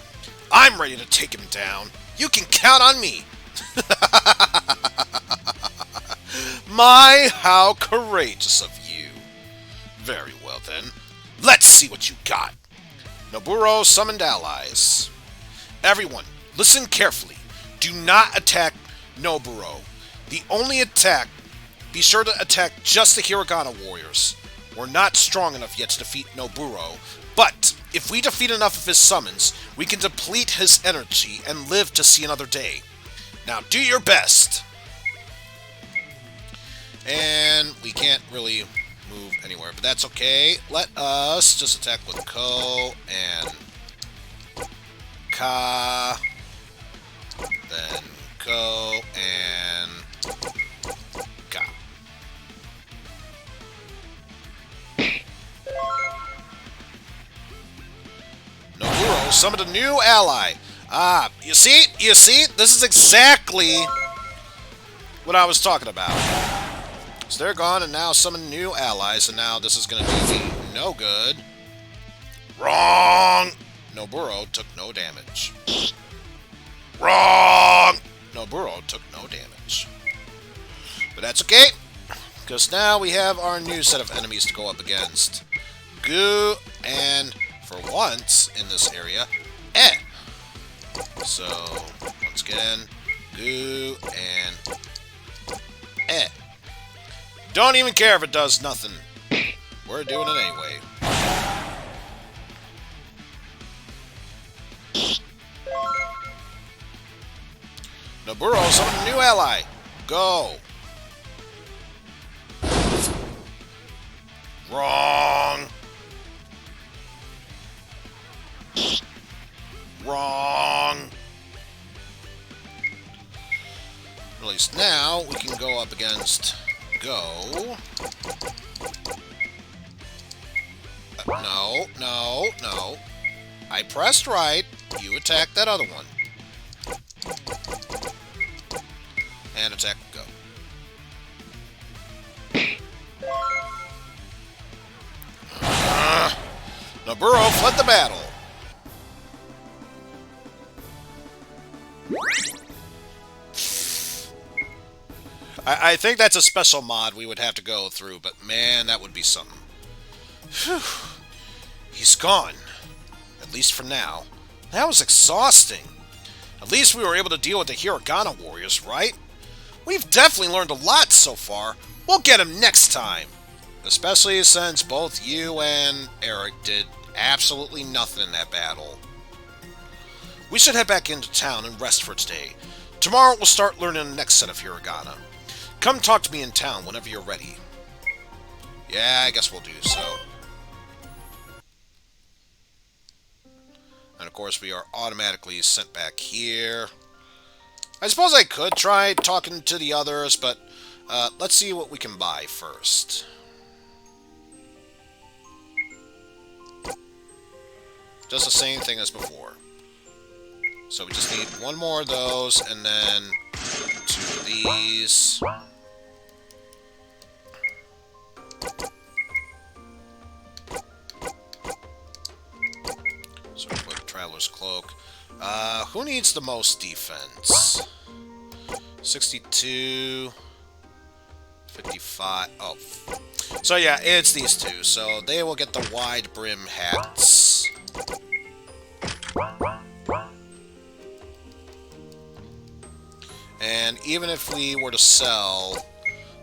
I'm ready to take him down. You can count on me! My, how courageous of you! Very well then. Let's see what you got. Noburo summoned allies. Everyone, listen carefully. Do not attack Noburo. The only attack, be sure to attack just the Hiragana warriors. We're not strong enough yet to defeat Noburo, but if we defeat enough of his summons, we can deplete his energy and live to see another day. Now do your best. And we can't really move anywhere, but that's okay. Let us just attack with Ko and Ka, then Ko and Ka. Noburo summoned a new ally. Ah, you see, this is exactly what I was talking about. So they're gone and now summon new allies, and now this is going to do me no good. Wrong! Noburo took no damage. Wrong! Noburo took no damage. But that's okay, because now we have our new set of enemies to go up against. Goo, and for once in this area, So, once again, Goo, and Don't even care if it does nothing. We're doing it anyway. Noburo, summon a new ally. Go. Wrong. Wrong. At least now we can go up against Go. No, no, no. I pressed right. You attack that other one. And attack Go. Noburo fled the battle. I think that's a special mod we would have to go through, but man, that would be something. Whew. He's gone. At least for now. That was exhausting. At least we were able to deal with the Hiragana warriors, right? We've definitely learned a lot so far. We'll get him next time. Especially since both you and Eric did absolutely nothing in that battle. We should head back into town and rest for today. Tomorrow we'll start learning the next set of Hiragana. Come talk to me in town whenever you're ready. Yeah, I guess we'll do so. And of course we are automatically sent back here. I suppose I could try talking to the others, but let's see what we can buy first. Just the same thing as before. So we just need one more of those, and then 2 of these. So we put Traveler's Cloak. Who needs the most defense? 62... 55... Oh. So yeah, it's these two. So they will get the wide brim hats. And even if we were to sell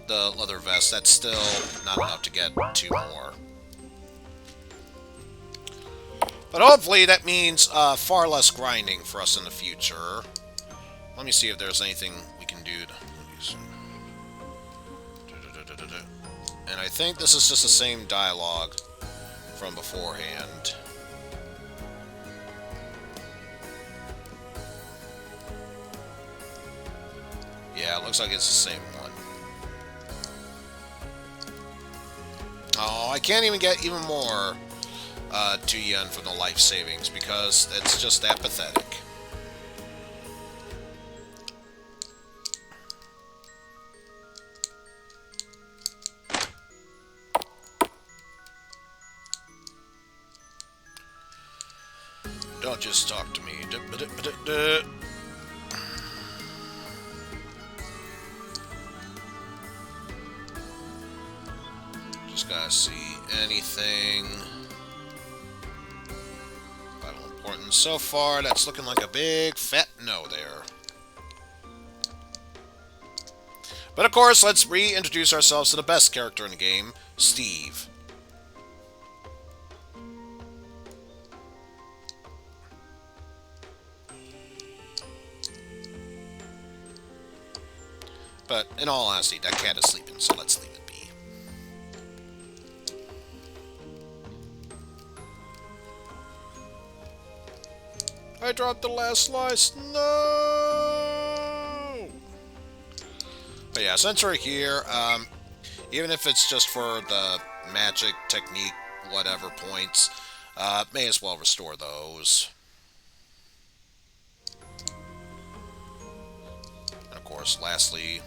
the leather vest, that's still not enough to get 2 more. But hopefully that means far less grinding for us in the future. Let me see if there's anything we can do. And I think this is just the same dialogue from beforehand. Yeah, it looks like it's the same one. Oh, I can't even get even more 2 yen from the life savings because it's just that pathetic. Don't just talk to me. Just gotta see anything vital important. So far, that's looking like a big fat no there. But of course, let's reintroduce ourselves to the best character in the game, Steve. But in all honesty, that cat is sleeping, so let's leave it be. I dropped the last slice. No! But yeah, since we're here, even if it's just for the magic, technique, whatever points, may as well restore those. And of course, lastly,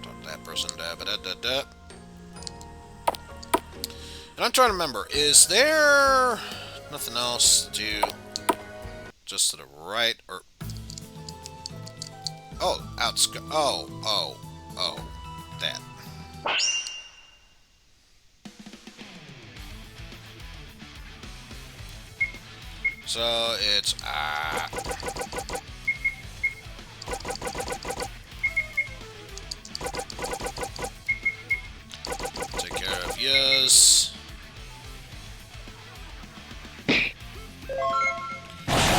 talk to that person. And I'm trying to remember, is there nothing else to do just to the right, or... Oh, that. So it's take care of yes.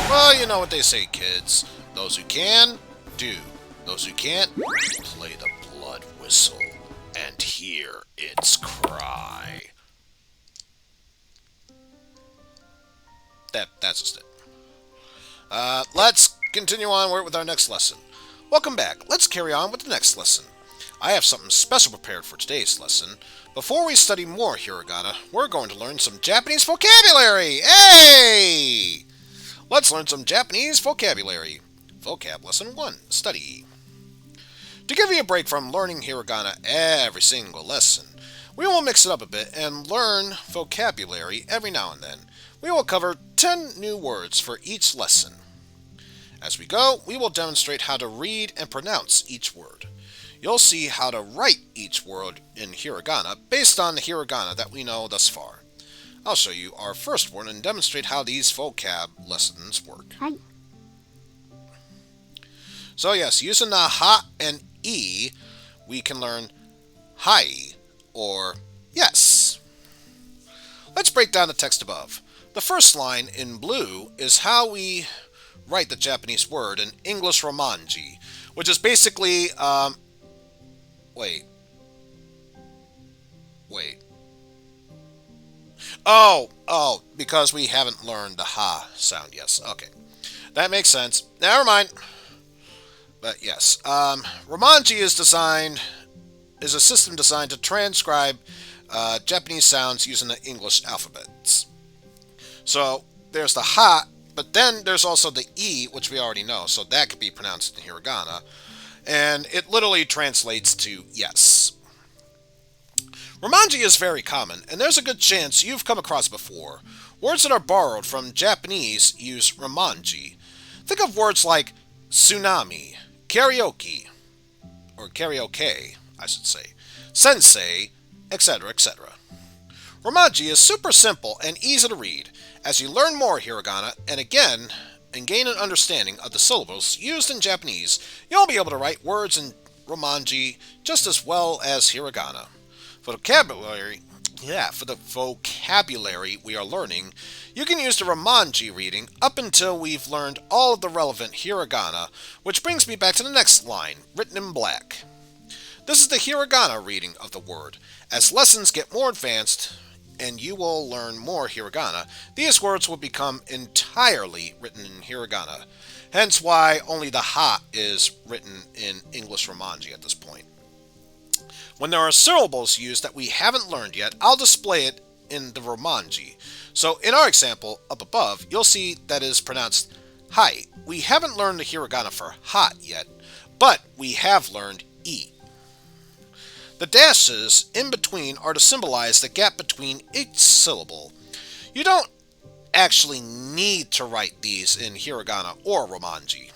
Well, you know what they say, kids. Those who can, do. Those who can't, play the blood whistle and hear its cry. That's just it. Let's continue on with our next lesson. Welcome back. Let's carry on with the next lesson. I have something special prepared for today's lesson. Before we study more hiragana, we're going to learn some Japanese vocabulary! Hey! Let's learn some Japanese vocabulary. Vocab Lesson 1. Study. To give you a break from learning hiragana every single lesson, we will mix it up a bit and learn vocabulary every now and then. We will cover 10 new words for each lesson. As we go, we will demonstrate how to read and pronounce each word. You'll see how to write each word in hiragana based on the hiragana that we know thus far. I'll show you our first word and demonstrate how these vocab lessons work. Hi. So yes, using the ha and e, we can learn hi or yes. Let's break down the text above. The first line in blue is how we write the Japanese word in English romanji, which is basically, wait. Oh, because we haven't learned the ha sound, yes, okay. That makes sense. Never mind. But yes, romanji is a system designed to transcribe Japanese sounds using the English alphabets. So there's the ha, but then there's also the e, which we already know, so that could be pronounced in hiragana, and it literally translates to yes. Romanji is very common, and there's a good chance you've come across it before. Words that are borrowed from Japanese use romanji. Think of words like tsunami, karaoke, or karaoke, I should say, sensei, etc., etc. Romanji is super simple and easy to read. As you learn more hiragana, and gain an understanding of the syllables used in Japanese, you'll be able to write words in romanji just as well as hiragana. For the vocabulary we are learning, you can use the romanji reading up until we've learned all of the relevant hiragana, which brings me back to the next line, written in black. This is the hiragana reading of the word. As lessons get more advanced, and you will learn more hiragana, these words will become entirely written in hiragana, hence why only the ha is written in English romanji at this point. When there are syllables used that we haven't learned yet, I'll display it in the romanji. So in our example up above, you'll see that it is pronounced hai. We haven't learned the hiragana for ha yet, but we have learned e. The dashes in between are to symbolize the gap between each syllable. You don't actually need to write these in hiragana or romanji.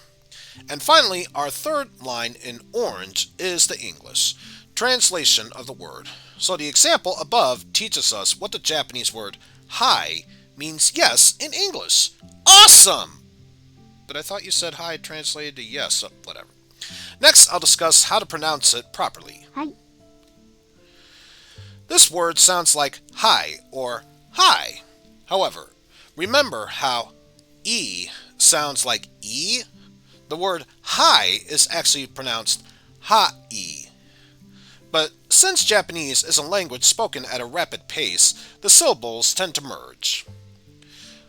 And finally, our third line in orange is the English translation of the word. So the example above teaches us what the Japanese word hi means yes in English. Awesome! But I thought you said hi translated to yes, whatever. Next, I'll discuss how to pronounce it properly. Hi. This word sounds like hi or hi. However, remember how e sounds like e? The word hi is actually pronounced ha-e. But since Japanese is a language spoken at a rapid pace, the syllables tend to merge.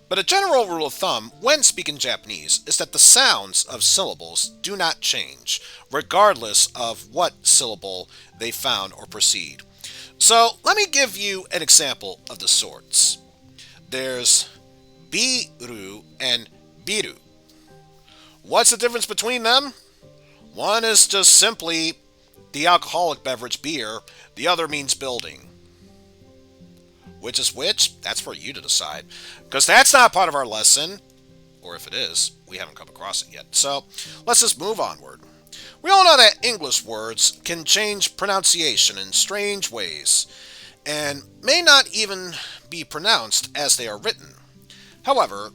But a general rule of thumb when speaking Japanese is that the sounds of syllables do not change, regardless of what syllable they found or precede. So let me give you an example of the sorts. There's biru and biru. What's the difference between them? One is just simply the alcoholic beverage beer, the other means building. Which is which? That's for you to decide. Because that's not part of our lesson. Or if it is, we haven't come across it yet. So, let's just move onward. We all know that English words can change pronunciation in strange ways, and may not even be pronounced as they are written. However,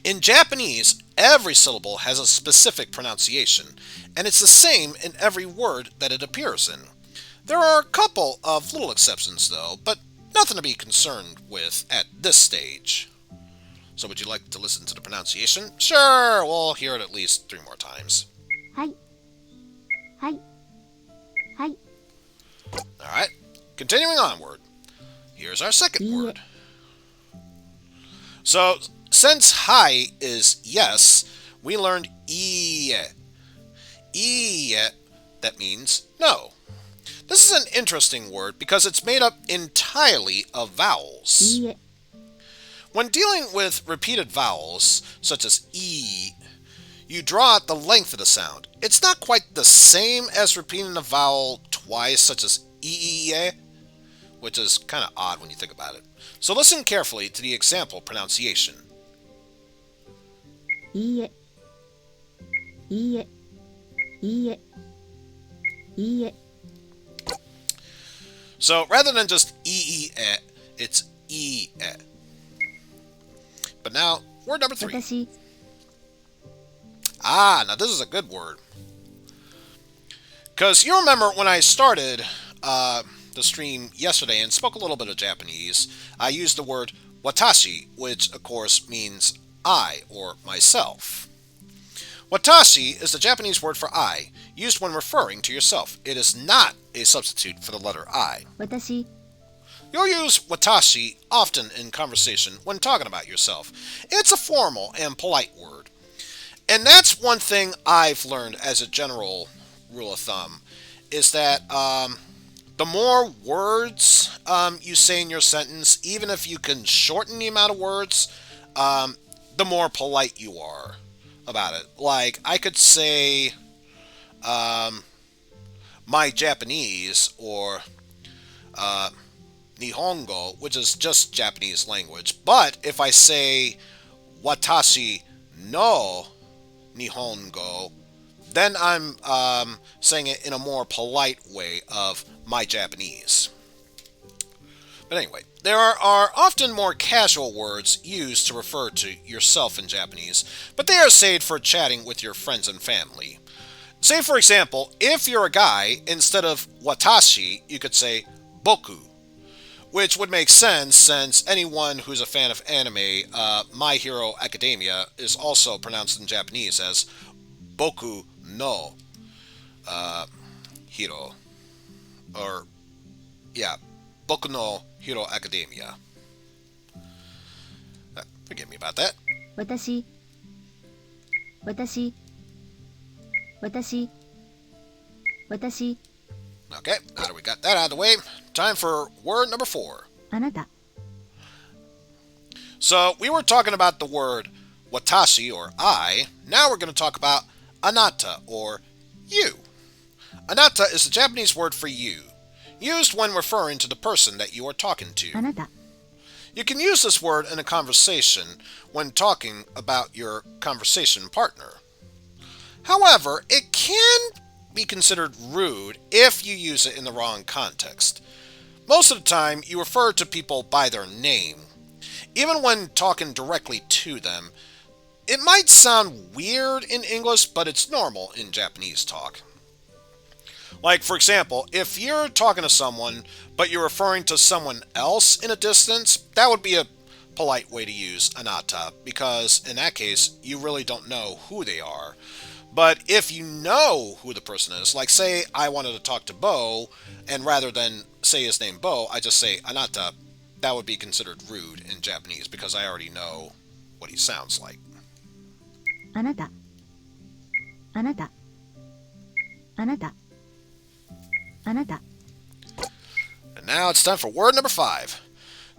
in Japanese, every syllable has a specific pronunciation, and it's the same in every word that it appears in. There are a couple of little exceptions though, but nothing to be concerned with at this stage. So would you like to listen to the pronunciation? Sure, we'll hear it at least 3 more times. はいはいはい Alright, continuing onward. Here's our second Yeah. word. So, since hi is yes, we learned iie. Iie, that means no. This is an interesting word because it's made up entirely of vowels. いいえ When dealing with repeated vowels, such as e, you draw out the length of the sound. It's not quite the same as repeating a vowel twice, such as e, which is kind of odd when you think about it. So listen carefully to the example pronunciation. いいえいいえいいえいいえ So rather than just e, it's e. But now, word number 3. 私 Now this is a good word. Because you remember when I started the stream yesterday and spoke a little bit of Japanese, I used the word watashi, which of course means I, or myself. Watashi is the Japanese word for I, used when referring to yourself. It is not a substitute for the letter I. 私 You'll use watashi often in conversation when talking about yourself. It's a formal and polite word. And that's one thing I've learned as a general rule of thumb, is that the more words you say in your sentence, even if you can shorten the amount of words, the more polite you are about it. Like, I could say my Japanese, or Nihongo, which is just Japanese language. But if I say watashi no Nihongo, then I'm saying it in a more polite way of my Japanese. But anyway, there are often more casual words used to refer to yourself in Japanese, but they are saved for chatting with your friends and family. Say, for example, if you're a guy, instead of watashi, you could say boku, which would make sense since anyone who's a fan of anime, My Hero Academia is also pronounced in Japanese as boku no hiro. Or, yeah, boku no Hero Academia. Forgive me about that. 私私私私 Okay, now that we got that out of the way, time for word number 4. あなた So, we were talking about the word watashi, or I. Now we're going to talk about anata, or you. Anata is the Japanese word for you, used when referring to the person that you are talking あ to. なた You can use this word in a conversation when talking about your conversation partner. However, it can be considered rude if you use it in the wrong context. Most of the time, you refer to people by their name. Even when talking directly to them, it might sound weird in English, but it's normal in Japanese talk. Like, for example, if you're talking to someone, but you're referring to someone else in a distance, that would be a polite way to use anata, because in that case, you really don't know who they are. But if you know who the person is, like say I wanted to talk to Bo, and rather than say his name Bo, I just say anata, that would be considered rude in Japanese, because I already know what he sounds like. あなたあなたあなたあなた And now it's time for word number 5.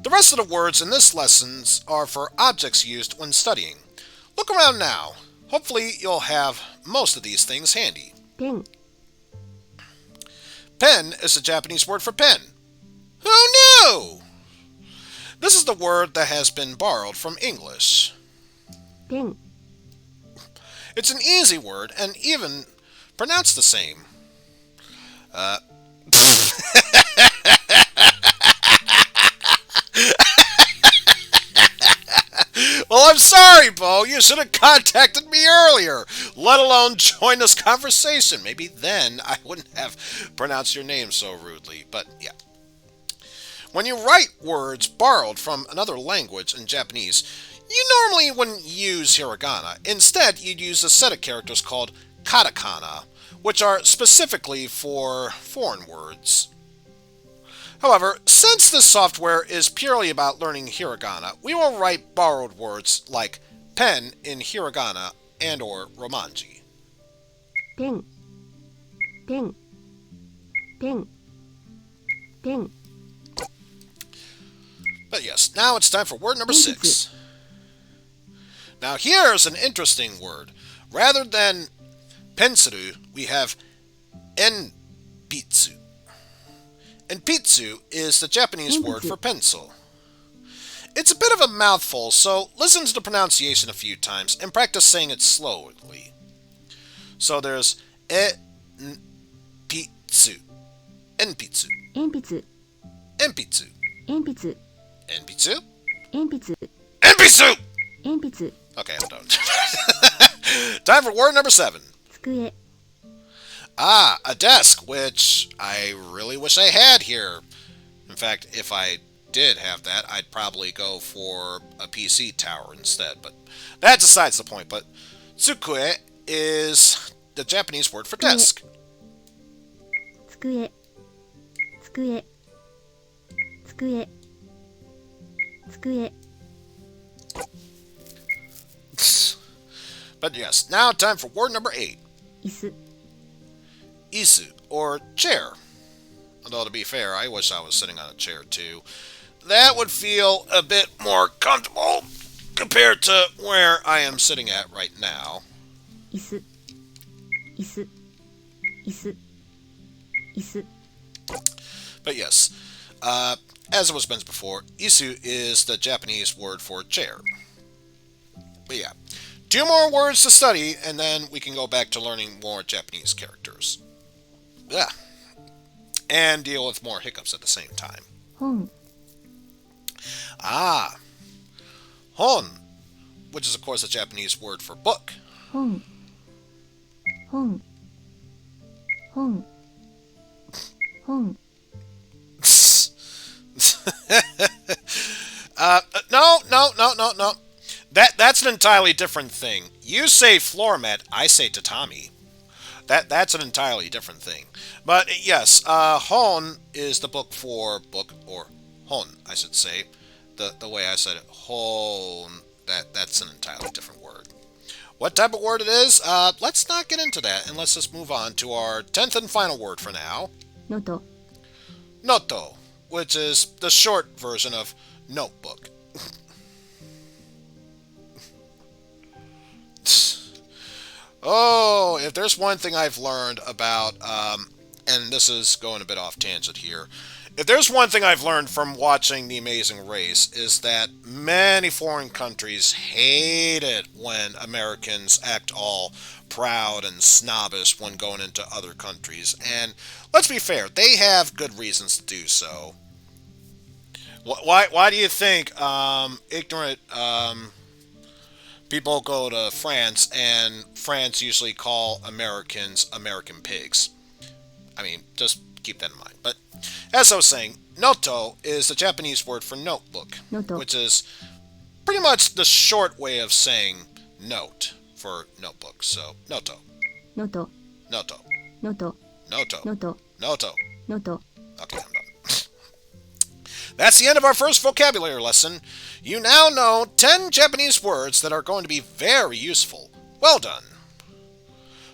The rest of the words in this lesson are for objects used when studying. Look around now. Hopefully you'll have most of these things handy. ペン Pen is the Japanese word for pen. Who knew? This is the word that has been borrowed from English. ペン It's an easy word and even pronounced the same. Well, I'm sorry, Bo. You should have contacted me earlier, let alone join this conversation. Maybe then I wouldn't have pronounced your name so rudely. But yeah. When you write words borrowed from another language in Japanese, You normally wouldn't use hiragana. Instead, you'd use a set of characters called katakana, which are specifically for foreign words. However, since this software is purely about learning hiragana, we will write borrowed words like pen in hiragana and or romanji. ペンペンペンペン But yes, now it's time for word number 6. Now here's an interesting word. Rather than pensuru, we have enpitsu. Enpitsu is the Japanese word for pencil. It's a bit of a mouthful, so listen to the pronunciation a few times and practice saying it slowly. So there's enpitsu, enpitsu, 鉛筆 enpitsu, 鉛筆 enpitsu, 鉛筆 enpitsu! 鉛筆 Okay, I'm done. Time for word number 7. 机 Ah, a desk, which I really wish I had here. In fact, if I did have that, I'd probably go for a PC tower instead, but that decides the point. But tsukue is the Japanese word for desk. 机机机机 But yes, now time for word number 8. 椅子 Isu, or chair. Although, to be fair, I wish I was sitting on a chair too. That would feel a bit more comfortable compared to where I am sitting at right now. 椅子椅子椅子椅子 But yes, as it was mentioned before, isu is the Japanese word for chair. But yeah, 2 more words to study, and then we can go back to learning more Japanese characters. Yeah. And deal with more hiccups at the same time. 本 Ah, hon, which is of course a Japanese word for book. 本本本本 No. That's an entirely different thing. You say floor mat, I say tatami. That's an entirely different thing. But yes, hon is the book for book, or hon, I should say. The way I said it, hon, that's an entirely different word. What type of word it is, let's not get into that, and let's just move on to our 10th and final word for now. ノート Noto, which is the short version of notebook. Oh, if there's one thing I've learned about, and this is going a bit off tangent here, if there's one thing I've learned from watching The Amazing Race, is that many foreign countries hate it when Americans act all proud and snobbish when going into other countries. And let's be fair, they have good reasons to do so. Why do you think ignorant people go to France, and France usually call Americans American pigs? I mean, just keep that in mind. But as I was saying, noto is the Japanese word for notebook, Noto. which is pretty much the short way of saying note for notebook. So, noto, ノート noto, ノート noto, ノート noto. ノート Okay, I'm done. That's the end of our first vocabulary lesson. You now know 10 Japanese words that are going to be very useful. Well done.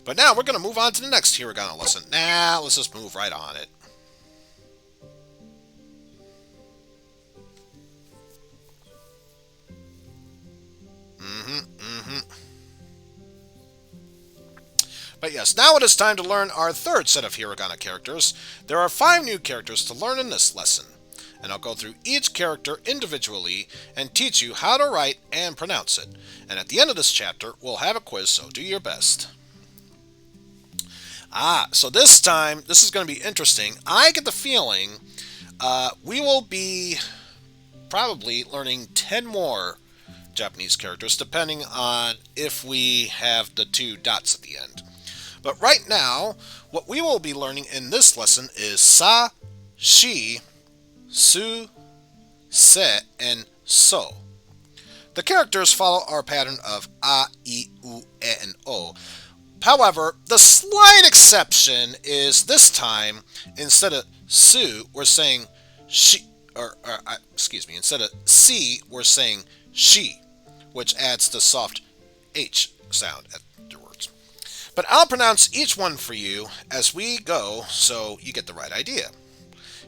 But now we're going to move on to the next hiragana lesson. Let's just move right on it. But yes, now it is time to learn our third set of hiragana characters. There are 5 new characters to learn in this lesson, and I'll go through each character individually and teach you how to write and pronounce it. And at the end of this chapter, we'll have a quiz, so do your best. So this time, this is going to be interesting. I get the feeling we will be probably learning 10 more Japanese characters, depending on if we have the 2 dots at the end. But right now, what we will be learning in this lesson is sa, shi, su, se, and so. The characters follow our pattern of a, I, U, E, and O. However, the slight exception is this time, instead of su, we're saying she, excuse me, instead of si, we're saying she, which adds the soft H sound afterwards. But I'll pronounce each one for you as we go so you get the right idea.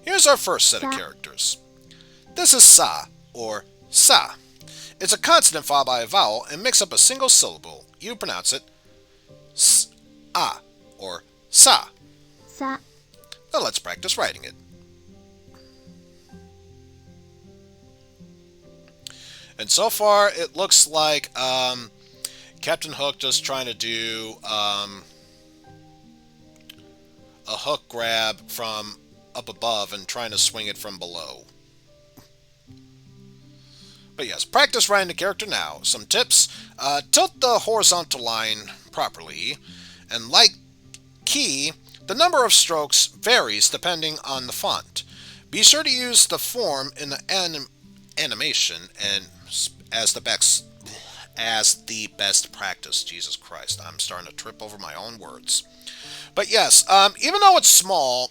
Here's our first set of characters. This is sa, or sa. It's a consonant followed by a vowel and makes up a single syllable. You pronounce it s-a, or sa. Sa. Now let's practice writing it. And so far, it looks like Captain Hook just trying to do a hook grab from up above and trying to swing it from below. But yes, practice writing the character now. Some tips. Tilt the horizontal line properly. And like key, the number of strokes varies depending on the font. Be sure to use the form in the animation and as the best practice. Jesus Christ, I'm starting to trip over my own words. But yes, even though it's small,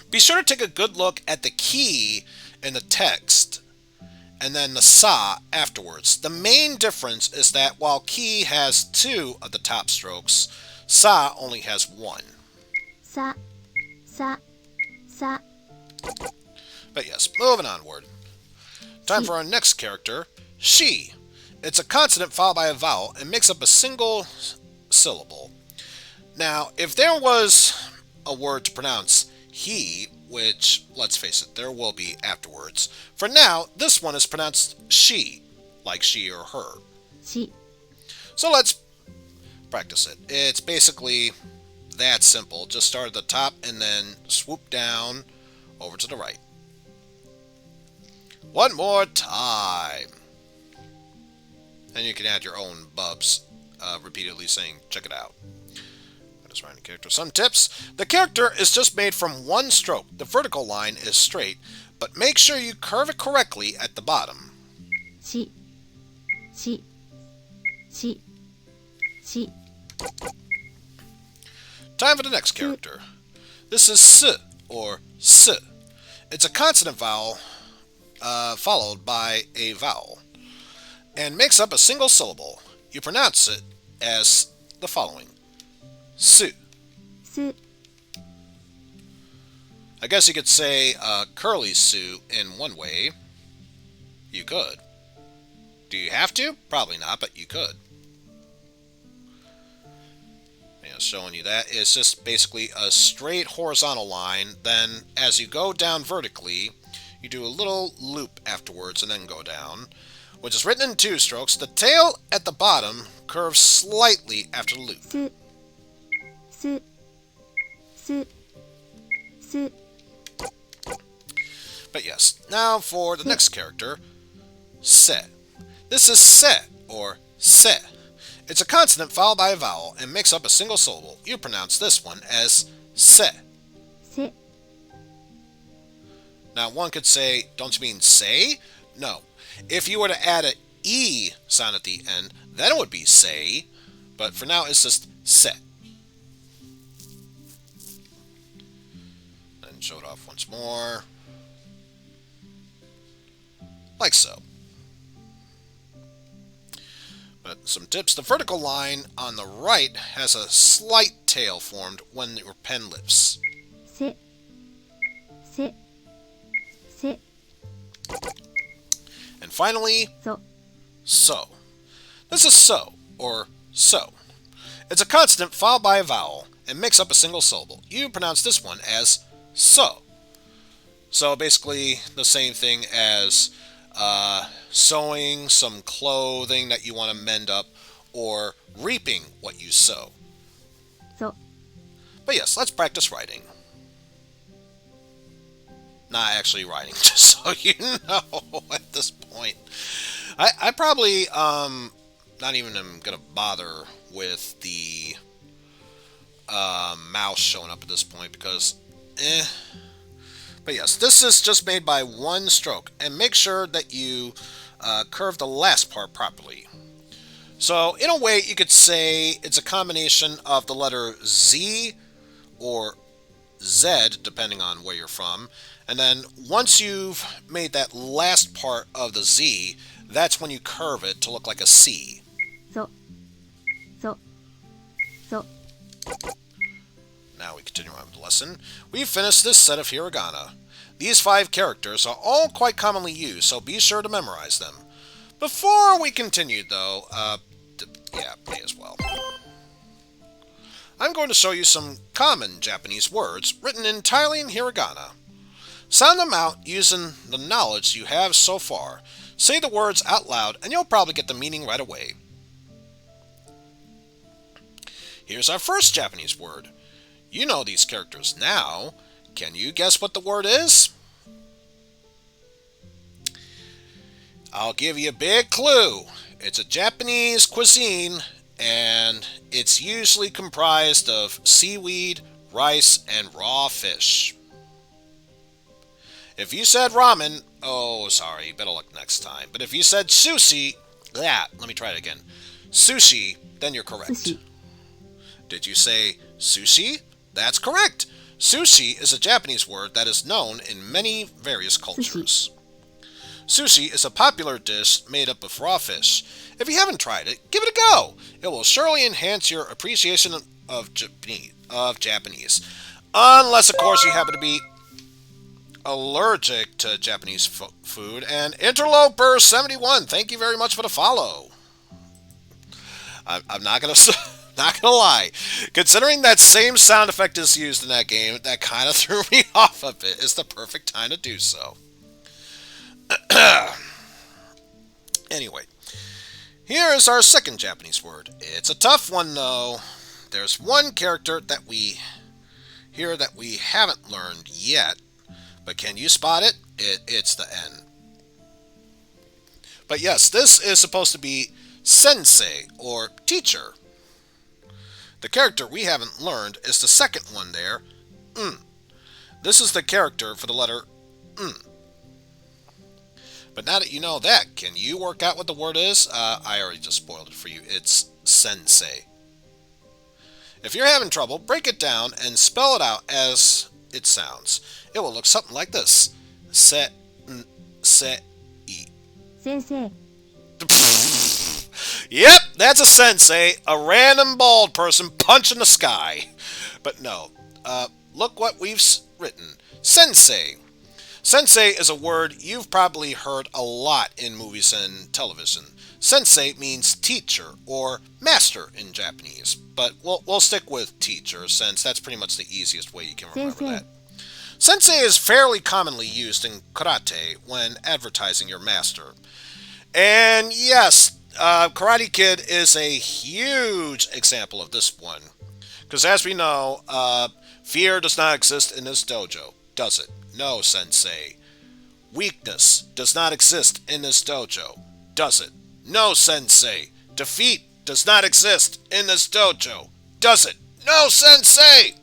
be sure to take a good look at the key in the text and then the sa afterwards. The main difference is that while ki has 2 of the top strokes, sa only has 1. Sa. Sa. Sa. But yes, moving onward. Time for our next character, she. It's a consonant followed by a vowel and makes up a single syllable. Now, if there was a word to pronounce he, which, let's face it, there will be afterwards. For now, this one is pronounced she, like she or her. She. So let's practice it. It's basically that simple. Just start at the top and then swoop down over to the right. One more time. And you can add your own bubs, repeatedly saying, check it out. Just writing the character. Some tips. The character is just made from one stroke. The vertical line is straight, but make sure you curve it correctly at the bottom. She. She. She. She. Time for the next character. This is s, or s. It's a consonant vowel followed by a vowel and makes up a single syllable. You pronounce it as the following. Su. Su. I guess you could say curly Sue in one way. You could. Do you have to? Probably not, but you could. Yeah, showing you that. It's just basically a straight horizontal line. Then as you go down vertically, you do a little loop afterwards and then go down, which is written in 2 strokes. The tail at the bottom curves slightly after the loop. Su. Su. Su. Su. But yes, now for the next character, se. This is se, or se. It's a consonant followed by a vowel and makes up a single syllable. You pronounce this one as se. Se. Now one could say, don't you mean say? No. If you were to add an E sound at the end, then it would be say. But for now, it's just se. Then show it off once more. Like so. But some tips. The vertical line on the right has a slight tail formed when your pen lifts. Se. Se. Se. And finally, So. so. This is so, or so. It's a consonant followed by a vowel and makes up a single syllable. You pronounce this one as so. So basically the same thing as sewing some clothing that you want to mend up, or reaping what you sow. So. But yes, let's practice writing. Not actually writing, just so you know at this point. I probably not even am going to bother with the mouse showing up at this point because But yes, this is just made by one stroke, and make sure that you curve the last part properly. So, in a way, you could say it's a combination of the letter Z or Z, depending on where you're from. And then once you've made that last part of the Z, that's when you curve it to look like a C. So. Now we continue on with the lesson. We've finished this set of hiragana. These 5 characters are all quite commonly used, so be sure to memorize them. Before we continue, though, me as well. I'm going to show you some common Japanese words written entirely in hiragana. Sound them out using the knowledge you have so far. Say the words out loud, and you'll probably get the meaning right away. Here's our first Japanese word. You know these characters now. Can you guess what the word is? I'll give you a big clue. It's a Japanese cuisine, and it's usually comprised of seaweed, rice, and raw fish. If you said ramen, oh, sorry, better luck next time. But if you said sushi, let me try it again. Sushi, then you're correct. Sushi. Did you say sushi? That's correct. Sushi is a Japanese word that is known in many various cultures. Sushi is a popular dish made up of raw fish. If you haven't tried it, give it a go. It will surely enhance your appreciation of Japanese. Unless, of course, you happen to be allergic to Japanese food. And Interloper71, thank you very much for the follow. I'm not gonna lie. Considering that same sound effect is used in that game, that kind of threw me off a bit. It's the perfect time to do so. Anyway, here is our second Japanese word. It's a tough one, though. There's one character that we haven't learned yet, but can you spot it? It's the N. But yes, this is supposed to be sensei, or teacher. The character we haven't learned is the second one there, This is the character for the letter But now that you know that, can you work out what the word is? I already just spoiled it for you. It's sensei. If you're having trouble, break it down and spell it out as it sounds. It will look something like this. Se-i. Sensei. Yep, that's a sensei, a random bald person punching the sky. But no, look what we've written. Sensei. Sensei is a word you've probably heard a lot in movies and television. Sensei means teacher or master in Japanese, but we'll stick with teacher since that's pretty much the easiest way you can remember that. Sensei is fairly commonly used in karate when advertising your master. And yes, Karate Kid is a huge example of this one. Because as we know, fear does not exist in this dojo, does it? No, Sensei. Weakness does not exist in this dojo, does it? No, Sensei. Defeat does not exist in this dojo, does it? No, Sensei!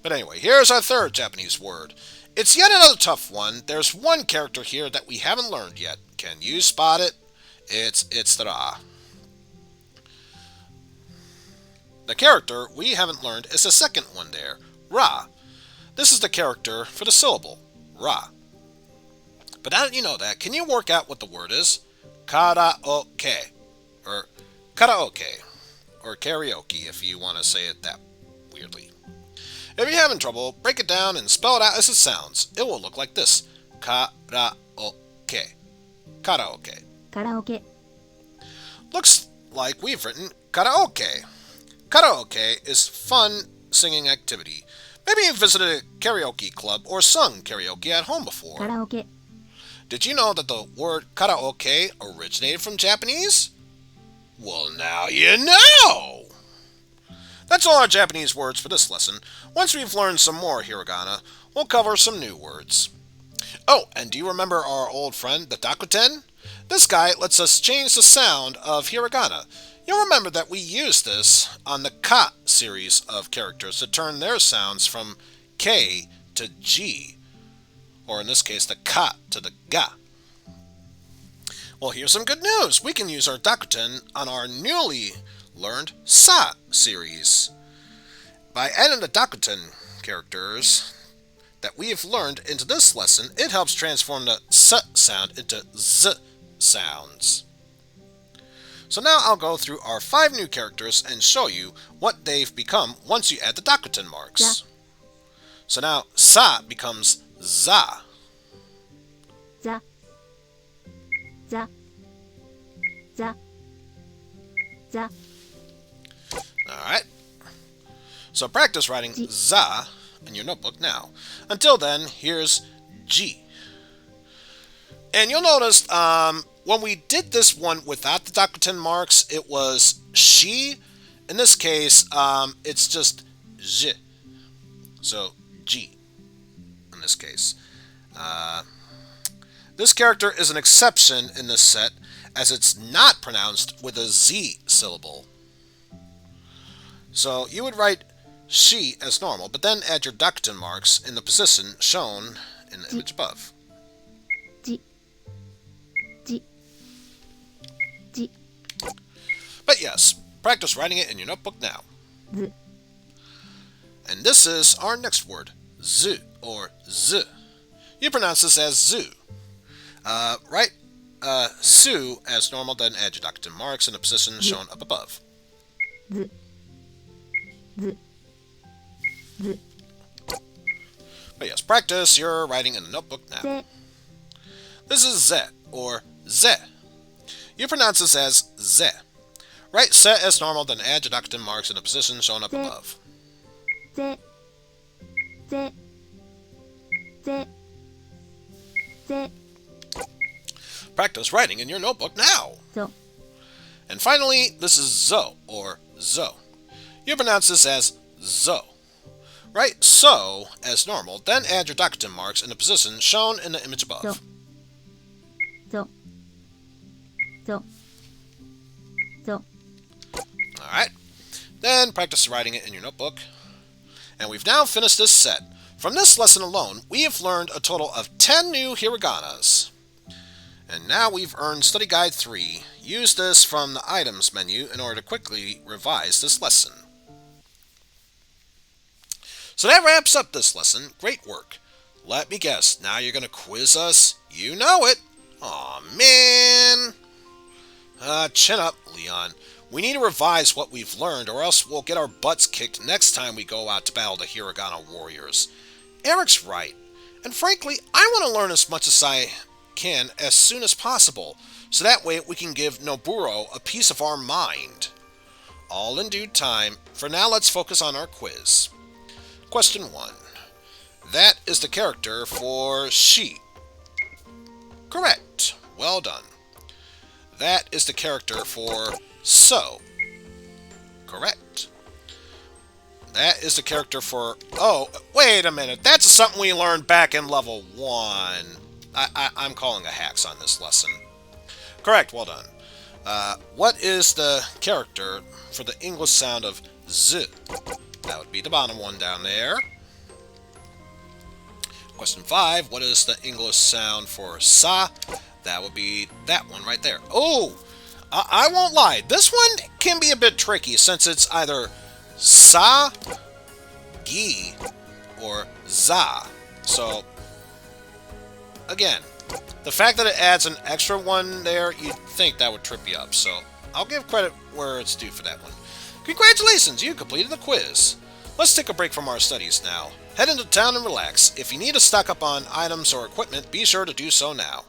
But anyway, here's our third Japanese word. It's yet another tough one. There's one character here that we haven't learned yet. Can you spot it? It's the Ra. The character we haven't learned is the second one there, Ra. This is the character for the syllable, Ra. But now that you know that, can you work out what the word is? Karaoke. Or karaoke. Or karaoke if you want to say it that weirdly. If you're having trouble, break it down and spell it out as it sounds. It will look like this. Karaoke. Karaoke. Karaoke. Looks like we've written karaoke. Karaoke is fun singing activity. Maybe you've visited a karaoke club or sung karaoke at home before. Karaoke. Did you know that the word karaoke originated from Japanese? Well, now you know! That's all our Japanese words for this lesson. Once we've learned some more hiragana, we'll cover some new words. Oh, and do you remember our old friend, the Dakuten? This guy lets us change the sound of hiragana. You'll remember that we used this on the Ka series of characters to turn their sounds from K to G, or in this case, the Ka to the Ga. Well, here's some good news. We can use our Dakuten on our newly learned Sa series. By adding the Dakuten characters that we have learned into this lesson, it helps transform the S sound into Z sounds. So now I'll go through our 5 new characters and show you what they've become once you add the Dakuten marks. Za. So now Sa becomes Za. Za. Za. Za. Za. Alright. So practice writing Za in your notebook now. Until then, here's G. And you'll notice when we did this one without the Dakuten marks, it was She. In this case, it's just J. So G in this case. This character is an exception in this set, as it's not pronounced with a Z syllable. So you would write She as normal, but then add your Dakuten marks in the position shown in the image above. Ji. Ji. Ji. But yes, practice writing it in your notebook now. Z. And this is our next word, Z or Z. You pronounce this as Zoo. Write Su as normal, then add your Dakuten marks in the position shown up above. Z. Z. Z. But yes, practice your writing in the notebook now. Z. This is Z or Z. You pronounce this as Z. Write Z as normal, then add your Dakuten marks in the position shown up Z. above. Z. Z. Z. Z. Practice writing in your notebook now. Zo. And finally, this is Zo or Zo. You pronounce this as Zo. Write So as normal, then add your Dakuten marks in the position shown in the image above. Zo. Zo. Zo. Zo. Alright. Then practice writing it in your notebook. And we've now finished this set. From this lesson alone, we have learned a total of 10 new hiraganas. And now we've earned Study Guide 3. Use this from the Items menu in order to quickly revise this lesson. So that wraps up this lesson. Great work. Let me guess, now you're going to quiz us? You know it. Aw, man. Chin up, Leon. We need to revise what we've learned, or else we'll get our butts kicked next time we go out to battle the Hiragana warriors. Eric's right. And frankly, I want to learn as much as I can as soon as possible, so that way we can give Noburo a piece of our mind. All in due time. For now, let's focus on our quiz. Question 1. That is the character for She. Correct. Well done. That is the character for So. Correct. That is the character for... Oh, wait a minute. That's something we learned back in level 1. I'm calling a hacks on this lesson. Correct. Well done. What is the character for the English sound of Z? That would be the bottom one down there. Question 5. What is the English sound for Sa? That would be that one right there. Oh! I won't lie. This one can be a bit tricky since it's either Sa, Gi, or Za. So, again, the fact that it adds an extra one there, you'd think that would trip you up. So, I'll give credit where it's due for that one. Congratulations, you completed the quiz. Let's take a break from our studies now. Head into town and relax. If you need to stock up on items or equipment, be sure to do so now.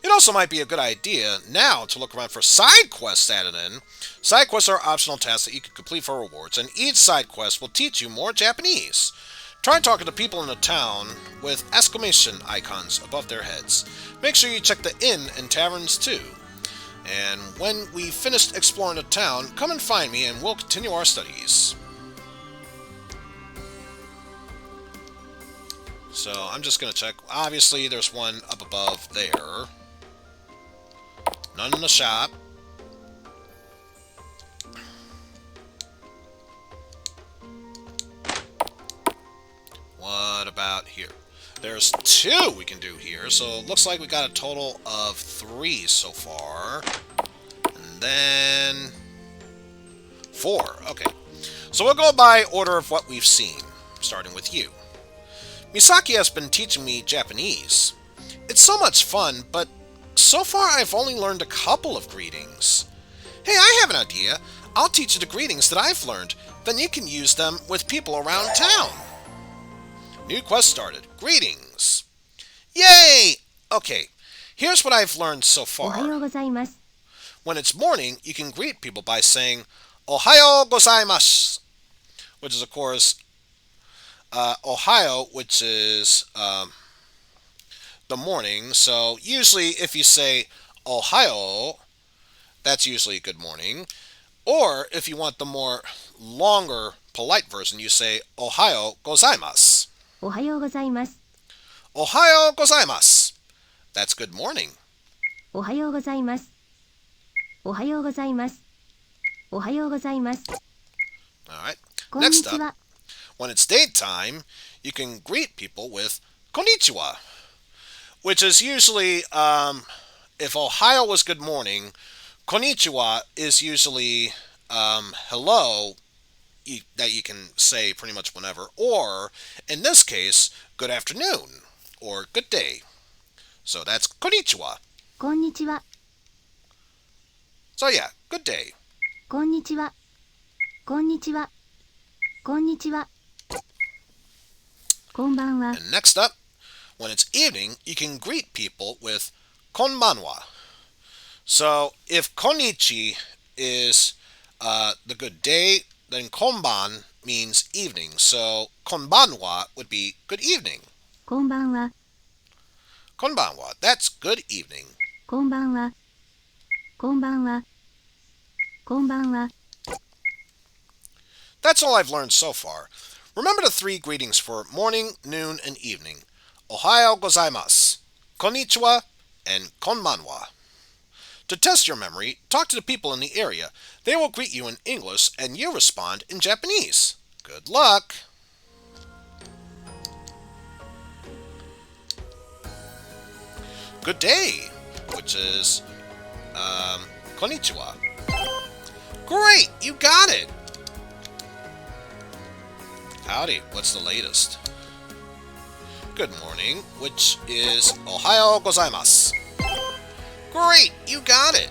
It also might be a good idea now to look around for side quests added in. Side quests are optional tasks that you can complete for rewards, and each side quest will teach you more Japanese. Try talking to people in the town with exclamation icons above their heads. Make sure you check the inn and taverns too. And when we finished exploring the town, come and find me and we'll continue our studies. So I'm just going to check. Obviously, there's one up above there. None in the shop. What about here? There's 2 we can do here, so it looks like we got a total of 3 so far. And then 4. Okay. So we'll go by order of what we've seen, starting with you. Misaki has been teaching me Japanese. It's so much fun, but so far I've only learned a couple of greetings. Hey, I have an idea. I'll teach you the greetings that I've learned. Then you can use them with people around town. New quest started. Greetings. Yay! Okay, here's what I've learned so お far. はようございます When it's morning, you can greet people by saying, Ohayo gozaimasu, which is, of course, Ohio, which is the morning. So usually if you say Ohio, that's usually good morning. Or if you want the more longer, polite version, you say Ohayo gozaimasu. おはようございます Ohayo gozaimasu. That's good morning. おはようございますおはようございますおはようございます Alright. こんに Next ち up, は when it's daytime, you can greet people with konnichiwa, which is usually, if Ohio was good morning, konnichiwa is usually hello, that you can say pretty much whenever, or in this case, good afternoon or good day. So that's konnichiwa. こんにちは So yeah, good day. こんにちはこんにちはこんにちはこんばんは And next up, when it's evening, you can greet people with konbanwa. So if konnichi is the good day, then konban means evening. So konbanwa would be good evening. こんばんは Konbanwa, that's good evening. こんばんはこんばんはこんばんは That's all I've learned so far. Remember the 3 greetings for morning, noon, and evening. Ohayo gozaimasu, konnichiwa, and konbanwa. To test your memory, talk to the people in the area. They will greet you in English, and you respond in Japanese. Good luck! Good day, which is, konnichiwa. Great, you got it! Howdy, what's the latest? Good morning, which is Ohayo gozaimasu. Great, you got it!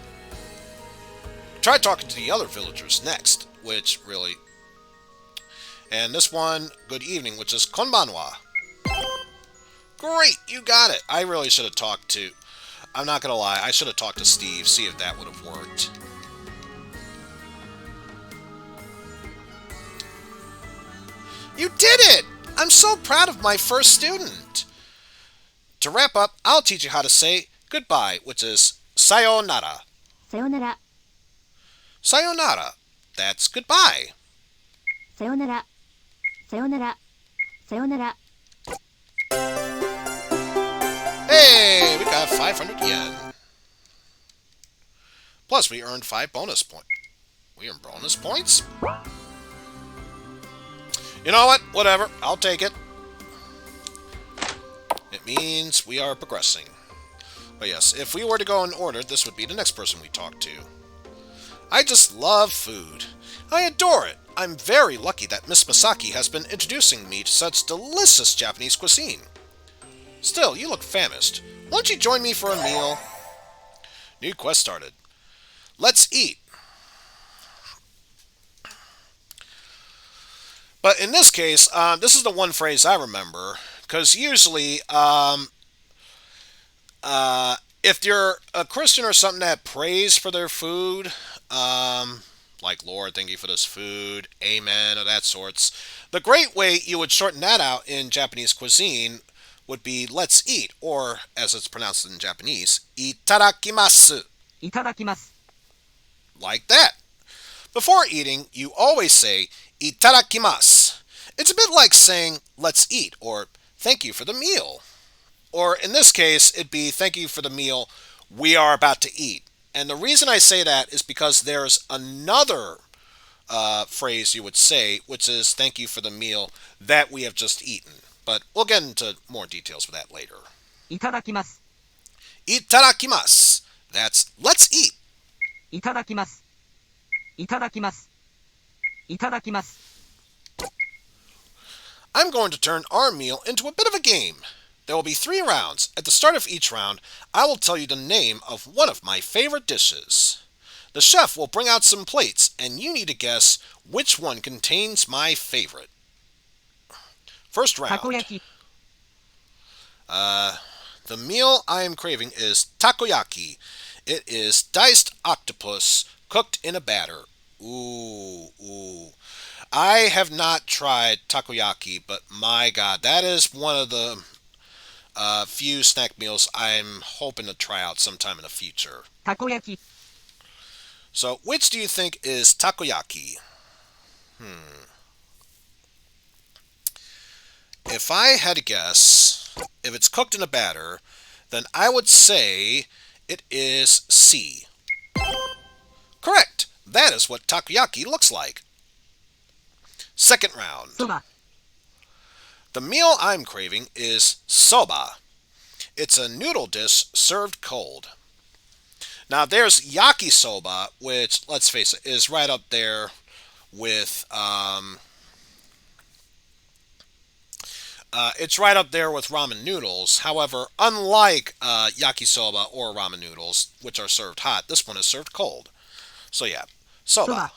Try talking to the other villagers next, which really... And this one, good evening, which is konbanwa. Great, you got it! I really should have talked to... I'm not gonna lie, I should have talked to Steve, see if that would have worked. You did it! I'm so proud of my first student! To wrap up, I'll teach you how to say goodbye, which is sayonara. さよなら Sayonara. That's goodbye. さよならさよならさよなら Hey, we got 500 yen. Plus, we earned 5 bonus points. We earned bonus points? You know what? Whatever. I'll take it. It means we are progressing. But yes, if we were to go in order, this would be the next person we talk to. I just love food. I adore it. I'm very lucky that Miss Misaki has been introducing me to such delicious Japanese cuisine. Still, you look famished. Won't you join me for a meal? New quest started. Let's eat. But in this case, this is the one phrase I remember, because usually, if you're a Christian or something that prays for their food, like, Lord, thank you for this food, amen, or that sorts, the great way you would shorten that out in Japanese cuisine would be let's eat, or, as it's pronounced in Japanese, itadakimasu. いただきます Like that. Before eating, you always say itadakimasu. It's a bit like saying let's eat, or thank you for the meal. Or in this case, it'd be thank you for the meal we are about to eat. And the reason I say that is because there's another phrase you would say, which is thank you for the meal that we have just eaten. but we'll get into more details for that later. いただきます。 Itadakimasu. That's let's eat. いただきます。いただきます。いただきます。 I'm going to turn our meal into a bit of a game. There will be 3 rounds. At the start of each round, I will tell you the name of one of my favorite dishes. The chef will bring out some plates, and you need to guess which one contains my favorite. First round. たこ焼き。 The meal I am craving is takoyaki. It is diced octopus cooked in a batter. Ooh. I have not tried takoyaki, but my god, that is one of the few snack meals I'm hoping to try out sometime in the future. たこ焼き。 So, which do you think is takoyaki? If I had to guess, if it's cooked in a batter, then I would say it is C. Correct! That is what takoyaki looks like. Second round. そば。 The meal I'm craving is soba. It's a noodle dish served cold. Now there's yakisoba, which, let's face it, is right up there with it's right up there with ramen noodles. However, unlike yakisoba or ramen noodles, which are served hot, this one is served cold. So yeah, soba. そば。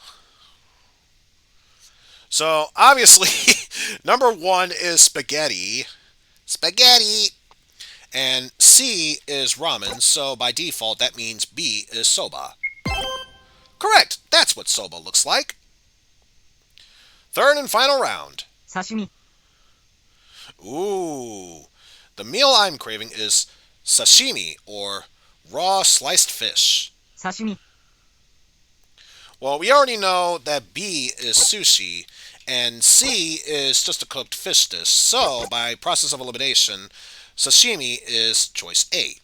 So obviously, number 1 is spaghetti. Spaghetti! And C is ramen, so by default that means B is soba. Correct! That's what soba looks like. Third and final round. 刺身。 Ooh. The meal I'm craving is sashimi, or raw sliced fish. 刺身。 Well, we already know that B is sushi, and C is just a cooked fish dish, so by process of elimination, sashimi is choice A.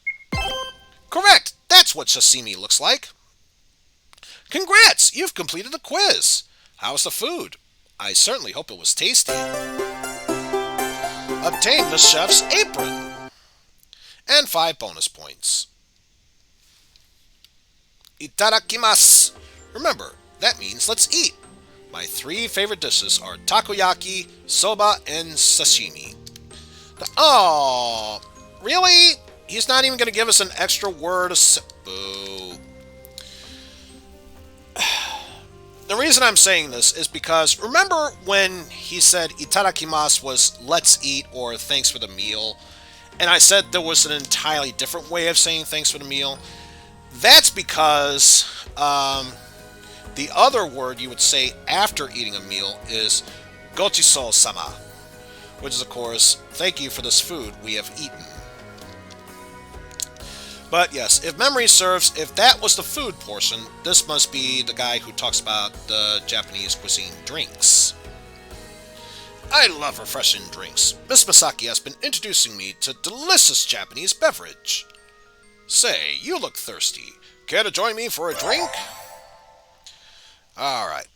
Correct! That's what sashimi looks like. Congrats! You've completed the quiz! How's the food? I certainly hope it was tasty. Obtain the chef's apron! And 5 bonus points. Itadakimasu! Remember, that means let's eat. My 3 favorite dishes are takoyaki, soba, and sashimi. Oh, really? He's not even going to give us an extra word of boo. The reason I'm saying this is because remember when he said itadakimasu was let's eat or thanks for the meal, and I said there was an entirely different way of saying thanks for the meal? That's because the other word you would say after eating a meal is gochiso-sama, which is, of course, thank you for this food we have eaten. But yes, if memory serves, if that was the food portion, this must be the guy who talks about the Japanese cuisine drinks. I love refreshing drinks. Miss Masaki has been introducing me to delicious Japanese beverage. Say, you look thirsty. Care to join me for a drink? Alright.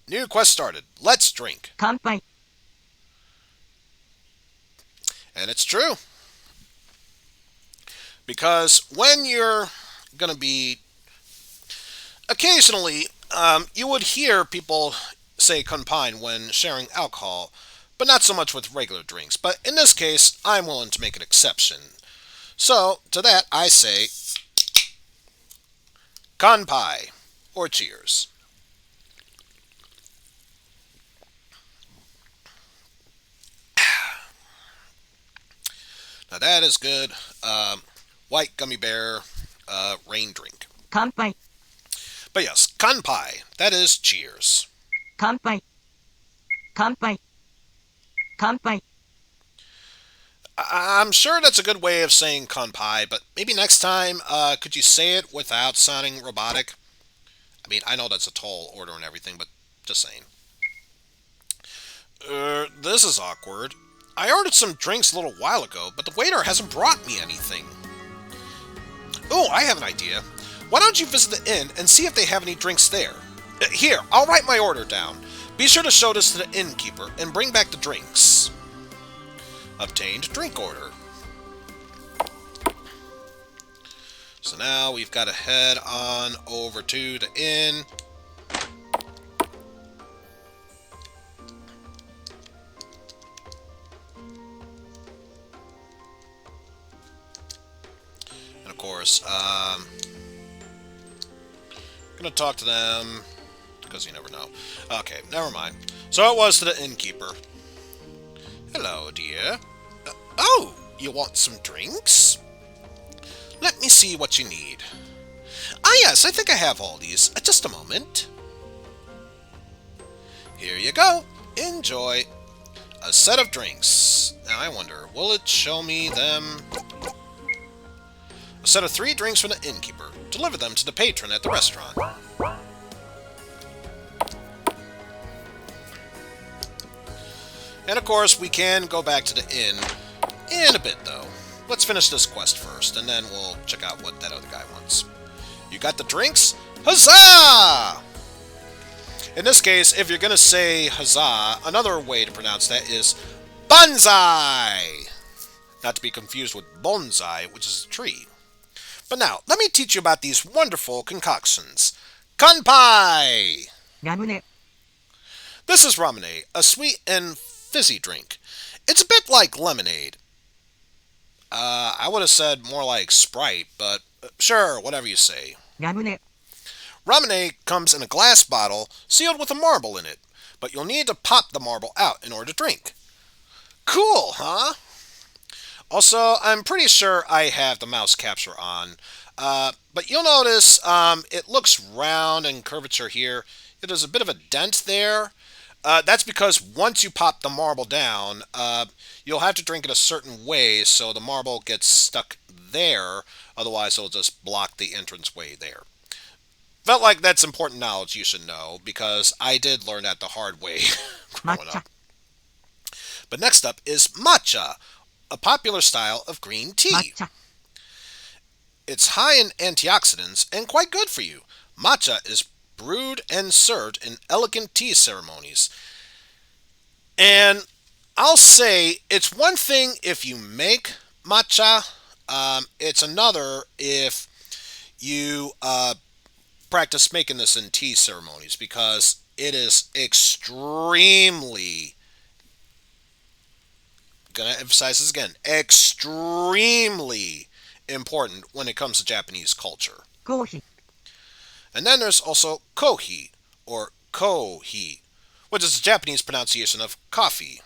New quest started. Let's drink. 乾杯。 And it's true. Because when you're going to be... Occasionally, you would hear people say kanpai when sharing alcohol, but not so much with regular drinks. But in this case, I'm willing to make an exception. So, to that I say... kanpai, or cheers. Now that is good. White gummy bear rain drink. 乾杯。 But yes, kanpai. That is cheers. 乾杯。乾杯。乾杯。 I'm sure that's a good way of saying kanpai, but maybe next time, could you say it without sounding robotic? I mean, I know that's a tall order and everything, but just saying. This is awkward. I ordered some drinks a little while ago, but the waiter hasn't brought me anything. Oh, I have an idea. Why don't you visit the inn and see if they have any drinks there? Here, I'll write my order down. Be sure to show this to the innkeeper and bring back the drinks. obtained drink order. So now we've got to head on over to the inn. And of course, gonna talk to them, because you never know. Okay, never mind. So it was to the innkeeper. Hello, dear. Oh, you want some drinks? Let me see what you need. Ah, yes, I think I have all these. Just a moment. Here you go. Enjoy. A set of drinks. Now, I wonder, will it show me them? A set of 3 drinks from the innkeeper. Deliver them to the patron at the restaurant. And of course, we can go back to the inn in a bit, though. Let's finish this quest first, and then we'll check out what that other guy wants. You got the drinks? Huzzah! In this case, if you're going to say huzzah, another way to pronounce that is banzai! Not to be confused with bonsai, which is a tree. But now, let me teach you about these wonderful concoctions. Kanpai! ラムネ This is ramune, a sweet and fizzy drink. It's a bit like lemonade. I would have said more like Sprite, but sure, whatever you say. ラムネ Ramune comes in a glass bottle sealed with a marble in it, but you'll need to pop the marble out in order to drink. Cool, huh? Also, I'm pretty sure I have the mouse capture on, but you'll notice it looks round and curvature here. There's a bit of a dent there. That's because once you pop the marble down, you'll have to drink it a certain way so the marble gets stuck there. Otherwise, it'll just block the entrance way there. Felt like that's important knowledge you should know, because I did learn that the hard way growing Matcha up. But next up is matcha, a popular style of green tea. Matcha It's high in antioxidants and quite good for you. Matcha is brewed and served in elegant tea ceremonies. And I'll say it's one thing if you make matcha, it's another if you practice making this in tea ceremonies, because it is extremely, gonna emphasize this again, extremely important when it comes to Japanese culture. コーヒー And then there's also kohi, or kohi, which is the Japanese pronunciation of coffee.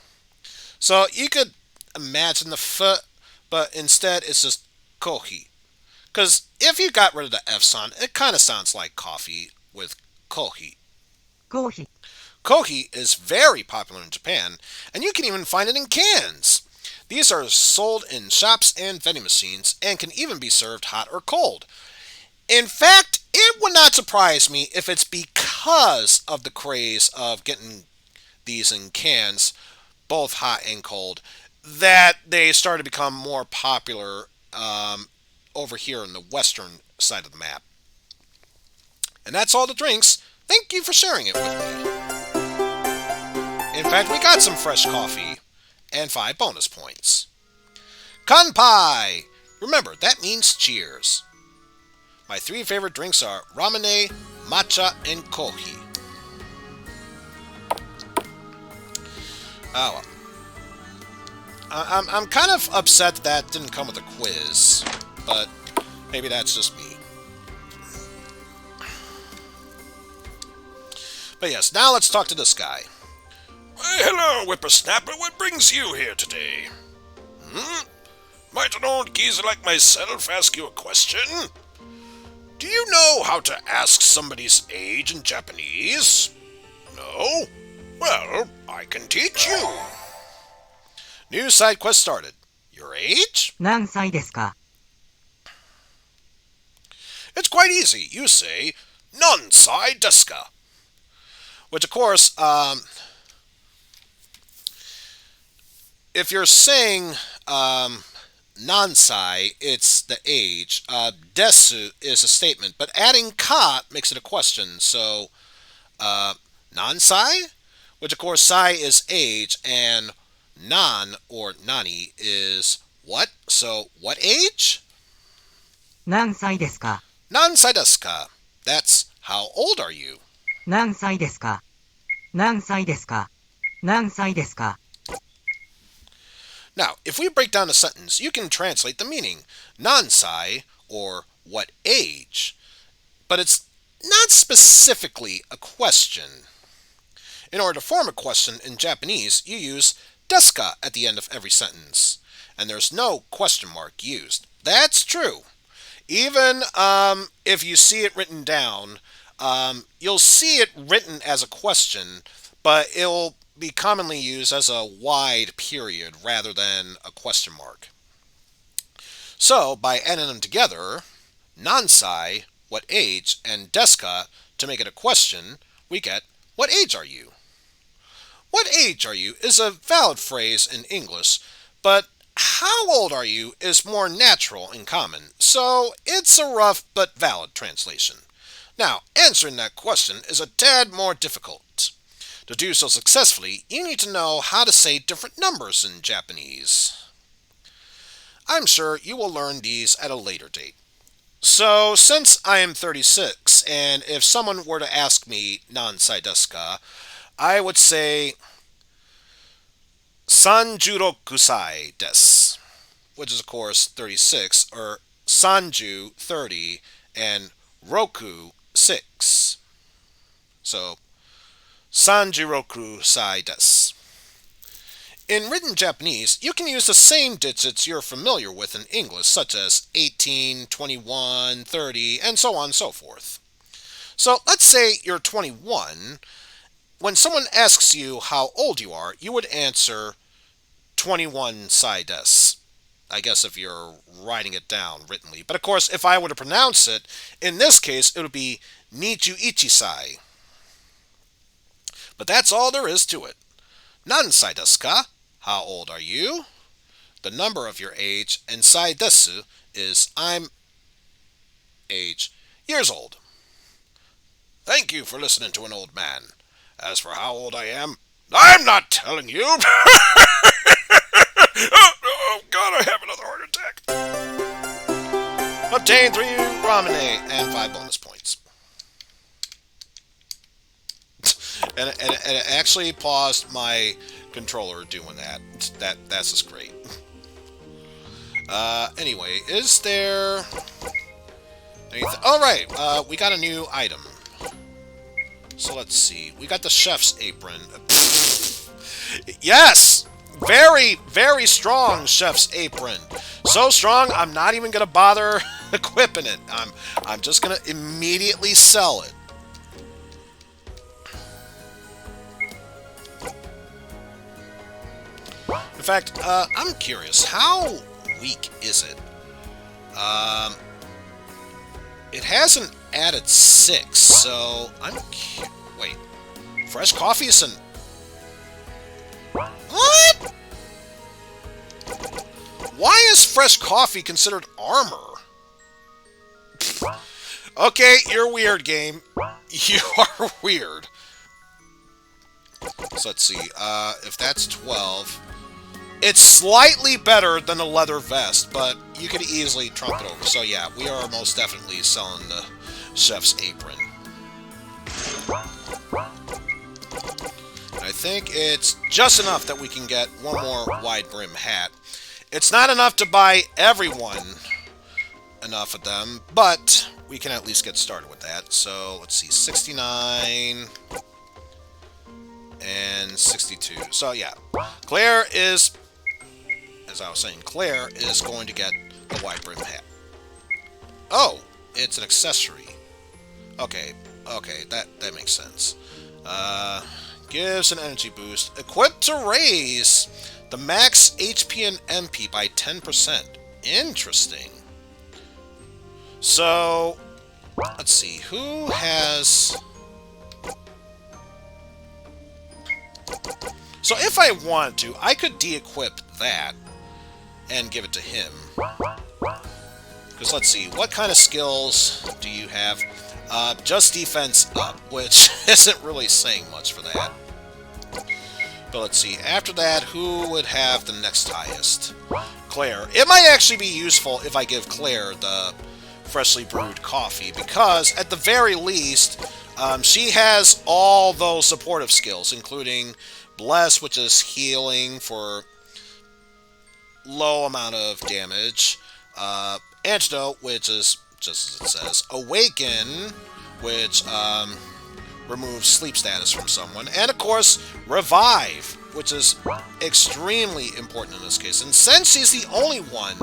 So you could imagine the f, but instead it's just kohi. Because if you got rid of the F sound, it kind of sounds like coffee with kohi. コーヒー Kohi is very popular in Japan, and you can even find it in cans. These are sold in shops and vending machines, and can even be served hot or cold. In fact, it would not surprise me if it's because of the craze of getting these in cans, both hot and cold, that they started to become more popular over here in the western side of the map. And that's all the drinks. Thank you for sharing it with me. In fact, we got some fresh coffee and 5 bonus points. Kanpai! Remember, that means cheers. My 3 favorite drinks are ramune, matcha, and kohi. Oh, well. I'm kind of upset that didn't come with a quiz, but maybe that's just me. But yes, now let's talk to this guy. Hello, whippersnapper. What brings you here today? Might an old geezer like myself ask you a question? Do you know how to ask somebody's age in Japanese? No? Well, I can teach you. New side quest started. Your age? 何歳ですか It's quite easy. You say, Nansai desu ka? Which, of course, if you're saying nansai, it's the age. Desu is a statement, but adding ka makes it a question. So, nansai? Which, of course, sai is age, and nan or nani is what? So, what age? 何歳ですか Nansai desu ka? That's how old are you? 何歳ですか何歳ですか何歳ですか Now, if we break down a sentence, you can translate the meaning. Nansai, or what age? But it's not specifically a question. In order to form a question in Japanese, you use desu ka at the end of every sentence. And there's no question mark used. That's true. Even if you see it written down, you'll see it written as a question, but it'll be commonly used as a wide period rather than a question mark. So, by adding them together, nansai, what age, and desu ka, to make it a question, we get, what age are you? What age are you is a valid phrase in English, but how old are you is more natural and common, so it's a rough but valid translation. Now, answering that question is a tad more difficult. To do so successfully, you need to know how to say different numbers in Japanese. I'm sure you will learn these at a later date. So, since I am 36, and if someone were to ask me nansai desu ka, I would say 36 desu, which is of course 36, or sanju 30, and roku 6. So, 36 desu. In written Japanese, you can use the same digits you're familiar with in English, such as 18, 21, 30, and so on and so forth. So let's say you're 21. When someone asks you how old you are, you would answer 21 sai desu. I guess if you're writing it down writtenly. But of course, if I were to pronounce it, in this case, it would be 21 sai. But that's all there is to it. Nansai desu ka? How old are you? The number of your age, and sai desu is I'm age, years old. Thank you for listening to an old man. As for how old I am, I'm not telling you. Oh God, I have another heart attack. Obtain 3 ramune and 5 bonus points. And it actually paused my controller doing that. That's just great. Anyway, is there anything? All right, we got a new item. So let's see. We got the chef's apron. Yes! Very, very strong chef's apron. So strong, I'm not even gonna bother equipping it. I'm just gonna immediately sell it. In fact, I'm curious, how weak is it? It hasn't added 6, so wait. Fresh coffee is an... What? Why is fresh coffee considered armor? Okay, you're weird, game. You are weird. So let's see, if that's 12... It's slightly better than a leather vest, but you could easily trump it over. So yeah, we are most definitely selling the chef's apron. I think it's just enough that we can get one more wide brim hat. It's not enough to buy everyone enough of them, but we can at least get started with that. So let's see, 69 and 62. So yeah, Claire is... As I was saying, Claire is going to get the wide brim hat. Oh, it's an accessory. Okay, that makes sense. Gives an energy boost. Equipped to raise the max HP and MP by 10%. Interesting. So, let's see, who has... So if I wanted to, I could de-equip that and give it to him. Because let's see, what kind of skills do you have? Just defense up, which isn't really saying much for that. But let's see, after that, who would have the next highest? Claire. It might actually be useful if I give Claire the freshly brewed coffee, because at the very least, she has all those supportive skills, including Bless, which is healing for low amount of damage, Antidote, which is, just as it says, Awaken, which removes sleep status from someone, and of course, Revive, which is extremely important in this case. And since she's the only one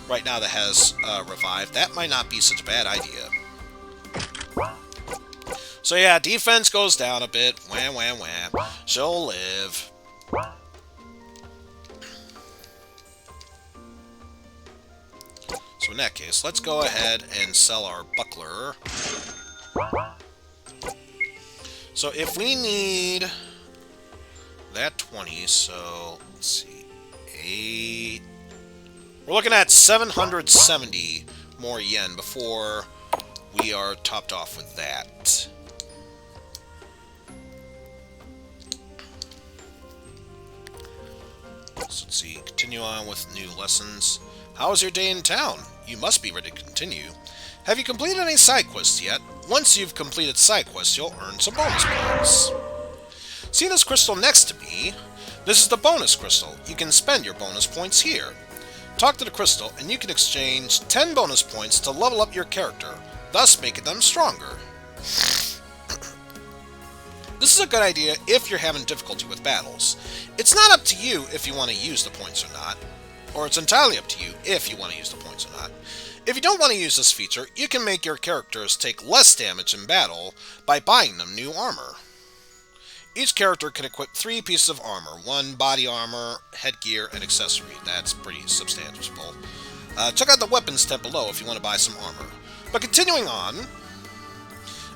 right now that has Revive, that might not be such a bad idea. So yeah, defense goes down a bit. Wham, wham, wham. She'll live. So in that case, let's go ahead and sell our buckler. So if we need that 20, so let's see, 8. We're looking at 770 more yen before we are topped off with that. So let's see, continue on with new lessons. How was your day in town? You must be ready to continue. Have you completed any side quests yet? Once you've completed side quests, you'll earn some bonus points. See this crystal next to me? This is the bonus crystal. You can spend your bonus points here. Talk to the crystal, and you can exchange 10 bonus points to level up your character, thus making them stronger. This is a good idea if you're having difficulty with battles. It's not up to you if you want to use the points or not, or it's entirely up to you if you want to use the points or not. If you don't want to use this feature, you can make your characters take less damage in battle by buying them new armor. Each character can equip 3 pieces of armor, 1 body armor, headgear, and accessory. That's pretty substantial. Check out the weapons tab below if you want to buy some armor. But continuing on,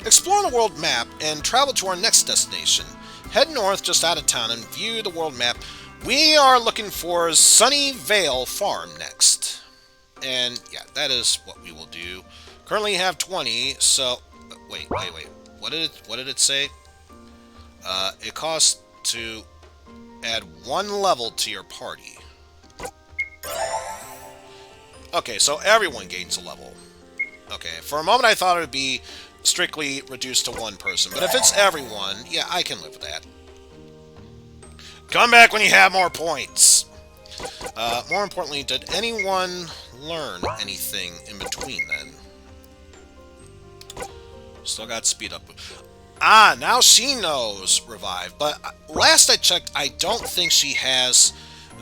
explore the world map and travel to our next destination. Head north just out of town and view the world map. We are looking for Sunny Vale Farm next. And yeah, that is what we will do. Currently have 20, so wait. What did it say? It costs to add 1 level to your party. Okay, so everyone gains a level. Okay, for a moment I thought it would be strictly reduced to 1 person, but if it's everyone, yeah, I can live with that. Come back when you have more points. More importantly, did anyone learn anything in between then? Still got speed up. Ah, now she knows Revive, but last I checked, I don't think she has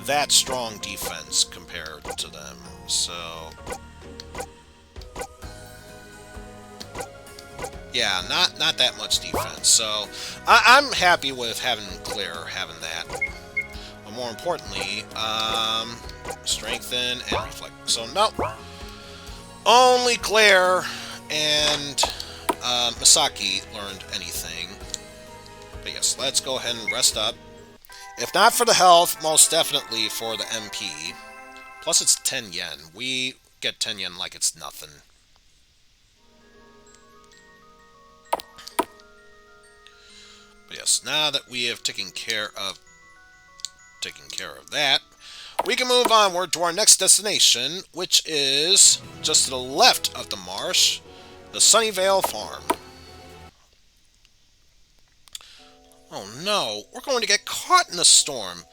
that strong defense compared to them, so... yeah, not that much defense, so I'm happy with having Claire having that. But more importantly, strengthen and reflect. So no, only Claire and Misaki learned anything. But yes, let's go ahead and rest up. If not for the health, most definitely for the MP. Plus it's 10 yen. We get 10 yen like it's nothing. But yes, now that we have taken care of that, we can move onward to our next destination, which is just to the left of the marsh, the Sunnyvale Farm. Oh no, we're going to get caught in a storm.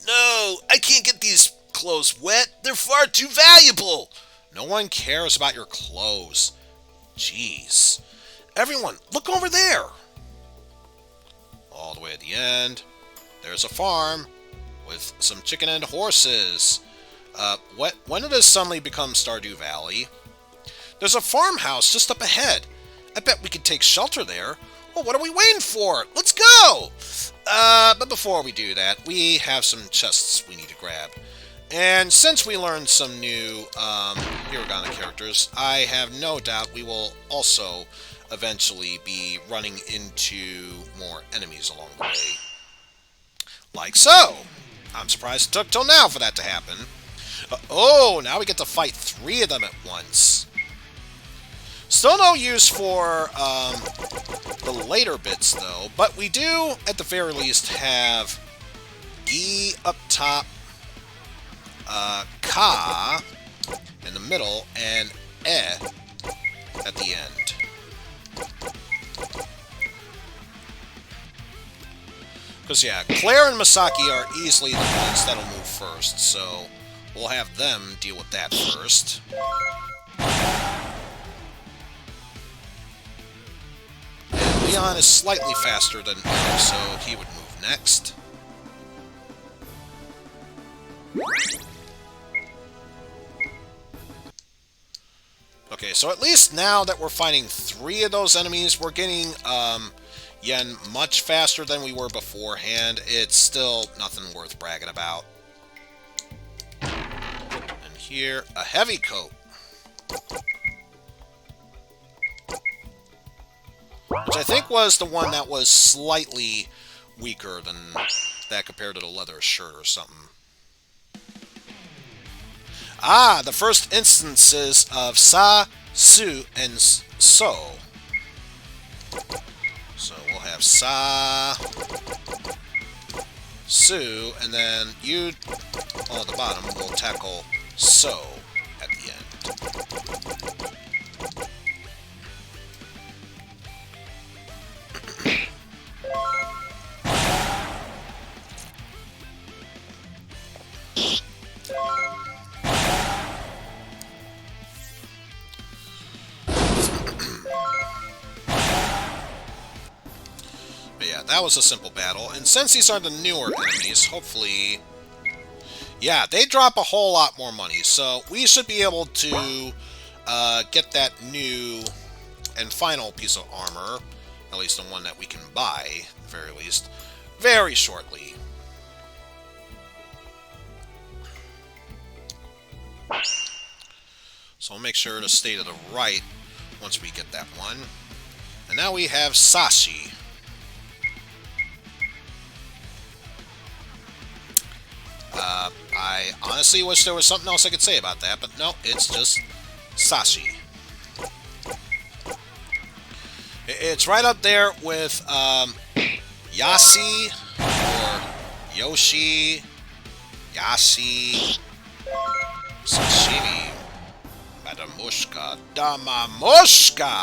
No, I can't get these clothes wet. They're far too valuable. No one cares about your clothes. Jeez. Everyone, look over there. All the way at the end, there's a farm with some chicken and horses. When did this suddenly become Stardew Valley? There's a farmhouse just up ahead. I bet we could take shelter there. Well, what are we waiting for? Let's go! But before we do that, we have some chests we need to grab. And since we learned some new Hiragana characters, I have no doubt we will also eventually be running into more enemies along the way. Like so! I'm surprised it took till now for that to happen. Oh, now we get to fight 3 of them at once. Still no use for the later bits, though, but we do, at the very least, have Gi up top, Ka in the middle, and E at the end. Because, yeah, Claire and Masaki are easily the ones that'll move first, so we'll have them deal with that first. And Leon is slightly faster than Eric, so he would move next. Okay, so at least now that we're fighting 3 of those enemies, we're getting yen much faster than we were beforehand. It's still nothing worth bragging about. And here, a heavy coat. Which I think was the one that was slightly weaker than that compared to the leather shirt or something. Ah, the first instances of Sa, Su, and So. So we'll have Sa, Su, and then you, on the bottom, will tackle So at the end. But yeah, that was a simple battle, and since these are the newer enemies, hopefully... Yeah, they drop a whole lot more money, so we should be able to get that new and final piece of armor, at least the one that we can buy, at the very least, very shortly. So we'll make sure to stay to the right once we get that one. And now we have Sashi. I honestly wish there was something else I could say about that, but no, it's just Sashi. It's right up there with Yasi or Yoshi, Yashi, Sashimi, Madamushka, Damamushka.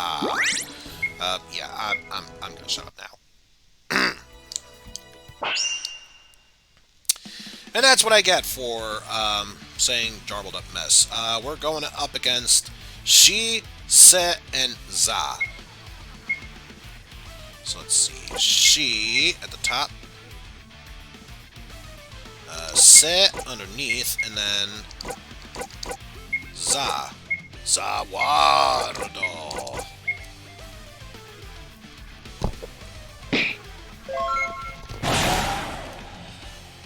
Yeah, I'm gonna shut up now. And that's what I get for saying jarbled up mess. We're going up against Shi, Se, and Za. So let's see. Shi at the top. Se underneath, and then Za. Zawardo.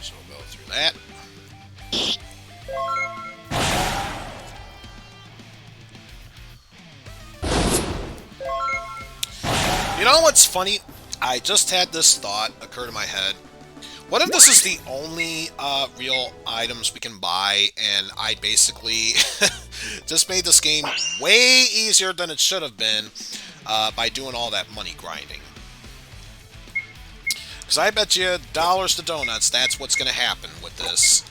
So we'll go through that. You know what's funny? I just had this thought occur to my head. What if this is the only real items we can buy, and I basically just made this game way easier than it should have been by doing all that money grinding? Because I bet you dollars to donuts that's what's going to happen with this.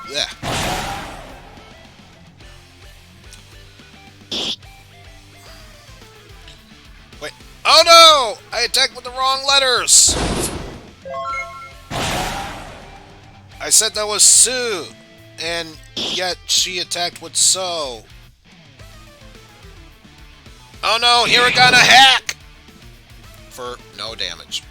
Yeah. Wait. Oh no! I attacked with the wrong letters! I said that was Sue, and yet she attacked with So. Oh no! Hiragana hack! For no damage.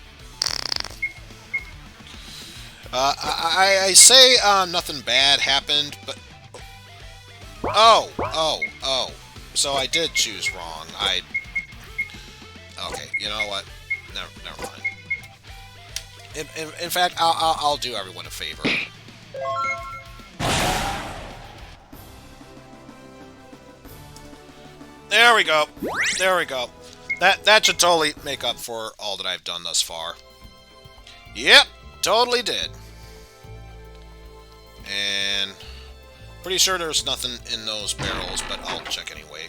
I say nothing bad happened, but... Oh. So I did choose wrong. Okay, you know what? Never mind. In fact, I'll do everyone a favor. There we go. There we go. That should totally make up for all that I've done thus far. Yep, totally did. And pretty sure there's nothing in those barrels, but I'll check anyway.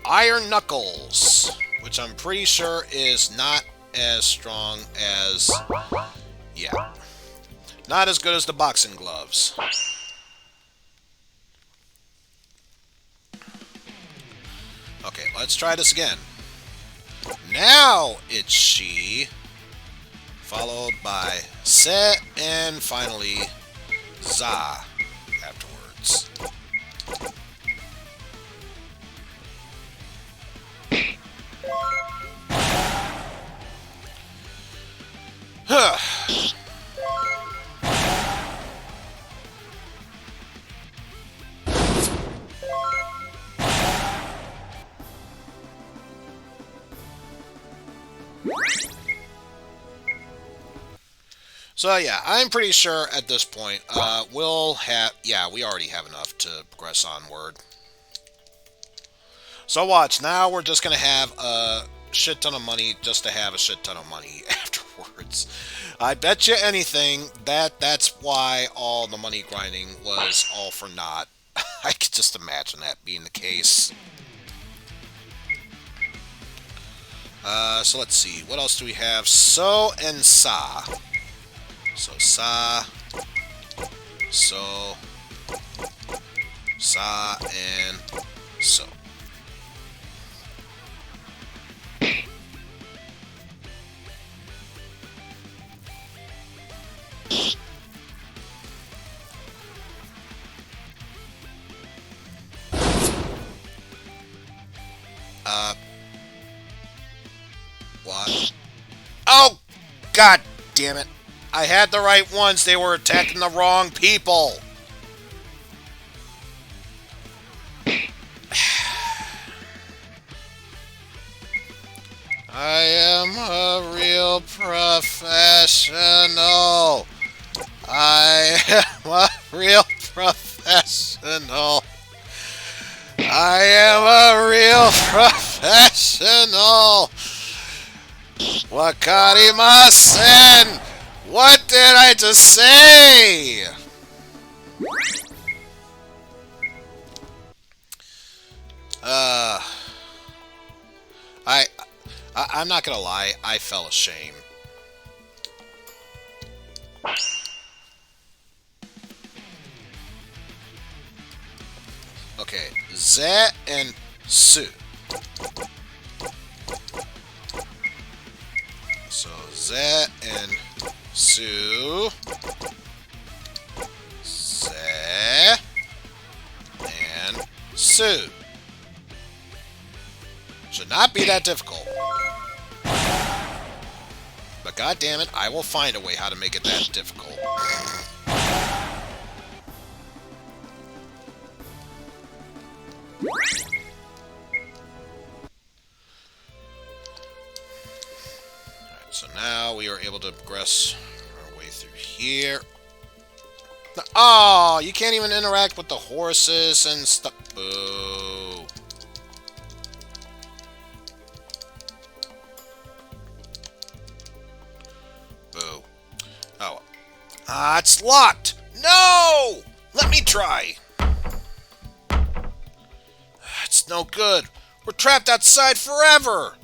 Iron Knuckles, which I'm pretty sure is not as strong as... Yeah. Not as good as the boxing gloves. Okay, let's try this again. Now it's she, followed by Se, and finally Za afterwards. Huh. So yeah, I'm pretty sure at this point, we'll have... Yeah, we already have enough to progress onward. So watch, now we're just going to have a shit ton of money just to have a shit ton of money afterwards. I bet you anything that's why all the money grinding was all for naught. I could just imagine that being the case. So let's see, what else do we have? So and Sa. So Sa, So, Sa, and So. What? Oh, god damn it. I had the right ones. They were attacking the wrong people. I am a real professional. I am a real professional. I am a real professional. Wakarimasen! What did I just say? I'm not gonna lie, I fell ashamed. Okay, Ze and Su. So Ze and Su. Ze and Su. Should not be that difficult. But god damn it, I will find a way how to make it that difficult. Alright, so now we are able to progress our way through here. Oh, you can't even interact with the horses and stuff. Boo. Boo. Oh. Ah, it's locked! No! Let me try! It's no good. We're trapped outside forever!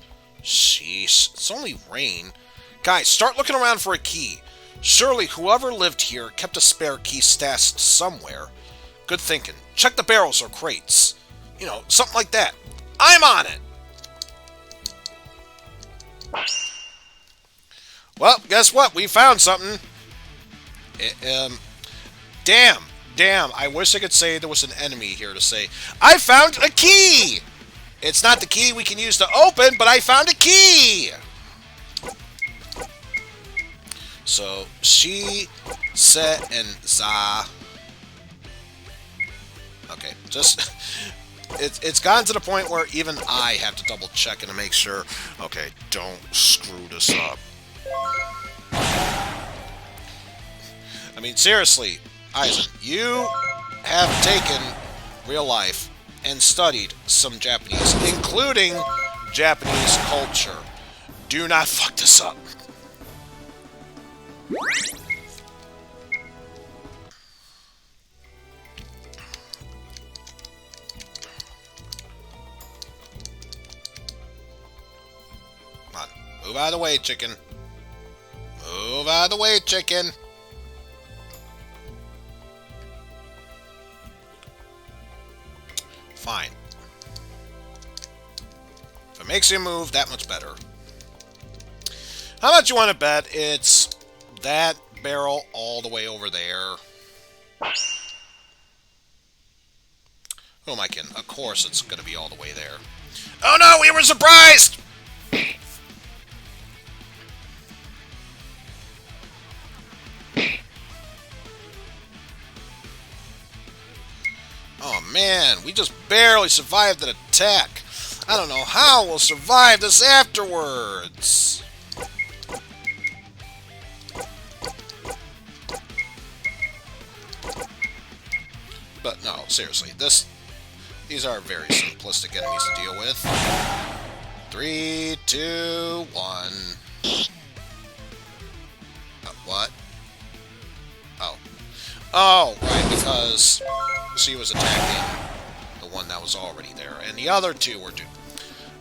Sheesh. It's only rain. Guys, start looking around for a key. Surely whoever lived here kept a spare key stashed somewhere. Good thinking. Check the barrels or crates. You know, something like that. I'm on it! Well, guess what? We found something. Damn, I wish I could say there was an enemy here to say, I found a key! It's not the key we can use to open, but I found a key! So, she, Se, and Za. Okay, just... It's gotten to the point where even I have to double check and to make sure, okay, don't screw this up. I mean, seriously, Eizen, you have taken real life and studied some Japanese, including Japanese culture. Do not fuck this up. Move out of the way, chicken. Move out of the way, chicken. Fine. If it makes you move, that much better. How much you want to bet it's that barrel all the way over there? Who am I kidding? Of course it's going to be all the way there. Oh no, we were surprised! Oh man, we just barely survived an attack. I don't know how we'll survive this afterwards. But no, seriously, these are very simplistic enemies to deal with. 3, 2, 1. What? Oh. Oh, right, because she was attacking the one that was already there, and the other two were doomed.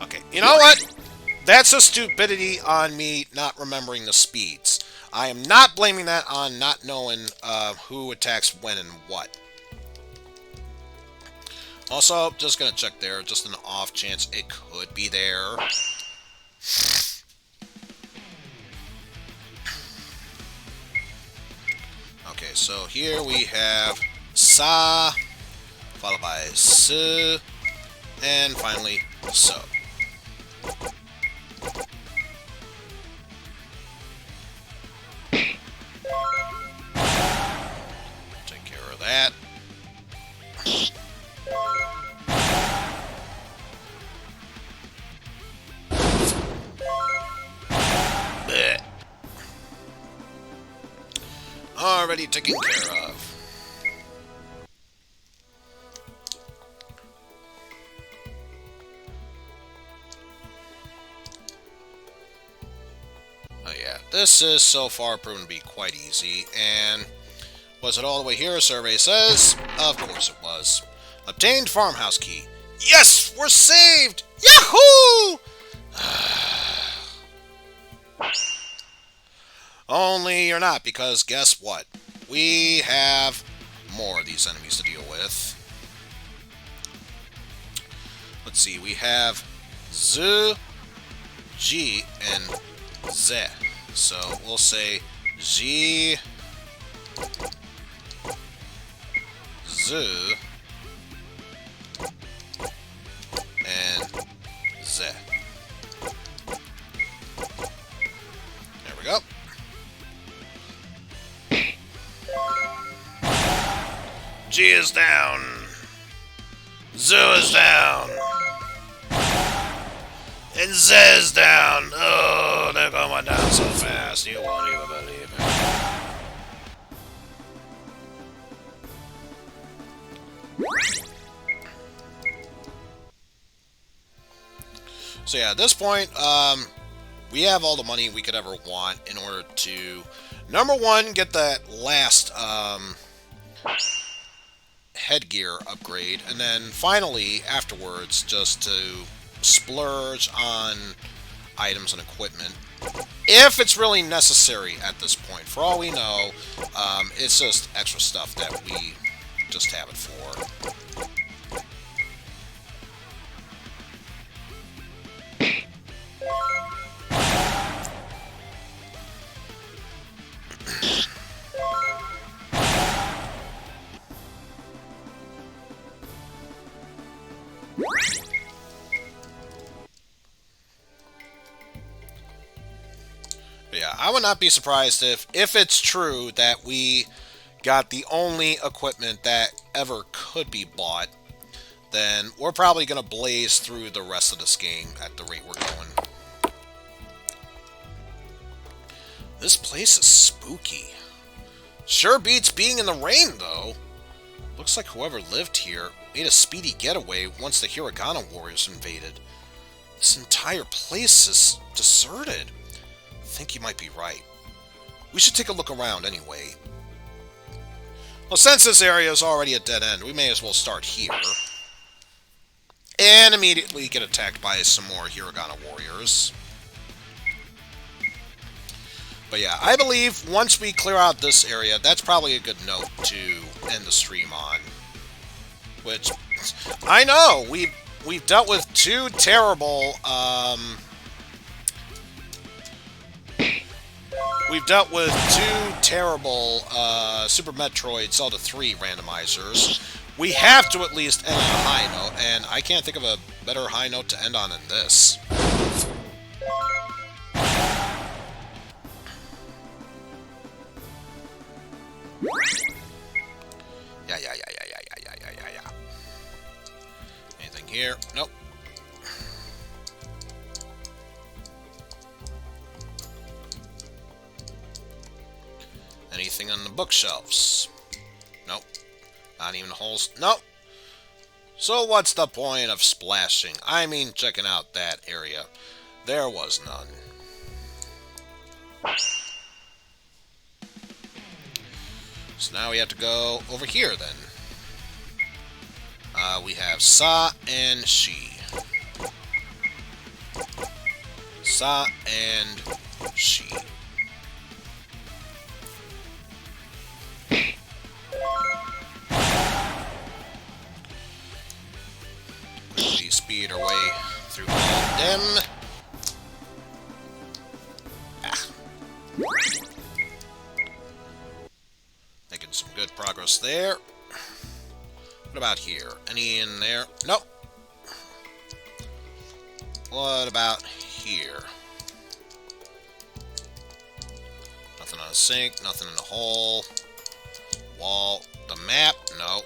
Okay, you know what? That's a stupidity on me not remembering the speeds. I am not blaming that on not knowing who attacks when and what. Also, just gonna check there, just an off chance it could be there. Okay, so here we have Sa, followed by S, and finally So. Take care of that. Blech. Already taken care of. Oh yeah, this is so far proven to be quite easy, and was it all the way here? Survey says, of course it was. Obtained farmhouse key. Yes, we're saved! Yahoo! Only you're not, because guess what? We have more of these enemies to deal with. Let's see, we have Z, G, and Z. So we'll say G, Z, and Z. There we go. G is down. Z is down. And Z is down. Oh, they're going down so fast. You won't even believe it. So yeah, at this point, we have all the money we could ever want in order to, number one, get that last headgear upgrade, and then finally, afterwards, just to splurge on items and equipment, if it's really necessary at this point. For all we know, it's just extra stuff that we just have it for. But yeah, I would not be surprised if it's true that we got the only equipment that ever could be bought, then we're probably going to blaze through the rest of this game at the rate we're going. This place is spooky. Sure beats being in the rain, though. Looks like whoever lived here made a speedy getaway once the Hiragana warriors invaded. This entire place is deserted. I think you might be right. We should take a look around anyway. Well, since this area is already a dead end, we may as well start here. And immediately get attacked by some more Hiragana warriors. But yeah, I believe once we clear out this area, that's probably a good note to end the stream on. Which, I know, we've dealt with two terrible, Super Metroid Zelda 3 randomizers. We have to at least end on a high note, and I can't think of a better high note to end on than this. Yeah. Anything here? Nope. Anything on the bookshelves? Nope. Not even holes? Nope. So what's the point of splashing? I mean, checking out that area. There was none. So now we have to go over here, then. We have Sa and She. Sa and She. Quickly speed our way through all of them. Making some good progress there. What about here? Any in there? Nope. What about here? Nothing on the sink, nothing in the hole. Wall. The map? Nope.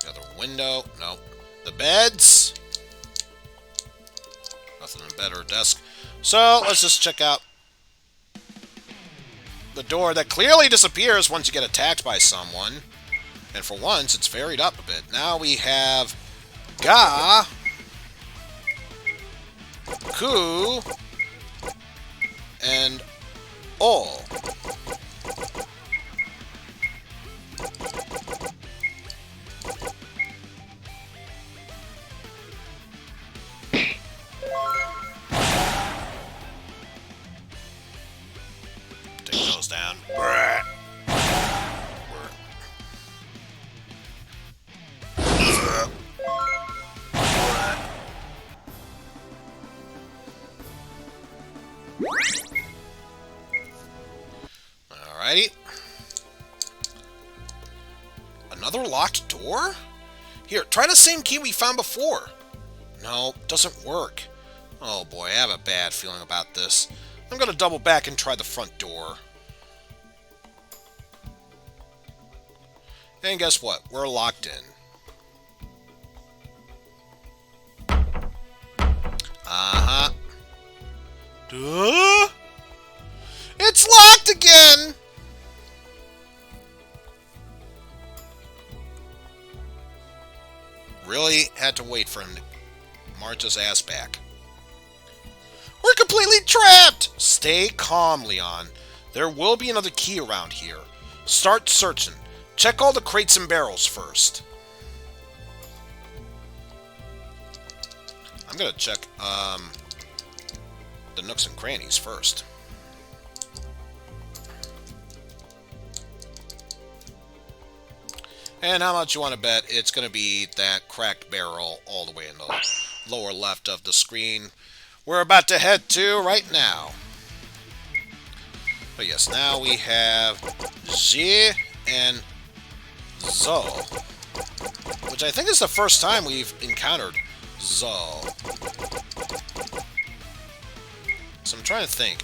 The other window? Nope. The beds? Nothing in the bed or desk. So, let's just check out the door that clearly disappears once you get attacked by someone. And for once, it's varied up a bit. Now we have Ga, Ku, and O. Take those down. Alrighty. Another locked door? Here, try the same key we found before. No, doesn't work. Oh boy, I have a bad feeling about this. I'm gonna double back and try the front door. And guess what? We're locked in. Uh-huh. Duh? It's locked again! Really had to wait for him to march his ass back. We're completely trapped! Stay calm, Leon. There will be another key around here. Start searching. Check all the crates and barrels first. I'm gonna check, the nooks and crannies first. And how much you want to bet it's going to be that cracked barrel all the way in the lower left of the screen we're about to head to right now. But yes, now we have Ji and Zo, which I think is the first time we've encountered Zo. So I'm trying to think.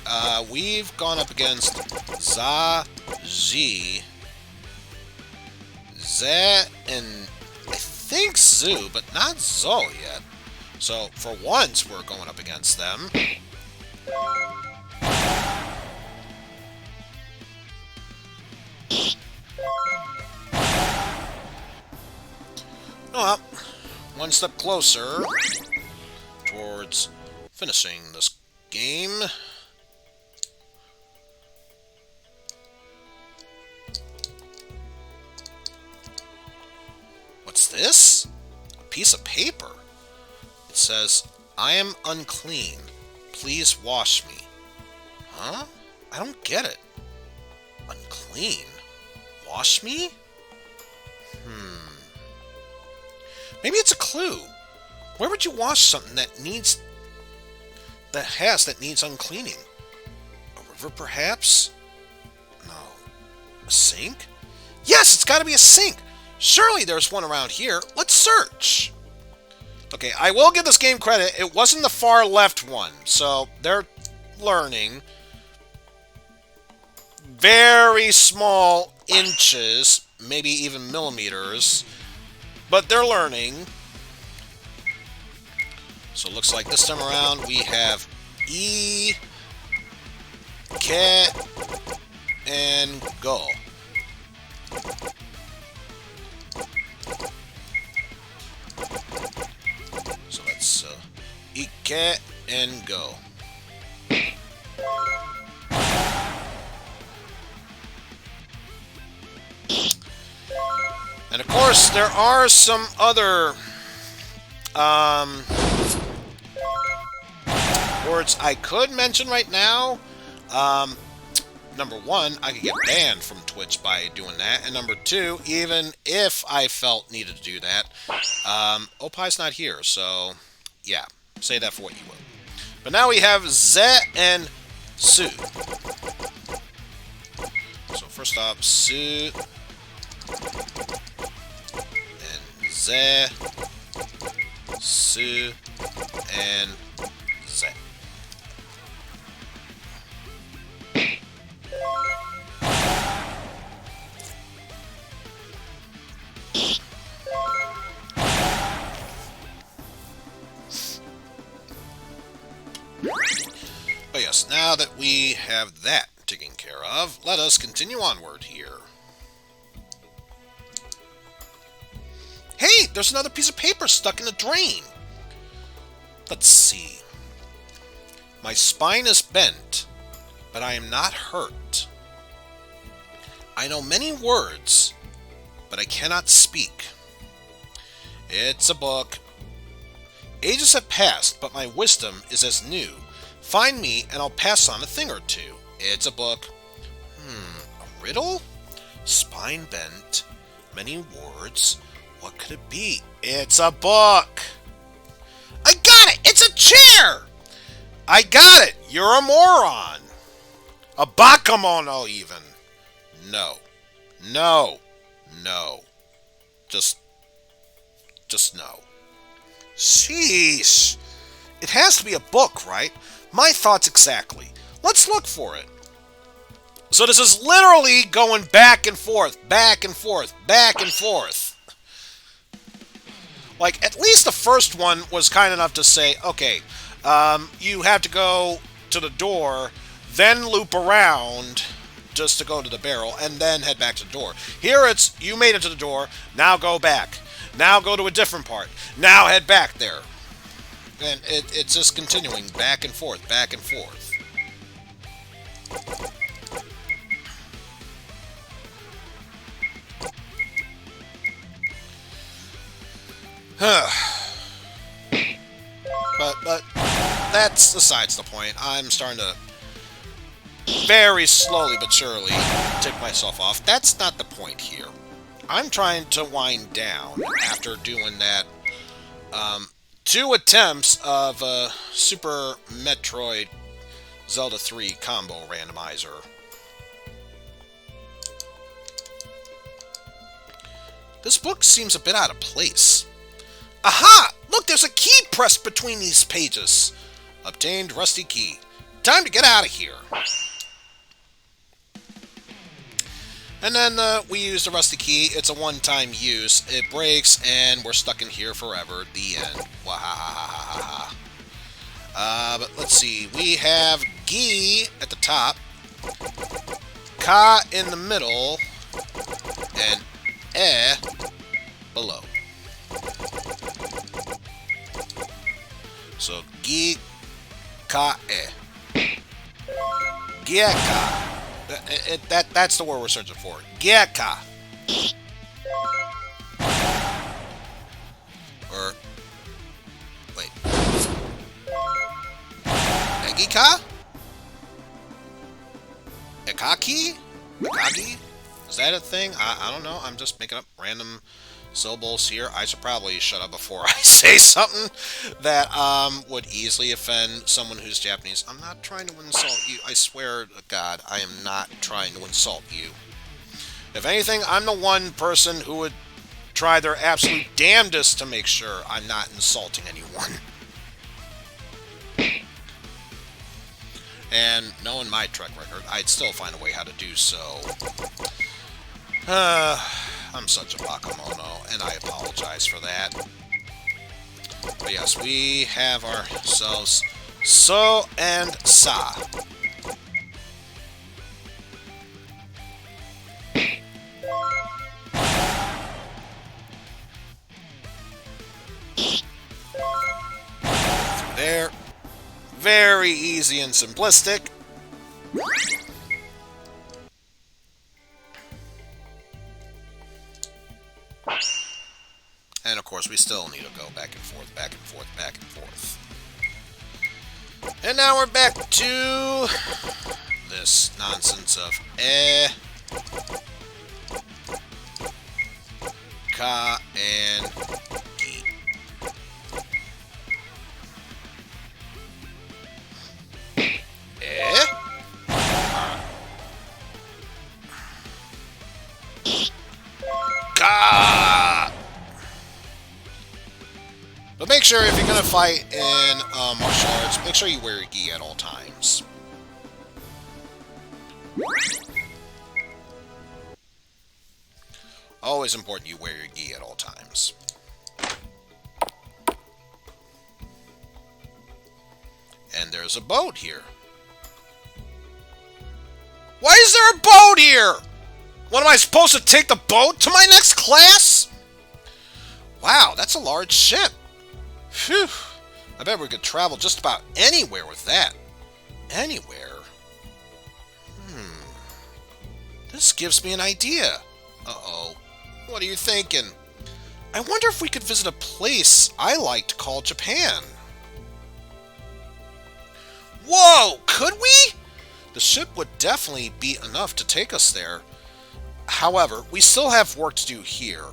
We've gone up against Za, Ji, Zeh, and I think Zoo, but not Zo yet. So, for once, we're going up against them. Well, one step closer towards finishing this game. What's this? A piece of paper. It says, "I am unclean. Please wash me." Huh? I don't get it. Unclean? Wash me? Maybe it's a clue. Where would you wash something that needs uncleaning? A river, perhaps? No. A sink? Yes, it's got to be a sink. Surely there's one around here. Let's search. Okay, I will give this game credit. It wasn't the far left one, so they're learning. Very small inches, maybe even millimeters, but they're learning. So it looks like this time around we have E, cat, and go. So let's eat cat and go. And of course, there are some other words I could mention right now. Number one, I could get banned from Twitch by doing that. And number two, even if I felt needed to do that, Opie's not here, so yeah, say that for what you will. But now we have Z and Su. So first off, Su and Z, Su and Z. But yes, now that we have that taken care of, let us continue onward here. Hey, there's another piece of paper stuck in a drain. Let's see. My spine is bent, but I am not hurt. I know many words, but I cannot speak. It's a book. Ages have passed, but my wisdom is as new. Find me, and I'll pass on a thing or two. It's a book. A riddle? Spine bent. Many words. What could it be? It's a book! I got it! It's a chair! I got it! You're a moron! A bakemono, even. No. No. No. Just no. Sheesh. It has to be a book, right? My thoughts exactly. Let's look for it. So this is literally going back and forth, back and forth, back and forth. Like, at least the first one was kind enough to say, okay, you have to go to the door, then loop around just to go to the barrel, and then head back to the door. Here it's, you made it to the door, now go back. Now go to a different part. Now head back there. And it's just continuing back and forth, back and forth. But that's besides the point. I'm starting to very slowly but surely take myself off. That's not the point here. I'm trying to wind down after doing that 2 attempts of Super Metroid Zelda 3 combo randomizer. This book seems a bit out of place. Aha! Look, there's a key pressed between these pages. Obtained rusty key. Time to get out of here. And then we use the rusty key. It's a one-time use. It breaks, and we're stuck in here forever. The end. Wahahaha. But let's see. We have Gi at the top, Ka in the middle, and E below. So Gi, Ka, E. Gieka. That's the word we're searching for. Gieka. Or wait. Egika? Ikaki? Ikagi? Is that a thing? I don't know. I'm just making up random syllables here. I should probably shut up before I say something that would easily offend someone who's Japanese. I'm not trying to insult you. I swear to God, I am not trying to insult you. If anything, I'm the one person who would try their absolute damnedest to make sure I'm not insulting anyone. And knowing my track record, I'd still find a way how to do so. I'm such a bakamono, and I apologize for that. But yes, we have ourselves So and Sa. There. Very easy and simplistic. And of course, we still need to go back and forth, back and forth, back and forth. And now we're back to this nonsense of ka, and gi. Ka! But make sure if you're gonna fight in martial arts, make sure you wear your gi at all times. Always important you wear your gi at all times. And there's a boat here. Why is there a boat here? What, am I supposed to take the boat to my next class? Wow, that's a large ship. Phew. I bet we could travel just about anywhere with that. Anywhere? This gives me an idea. Uh-oh. What are you thinking? I wonder if we could visit a place I like to call Japan. Whoa! Could we? The ship would definitely be enough to take us there. However, we still have work to do here.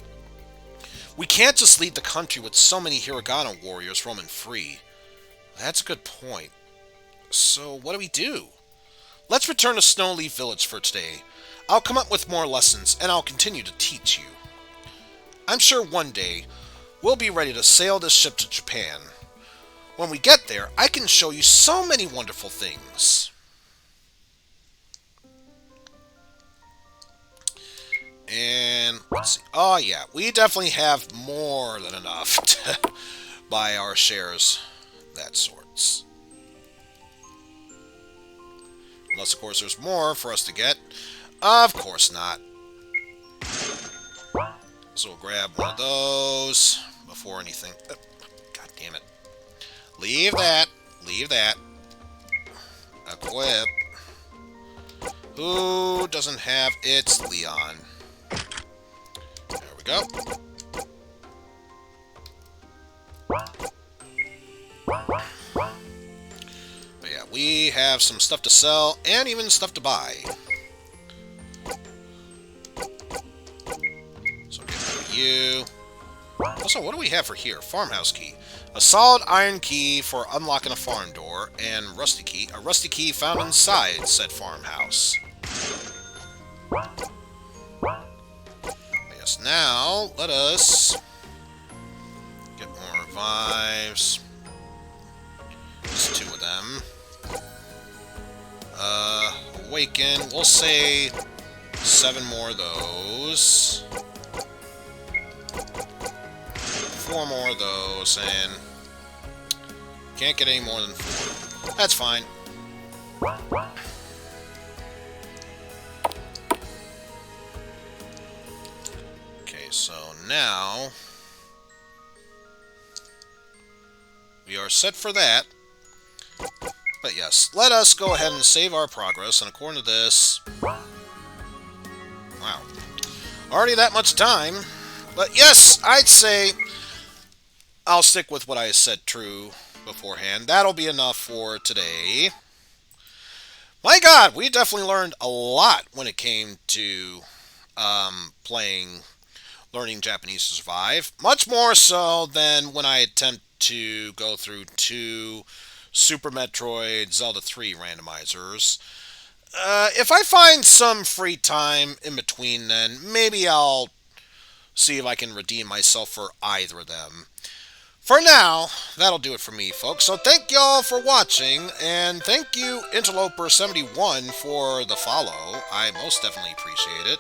We can't just leave the country with so many Hiragana warriors roaming free. That's a good point. So, what do we do? Let's return to Snowleaf Village for today. I'll come up with more lessons, and I'll continue to teach you. I'm sure one day, we'll be ready to sail this ship to Japan. When we get there, I can show you so many wonderful things. And, let's see. Oh, yeah, we definitely have more than enough to buy our shares, that sorts. Unless, of course, there's more for us to get. Of course not. So we'll grab one of those before anything. God damn it. Leave that. Leave that. Equip. Who doesn't have its Leon? There we go. But yeah, we have some stuff to sell and even stuff to buy. So get rid of you. Also, what do we have for here? Farmhouse key. A solid iron key for unlocking a farm door, and rusty key. A rusty key found inside said farmhouse. Yes, now let us get more revives. Just 2 of them. Awaken. We'll say 7 more of those. 4 more of those, and can't get any more than 4. That's fine. Okay, so now we are set for that. But yes, let us go ahead and save our progress, and according to this... Wow. Already that much time. But yes, I'd say I'll stick with what I said true beforehand. That'll be enough for today. My God, we definitely learned a lot when it came to learning Japanese to survive. Much more so than when I attempt to go through 2 Super Metroid Zelda 3 randomizers. If I find some free time in between then, maybe I'll see if I can redeem myself for either of them. For now, that'll do it for me, folks. So thank y'all for watching, and thank you, Interloper71, for the follow. I most definitely appreciate it.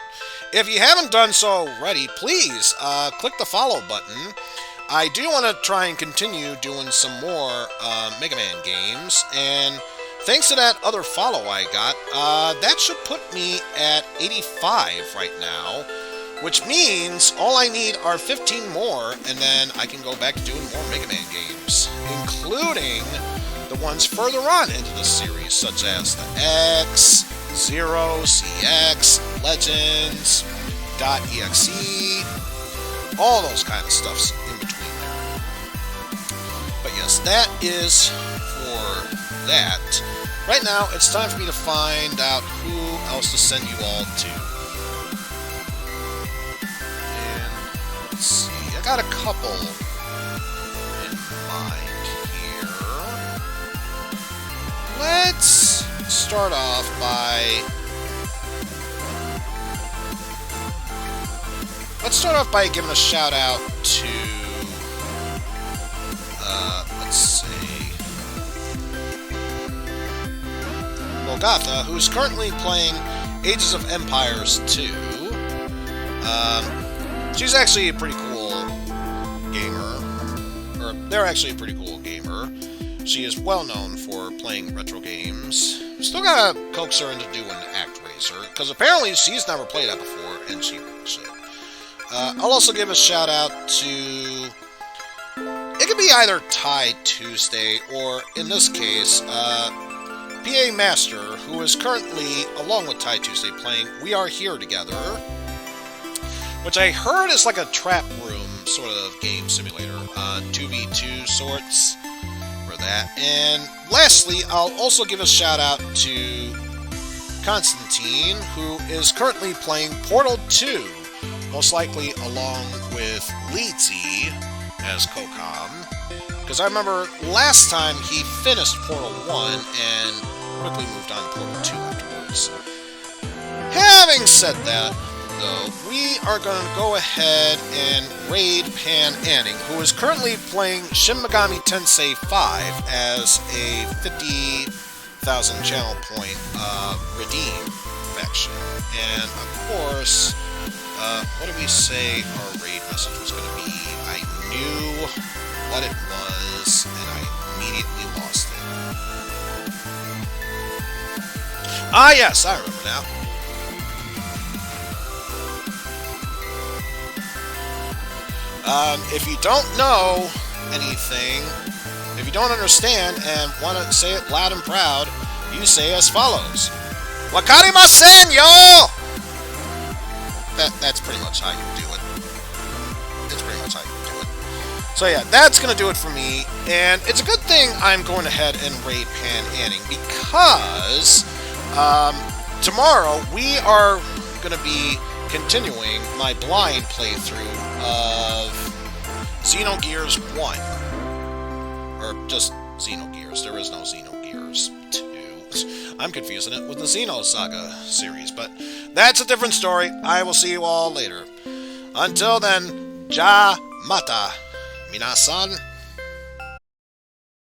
If you haven't done so already, please click the follow button. I do want to try and continue doing some more Mega Man games, and thanks to that other follow I got, that should put me at 85 right now. Which means all I need are 15 more, and then I can go back to doing more Mega Man games, including the ones further on into the series, such as the X, Zero, CX, Legends, .exe, all those kind of stuffs in between there. But yes, that is for that. Right now, it's time for me to find out who else to send you all to. Let's see, I got a couple in mind here. Let's start off by giving a shout out to let's see, Golgotha, who's currently playing Ages of Empires 2. She's actually a pretty cool gamer. Or, they're actually a pretty cool gamer. She is well known for playing retro games. Still gotta coax her into doing ActRaiser, because apparently she's never played that before, and she really should. I'll also give a shout out to... It could be either Thai Tuesday, or, in this case, PA Master, who is currently, along with Thai Tuesday, playing We Are Here Together, which I heard is like a trap room sort of game simulator, 2v2 sorts for that. And lastly, I'll also give a shout out to Constantine, who is currently playing Portal 2, most likely along with Leedsy as Kokam. Because I remember last time he finished Portal 1 and quickly moved on to Portal 2 afterwards. Having said that, we are going to go ahead and raid Pan Anning, who is currently playing Shin Megami Tensei 5 as a 50,000 channel point redeem faction. And of course, what did we say our raid message was going to be? I knew what it was, and I immediately lost it. Ah, yes, I remember now. If you don't know anything, if you don't understand and want to say it loud and proud, you say as follows. Wakarimasen, yo! That's pretty much how you do it. It's pretty much how you do it. So yeah, that's going to do it for me, and it's a good thing I'm going ahead and raid Pan Anning, because tomorrow we are going to be continuing my blind playthrough of Xenogears 1. Or just Xenogears. There is no Xenogears 2. I'm confusing it with the Xeno Saga series, but that's a different story. I will see you all later. Until then, ja mata, minasan.